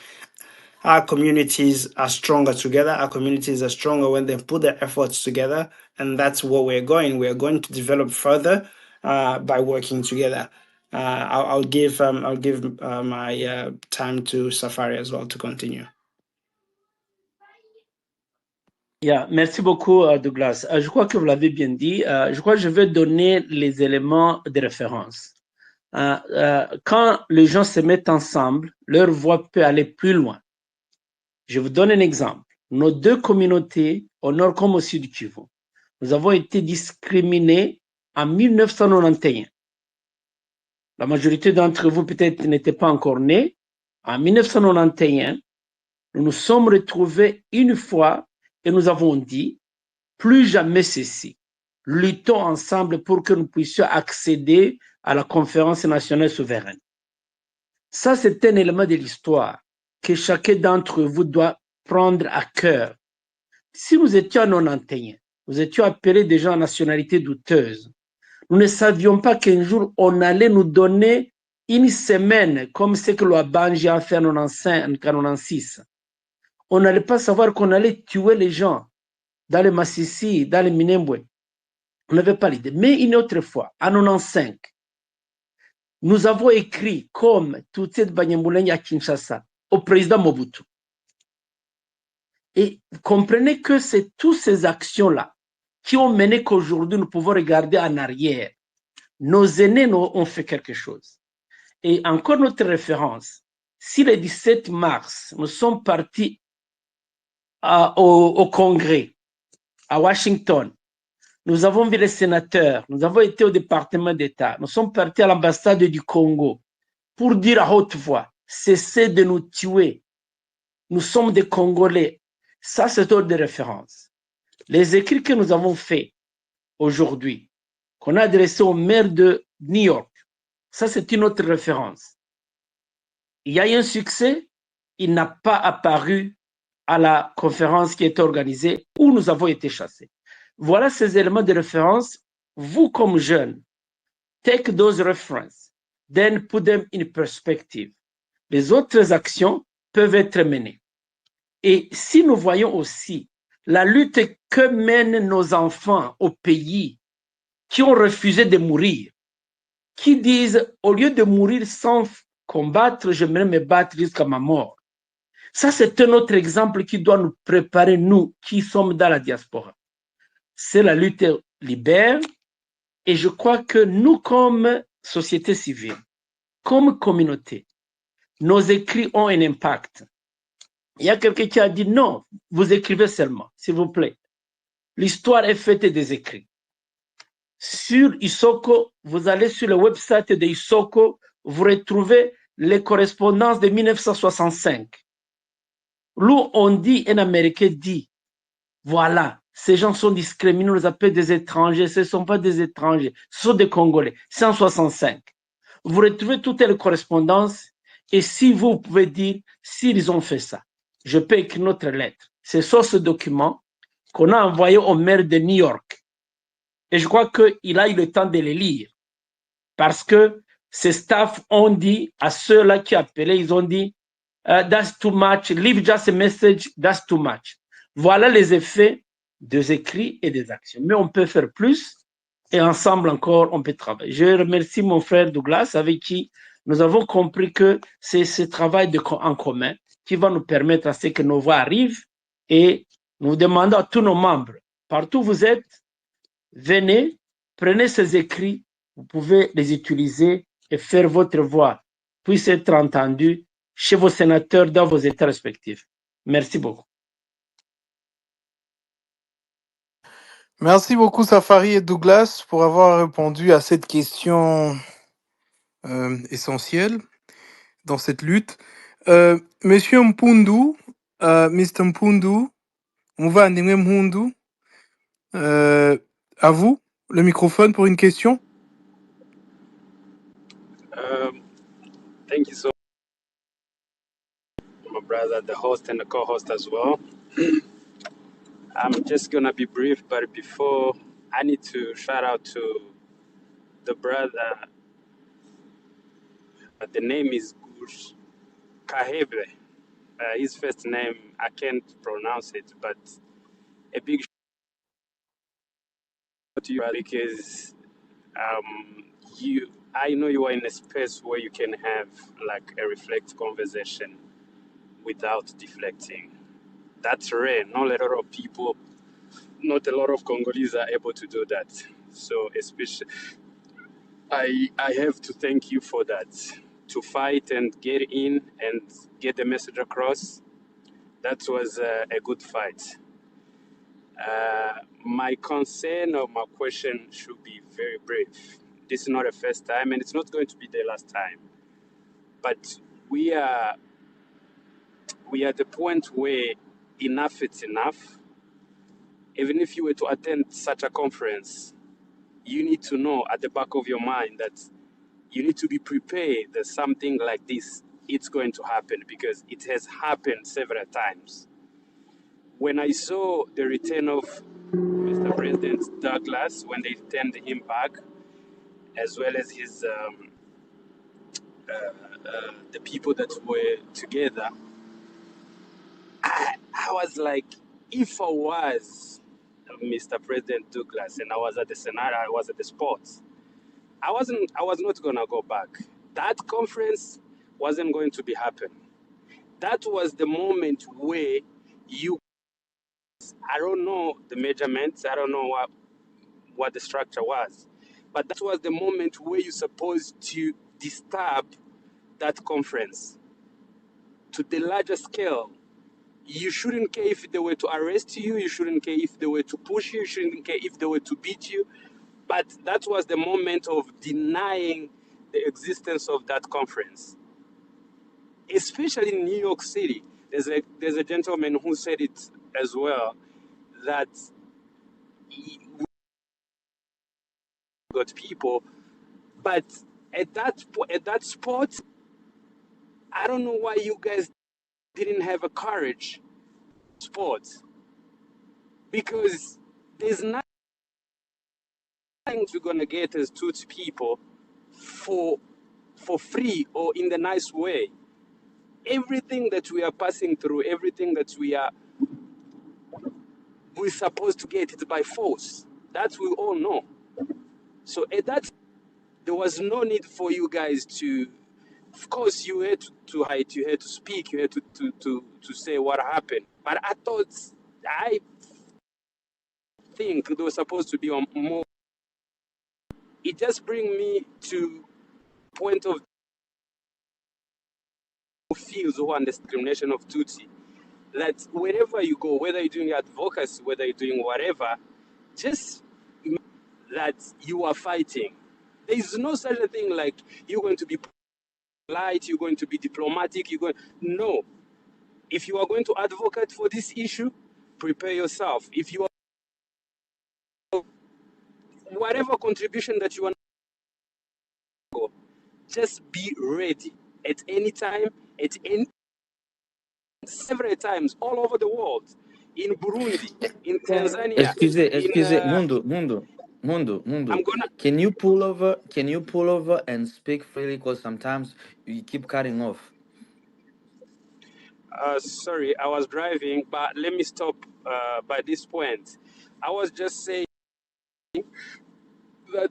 our communities are stronger together. Our communities are stronger when they put their efforts together, and that's where we're going. We are going to develop further by working together. I'll give my time to Safari as well to continue. Yeah, merci beaucoup, Douglas. Je crois que vous l'avez bien dit. Je crois que je vais donner les éléments de référence. Quand les gens se mettent ensemble, leur voix peut aller plus loin. Je vous donne un exemple. Nos deux communautés, au nord comme au sud du Kivu, nous avons été discriminés en 1991. La majorité d'entre vous peut-être n'étaient pas encore nés. En 1991, nous nous sommes retrouvés une fois et nous avons dit, plus jamais ceci. Luttons ensemble pour que nous puissions accéder à la conférence nationale souveraine. Ça, c'est un élément de l'histoire que chacun d'entre vous doit prendre à cœur. Si nous étions en 91, nous étions appelés des gens à nationalité douteuse. Nous ne savions pas qu'un jour, on allait nous donner une semaine, comme ce que l'Obanji a fait en 1996. On n'allait pas savoir qu'on allait tuer les gens dans les Massissi, dans les Minembwe. On n'avait pas l'idée. Mais une autre fois, en 1995, nous avons écrit comme Tutsi Banyamulenge à Kinshasa au président Mobutu. Et comprenez que c'est toutes ces actions-là qui ont mené qu'aujourd'hui nous pouvons regarder en arrière. Nos aînés ont fait quelque chose. Et encore notre référence, si le 17 mars, nous sommes partis au Congrès, à Washington, nous avons vu les sénateurs, nous avons été au département d'État, nous sommes partis à l'ambassade du Congo pour dire à haute voix, cessez de nous tuer. Nous sommes des Congolais. Ça, c'est ordre de référence. Les écrits que nous avons faits aujourd'hui, qu'on a adressés au maire de New York, ça, c'est une autre référence. Il y a eu un succès, il n'a pas apparu à la conférence qui est organisée où nous avons été chassés. Voilà ces éléments de référence. Vous, comme jeunes, take those references, then put them in perspective. Les autres actions peuvent être menées. Et si nous voyons aussi la lutte que mènent nos enfants au pays qui ont refusé de mourir, qui disent, au lieu de mourir sans combattre, j'aimerais me battre jusqu'à ma mort. Ça, c'est un autre exemple qui doit nous préparer, nous, qui sommes dans la diaspora. C'est la lutte libère. Et je crois que nous, comme société civile, comme communauté, nos écrits ont un impact. Il y a quelqu'un qui a dit non, vous écrivez seulement, s'il vous plaît. L'histoire est faite des écrits. Sur Isoko, vous allez sur le website de Isoko, vous retrouvez les correspondances de 1965. Où on dit, un Américain dit, voilà, ces gens sont discriminés, on les appelle des étrangers, ce ne sont pas des étrangers, ce sont des Congolais, 165. Vous retrouvez toutes les correspondances et si vous pouvez dire, s'ils ont fait ça, je peux écrire notre lettre. C'est sur ce document qu'on a envoyé au maire de New York. Et je crois qu'il a eu le temps de les lire parce que ces staffs ont dit à ceux-là qui appelaient, ils ont dit, that's too much, leave just a message, that's too much. Voilà les effets des écrits et des actions. Mais on peut faire plus et ensemble encore, on peut travailler. Je remercie mon frère Douglas avec qui nous avons compris que c'est ce travail en commun qui va nous permettre à ce que nos voix arrivent et nous demandons à tous nos membres, partout où vous êtes, venez, prenez ces écrits, vous pouvez les utiliser et faire votre voix puisse être entendue chez vos sénateurs dans vos États respectifs. Merci beaucoup. Merci beaucoup Safari et Douglas pour avoir répondu à cette question essentielle dans cette lutte. Monsieur Mpundu, Mr. Mpundu, Muvandimwe Mpundu, À vous, le microphone pour une question. Thank you so much, my brother, the host and the co-host as well. I'm just gonna be brief, but before I need to shout out to the brother. The name is Gush Kahebe. His first name I can't pronounce it, but a big shout out to you because I know you are in a space where you can have like a reflect conversation without deflecting. That's rare. Not a lot of people, not a lot of Congolese are able to do that. So especially, I have to thank you for that. To fight and get in and get the message across, that was a good fight. My concern or my question should be very brief. This is not the first time, and it's not going to be the last time. But we are at the point where enough is enough. Even if you were to attend such a conference, you need to know at the back of your mind that you need to be prepared that something like this it's going to happen because it has happened several times. When I saw the return of Mr. President Douglas, when they turned him back, as well as his the people that were together, I was like, if I was Mr. President Douglas and I was at the scenario, I was at the spot, I was not gonna go back. That conference wasn't going to be happen. That was the moment where you, I don't know the measurements, I don't know what the structure was, but that was the moment where you're supposed to disturb that conference to the larger scale. You shouldn't care if they were to arrest you, you shouldn't care if they were to push you, you shouldn't care if they were to beat you, but that was the moment of denying the existence of that conference. Especially in New York City, there's a gentleman who said it as well, that we got people, but at that spot, I don't know why you guys didn't have a courage spot, because there's nothing we're gonna get as Tutsi people for free or in the nice way. Everything that we are passing through, everything that we're supposed to get it by force. That we all know. So at that, there was no need for you guys to. Of course, you had to hide, you had to speak, you had to say what happened. But I think there was supposed to be more. It just brings me to point of fields who understand discrimination of Tutsi. That wherever you go, whether you're doing advocacy, whether you're doing whatever, just that you are fighting. There is no such a thing like you're going to be polite, you're going to be diplomatic, no. If you are going to advocate for this issue, prepare yourself. If you are whatever contribution that you want to go, just be ready at any time, at any several times all over the world, in Burundi, in Tanzania, in Excuse, Mundo. I'm gonna Can you pull over? Can you pull over and speak freely? Because sometimes you keep cutting off. sorry, I was driving, but let me stop by this point. I was just saying that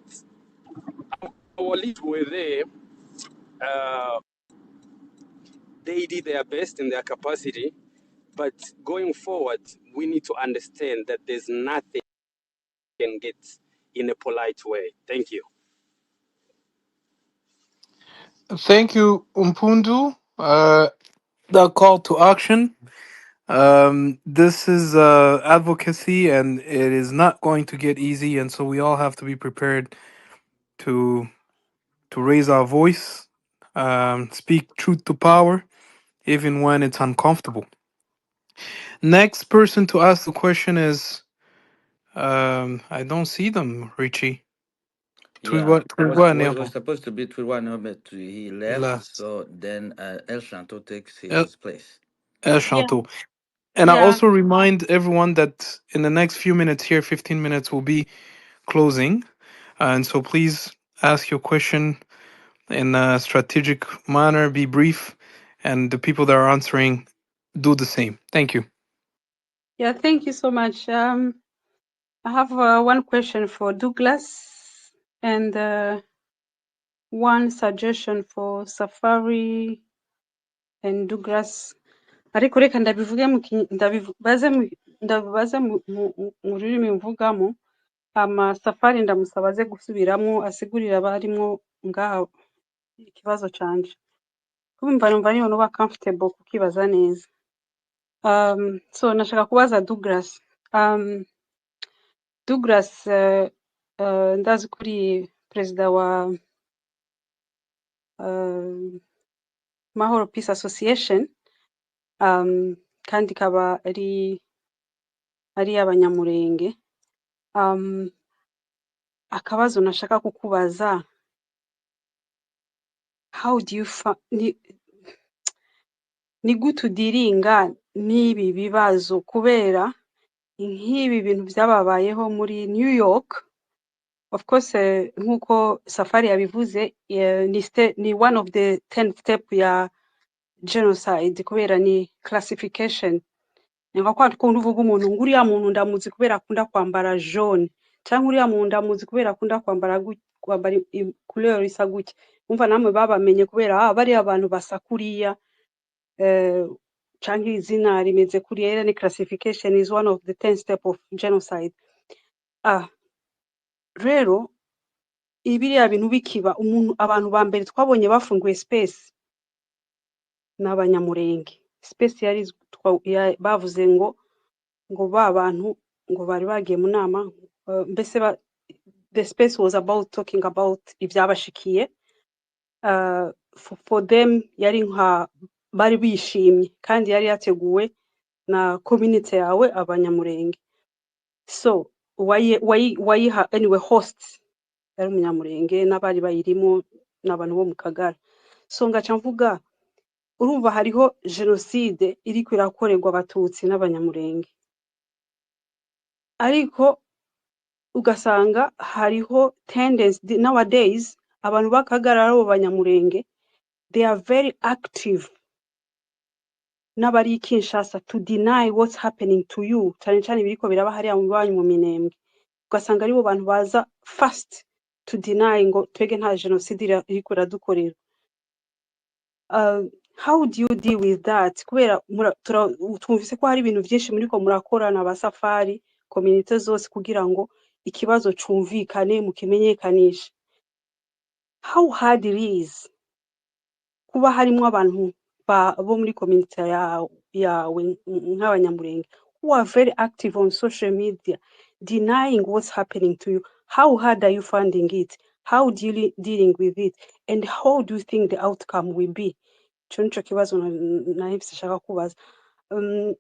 our leaders were there. Uh, they did their best in their capacity, but going forward, we need to understand that there's nothing we can get in a polite way. Thank you. Thank you, Umpundu. The call to action. This is advocacy, and it is not going to get easy, and so we all have to be prepared to raise our voice, speak truth to power, even when it's uncomfortable. Next person to ask the question is I don't see them, Richie. Yeah, Twigwa was supposed to be Twiwano, but he left. So then El Shanto takes his place. El Yeah, Shanto. And I yeah. also remind everyone that in the next few minutes here, 15 minutes, will be closing. And so please ask your question in a strategic manner, be brief, and the people that are answering do the same. Thank you. Yeah, thank you so much. I have one question for Douglas and one suggestion for Safari and Douglas. Ariko reka ndabivuge ndabibaze mu rurimi mvugamo, Safari ndamusaba aze gusubiramo asigurira abarimo ngaha ikibazo canje. Kumva numva niyo nuba comfortable kukibaza neza. So nashaka kubaza Douglas. Douglas, ndazi kuri perezida wa Mahoro Peace Association, kandi kaba ari abanyamurenge. Akabazo nashaka kukubaza, how do you ni gute udiringa n'ibi bibazo, kubera nk'ibi bintu byababayeho muri New York. Of course, nkuko Safari yabivuze, ni one of the 10 step ya genocide, kubera ni classification. Nga kwa tukundu uvuga umuntu nguriya muntu ndamuzi kubera akunda kwambara jaune, cyangwa uriya muntu ndamuzi kubera akunda kwambara couleur isa gutya. Umva namwe babamenye kubera bari abantu basakuriya, cyangwa izina rimeze kuriya. Ni classification is one of the 10 step of genocide. Rero ibiriya bintu bikiba, abantu ba mbere twabonye bafunguye space n'abanyamurenge. Space yari bavuze ngo ba bantu ngo bari bagiye mu nama, mbese the space was about talking about ibyabashikiye. For them yari nka bari bishimye, kandi yari yateguwe na community yawe abanyamurenge. So wayiha anyway hosts yari umunyamurenge n'abari bayirimo n'abantu bo mu Kagara. So ngaca mvuga, urumva hariho genocide iri kwirakorerwa Abatutsi n'abanyamurenge, ariko ugasanga hariho tendency nowadays abantu b'Akagara abo banyamurenge, they are very active n'abari Kinshasa to deny what's happening to you, cyane cyane biriko biraba hariya mu banyu mu Minembwe. Ugasanga aribo bantu baza fast to deny ngo twege nta genocide iriko iradukorera. How do you deal with that? Kubera twumvise ko hari ibintu byinshi muriko murakorana ba Safari community zose kugira ngo ikibazo cumvikane mukimenyekanisha. How hard it is kuba harimo abantu bo muri community yawe nk'abanyamurenge who are very active on social media denying what's happening to you? How hard are you finding it? How dealing with it? And how do you think the outcome will be? Nico kibazo nahise shaka kubaza.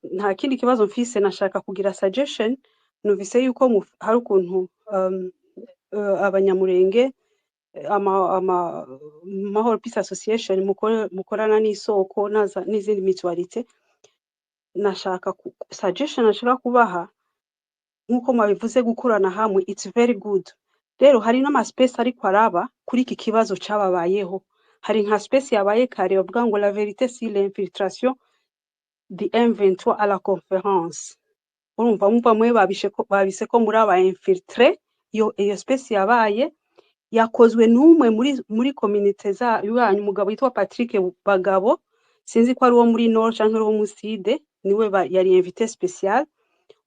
Nta kindi kibazo mfise, nashaka kugira suggestion. Numvise yuko hari ukuntu abanyamurenge Mahoro Peace Association mukorana n'Isoko n'izindi mutualite. Nashaka suggestion nashaka kubaha, nkuko mwabivuze gukorana hamwe, it's very good. Rero hari n'ama space ariko araba kuri iki kibazo cyababayeho. Hari nka space yabaye kare bavuga ngo la vérité sur l'infiltration the M23 à la conférence. Urumva mwe babise ko muri aba infiltré. Iyo space yabaye yakozwe n'umwe muri community yanyu, umugabo yitwa Patrick Bagabo, sinzi ko ari wo muri Nord cyangwa ari wo mu Sud, niwe yari invité spécial.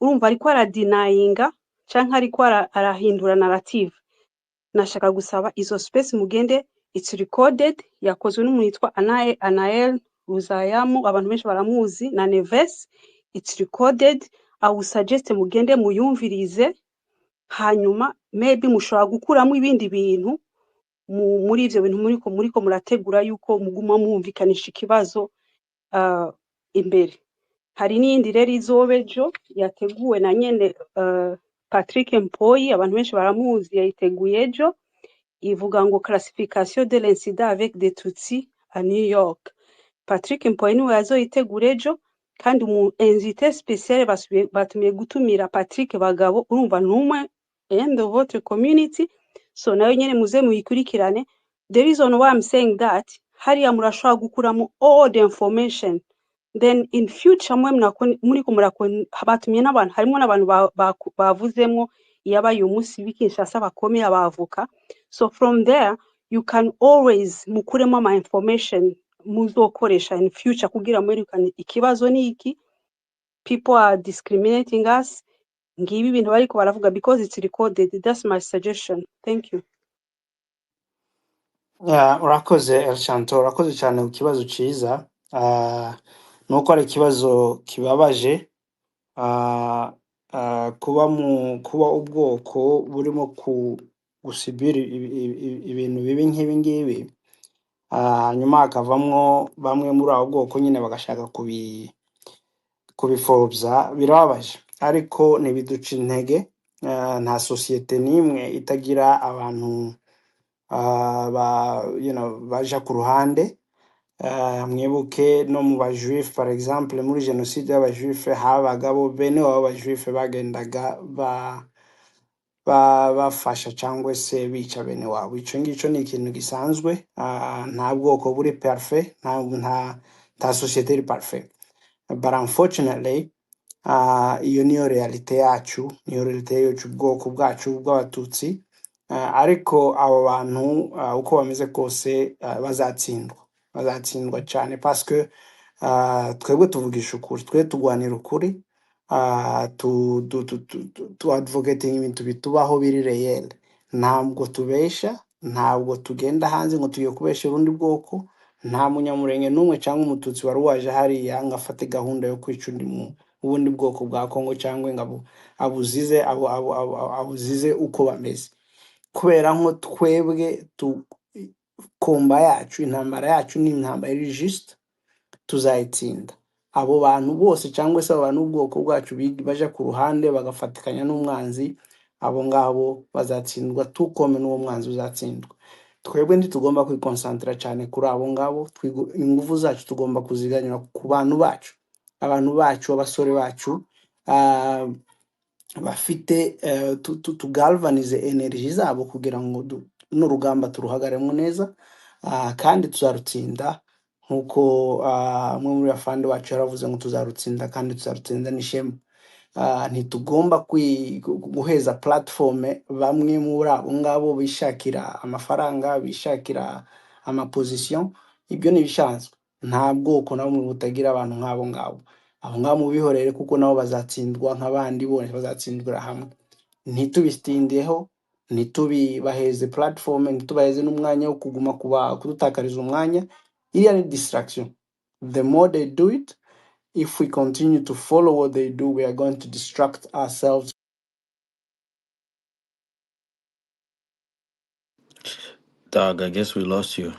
Urumva ariko aradinayinga cyangwa ariko arahindura narrative. Nashaka gusaba izo space mugende, it's recorded, yakozwe n'umuntu yitwa Anael Ruzayamu, abantu benshi baramuzi, na Neves. It's recorded. I would suggest mugende muyumvirize, hanyuma maybe mushobora gukuramo ibindi bintu muri ivyo bintu muriko murategura yuko muguma mwumvikanisha ikibazo imbere. Hari n'iyindi rero izobejo yateguwe na nyene Patrick Mpoyi abantu benshi baramuzi yayiteguye ejo ivuga ngo classification de l'incident avec des Tutsis à New York. Patrick Mpoyi niwe yazoyitegura ejo kandi umu invité spécial batumiye gutumira Patrick Bagabo urumva numwe end of votre community, so nayo nyene muze muyikurikirane. The reason why I'm saying that hariya murashobora gukuramo all the information, then in future mwe muriko batumye n'abantu harimo n'abantu bavuzemwo yabaye umunsi w'Kinshasa bakomeye abavoka, so from there you can always mukuremo ama information muzokoresha in future kugira mwerekane ikibazo ni iki, people are discriminating us, ngibi ibintu bariko baravuga because it's recorded. That's my suggestion. Thank you. Urakoze Elshanto, urakoze cyane ku kibazo cyiza. Nuko ari ikibazo kibabaje, kuba ubwoko burimo gusibira ibintu bibi nk'ibi ngibi, nyuma hakavamwo bamwe muri abo bwoko nyine bagashaka kubipfobya, birababaje ariko ntibiduca intege. Nta sosiyete n'imwe itagira abantu baja ku ruhande. Mwibuke no mu bajuife par exemple muri jenoside y'abajuife habagabo bene w'abajuife bagendaga bafasha cyangwa se bica bene wabo. Ico ngico ni ikintu gisanzwe. Nta bwoko buri parfait, nta societe iri parfait, but unfortunately iyo niyo realite yacu, niyo realite yacu, ubwoko bwacu bw'abatutsi. Ariko abo bantu uko bameze kose bazatsindwa cyane parce que twebwe tuvugisha ukuri, twe tugwanira ukuri, tu advocating ibintu bitubaho biri real. Ntabwo tubesha, ntabwo tugenda hanze ngo tugiye kubesha urundi bwoko. Nta munyamurenge n'umwe cyangwa umututsi wari waje hariya ngo afate gahunda yo kwica ubundi bwoko bwa Kongo cyangwa ngo abuzize uko bameze. Kubera nko twebwe komba yacu, intambara yacu ni intambara iri juste, tuzayitsinda. Abo bantu bose cyangwa se abantu ubwoko bwacu baje ku ruhande bagafatikanya n'umwanzi, abo ngabo bazatsindwa, tukome n'uwo mwanzi uzatsindwa. Twebwe ntitugomba kwikonsantra cyane kuri abo ngabo, ingufu zacu tugomba kuziganyira ku bantu bacu, abasore bacu bafite tugalvanize energy zabo kugira ngo n'urugamba turuhagaremo neza, kandi tuzarutsinda nkuko mwe muri afande wacu yaravuze ngo tuzarutsinda kandi tuzarutsinda n'ishema. Ntitugomba guheza platform bamwe muri abo ngabo bishakira amafaranga, bishakira amaposition. Ibyo ni bisanzwe, nta bwoko na bumwe butagira abantu nk'abo ngabo. Abo ngabo mubihorere kuko nabo bazatsindwa nk'abandi bose, bazatsindira hamwe. Ntitubistindeho, ntitubibaheze platform, ntitubaheze n'umwanya wo kuguma kudutakariza umwanya. Iriya ni distraction. The more they do it, if we continue to follow what they do, we are going to distract ourselves. Doug, I guess we lost you.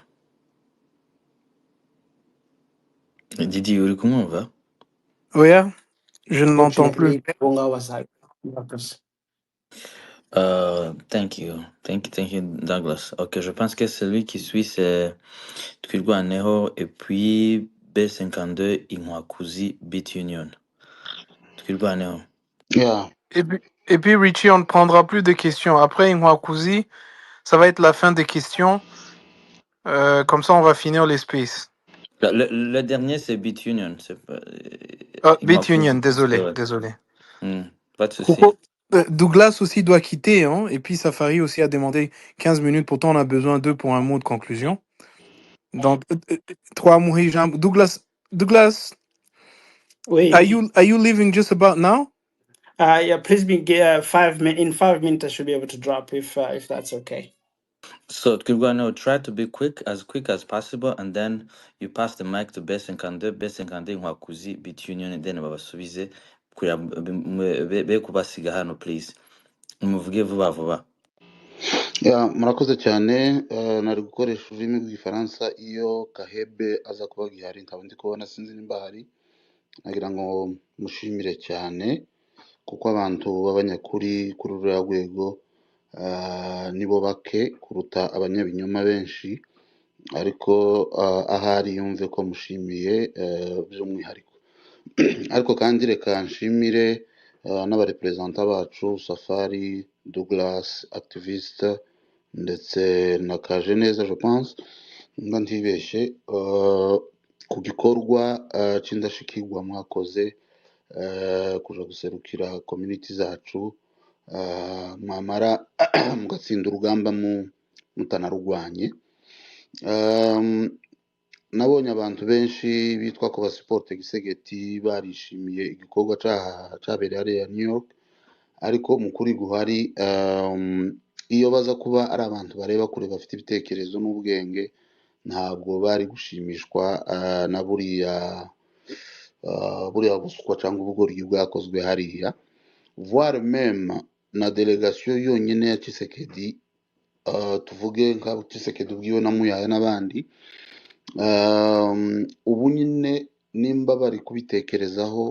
Didi, uri kumwumva? Oh yeah, je ne l'entends plus. Fortunately, Bonga was like, Thank you, Douglas. Ok, je pense que celui qui suit c'est Twirwaneho et puis B52 Inkwakuzi Beat Union. Twirwaneho. Yeah. Et puis Richie, on ne prendra plus de questions. Après Inwakuzi, ça va être la fin des questions. Comme ça, on va finir les spaces. Le dernier c'est Beat Union. C'est pas, Beat Union, désolé. Pas de souci. Douglas aussi doit quitter, hein, et puis Safari aussi a demandé 15 minutes. Pourtant, on a besoin d'eux pour un mot de conclusion. Donc, 3 mots. Douglas, oui. are you leaving just about now? Yeah, please be in 5 minutes I should be able to drop if that's okay. So Twirwaneho, try to be quick as possible, and then you pass the mic to B52 Inkwakuzi Beat Union, and then babasubize be kubasiga hano please. Muvuge vuba vuba. Murakoze cyane. Nari gukoresha ururimi rw'igifaransa iyo Kahebe aza kuba gihari, nkaba ndi kubona sinzi nimba hari. Nagira ngo mushimire cyane kuko abantu b'abanyakuri kuri ruriya rwego nibo bake kuruta abanyabinyoma benshi, ariko ahari yumve ko mushimiye by'umwihariko. Ariko kandi reka nshimire n'abarepresenta bacu Safari, Douglas, activiste ndetse na Kajeneza je pense mba ntibeshye ku gikorwa cy'indashikirwa mwakoze kuja guserukira community zacu mwamara mugatsinda urugamba mutanarugwanye. Nabonye abantu benshi bitwa ko basupport Gisegeti barishimiye igikorwa cabereye hariya New York, ariko mu kuri guhari iyo baza kuba ari abantu bareba kure bafite ibitekerezo n'ubwenge ntabwo bari gushimishwa na buriya busukwa cyangwa ubugoryi bwakozwe hariya, voire même na delegation yonyine ya Tshisekedi, tuvuge nka Tshisekedi ubwiwe na Muyaya n'abandi, ubu nyine nimba bari kubitekerezaho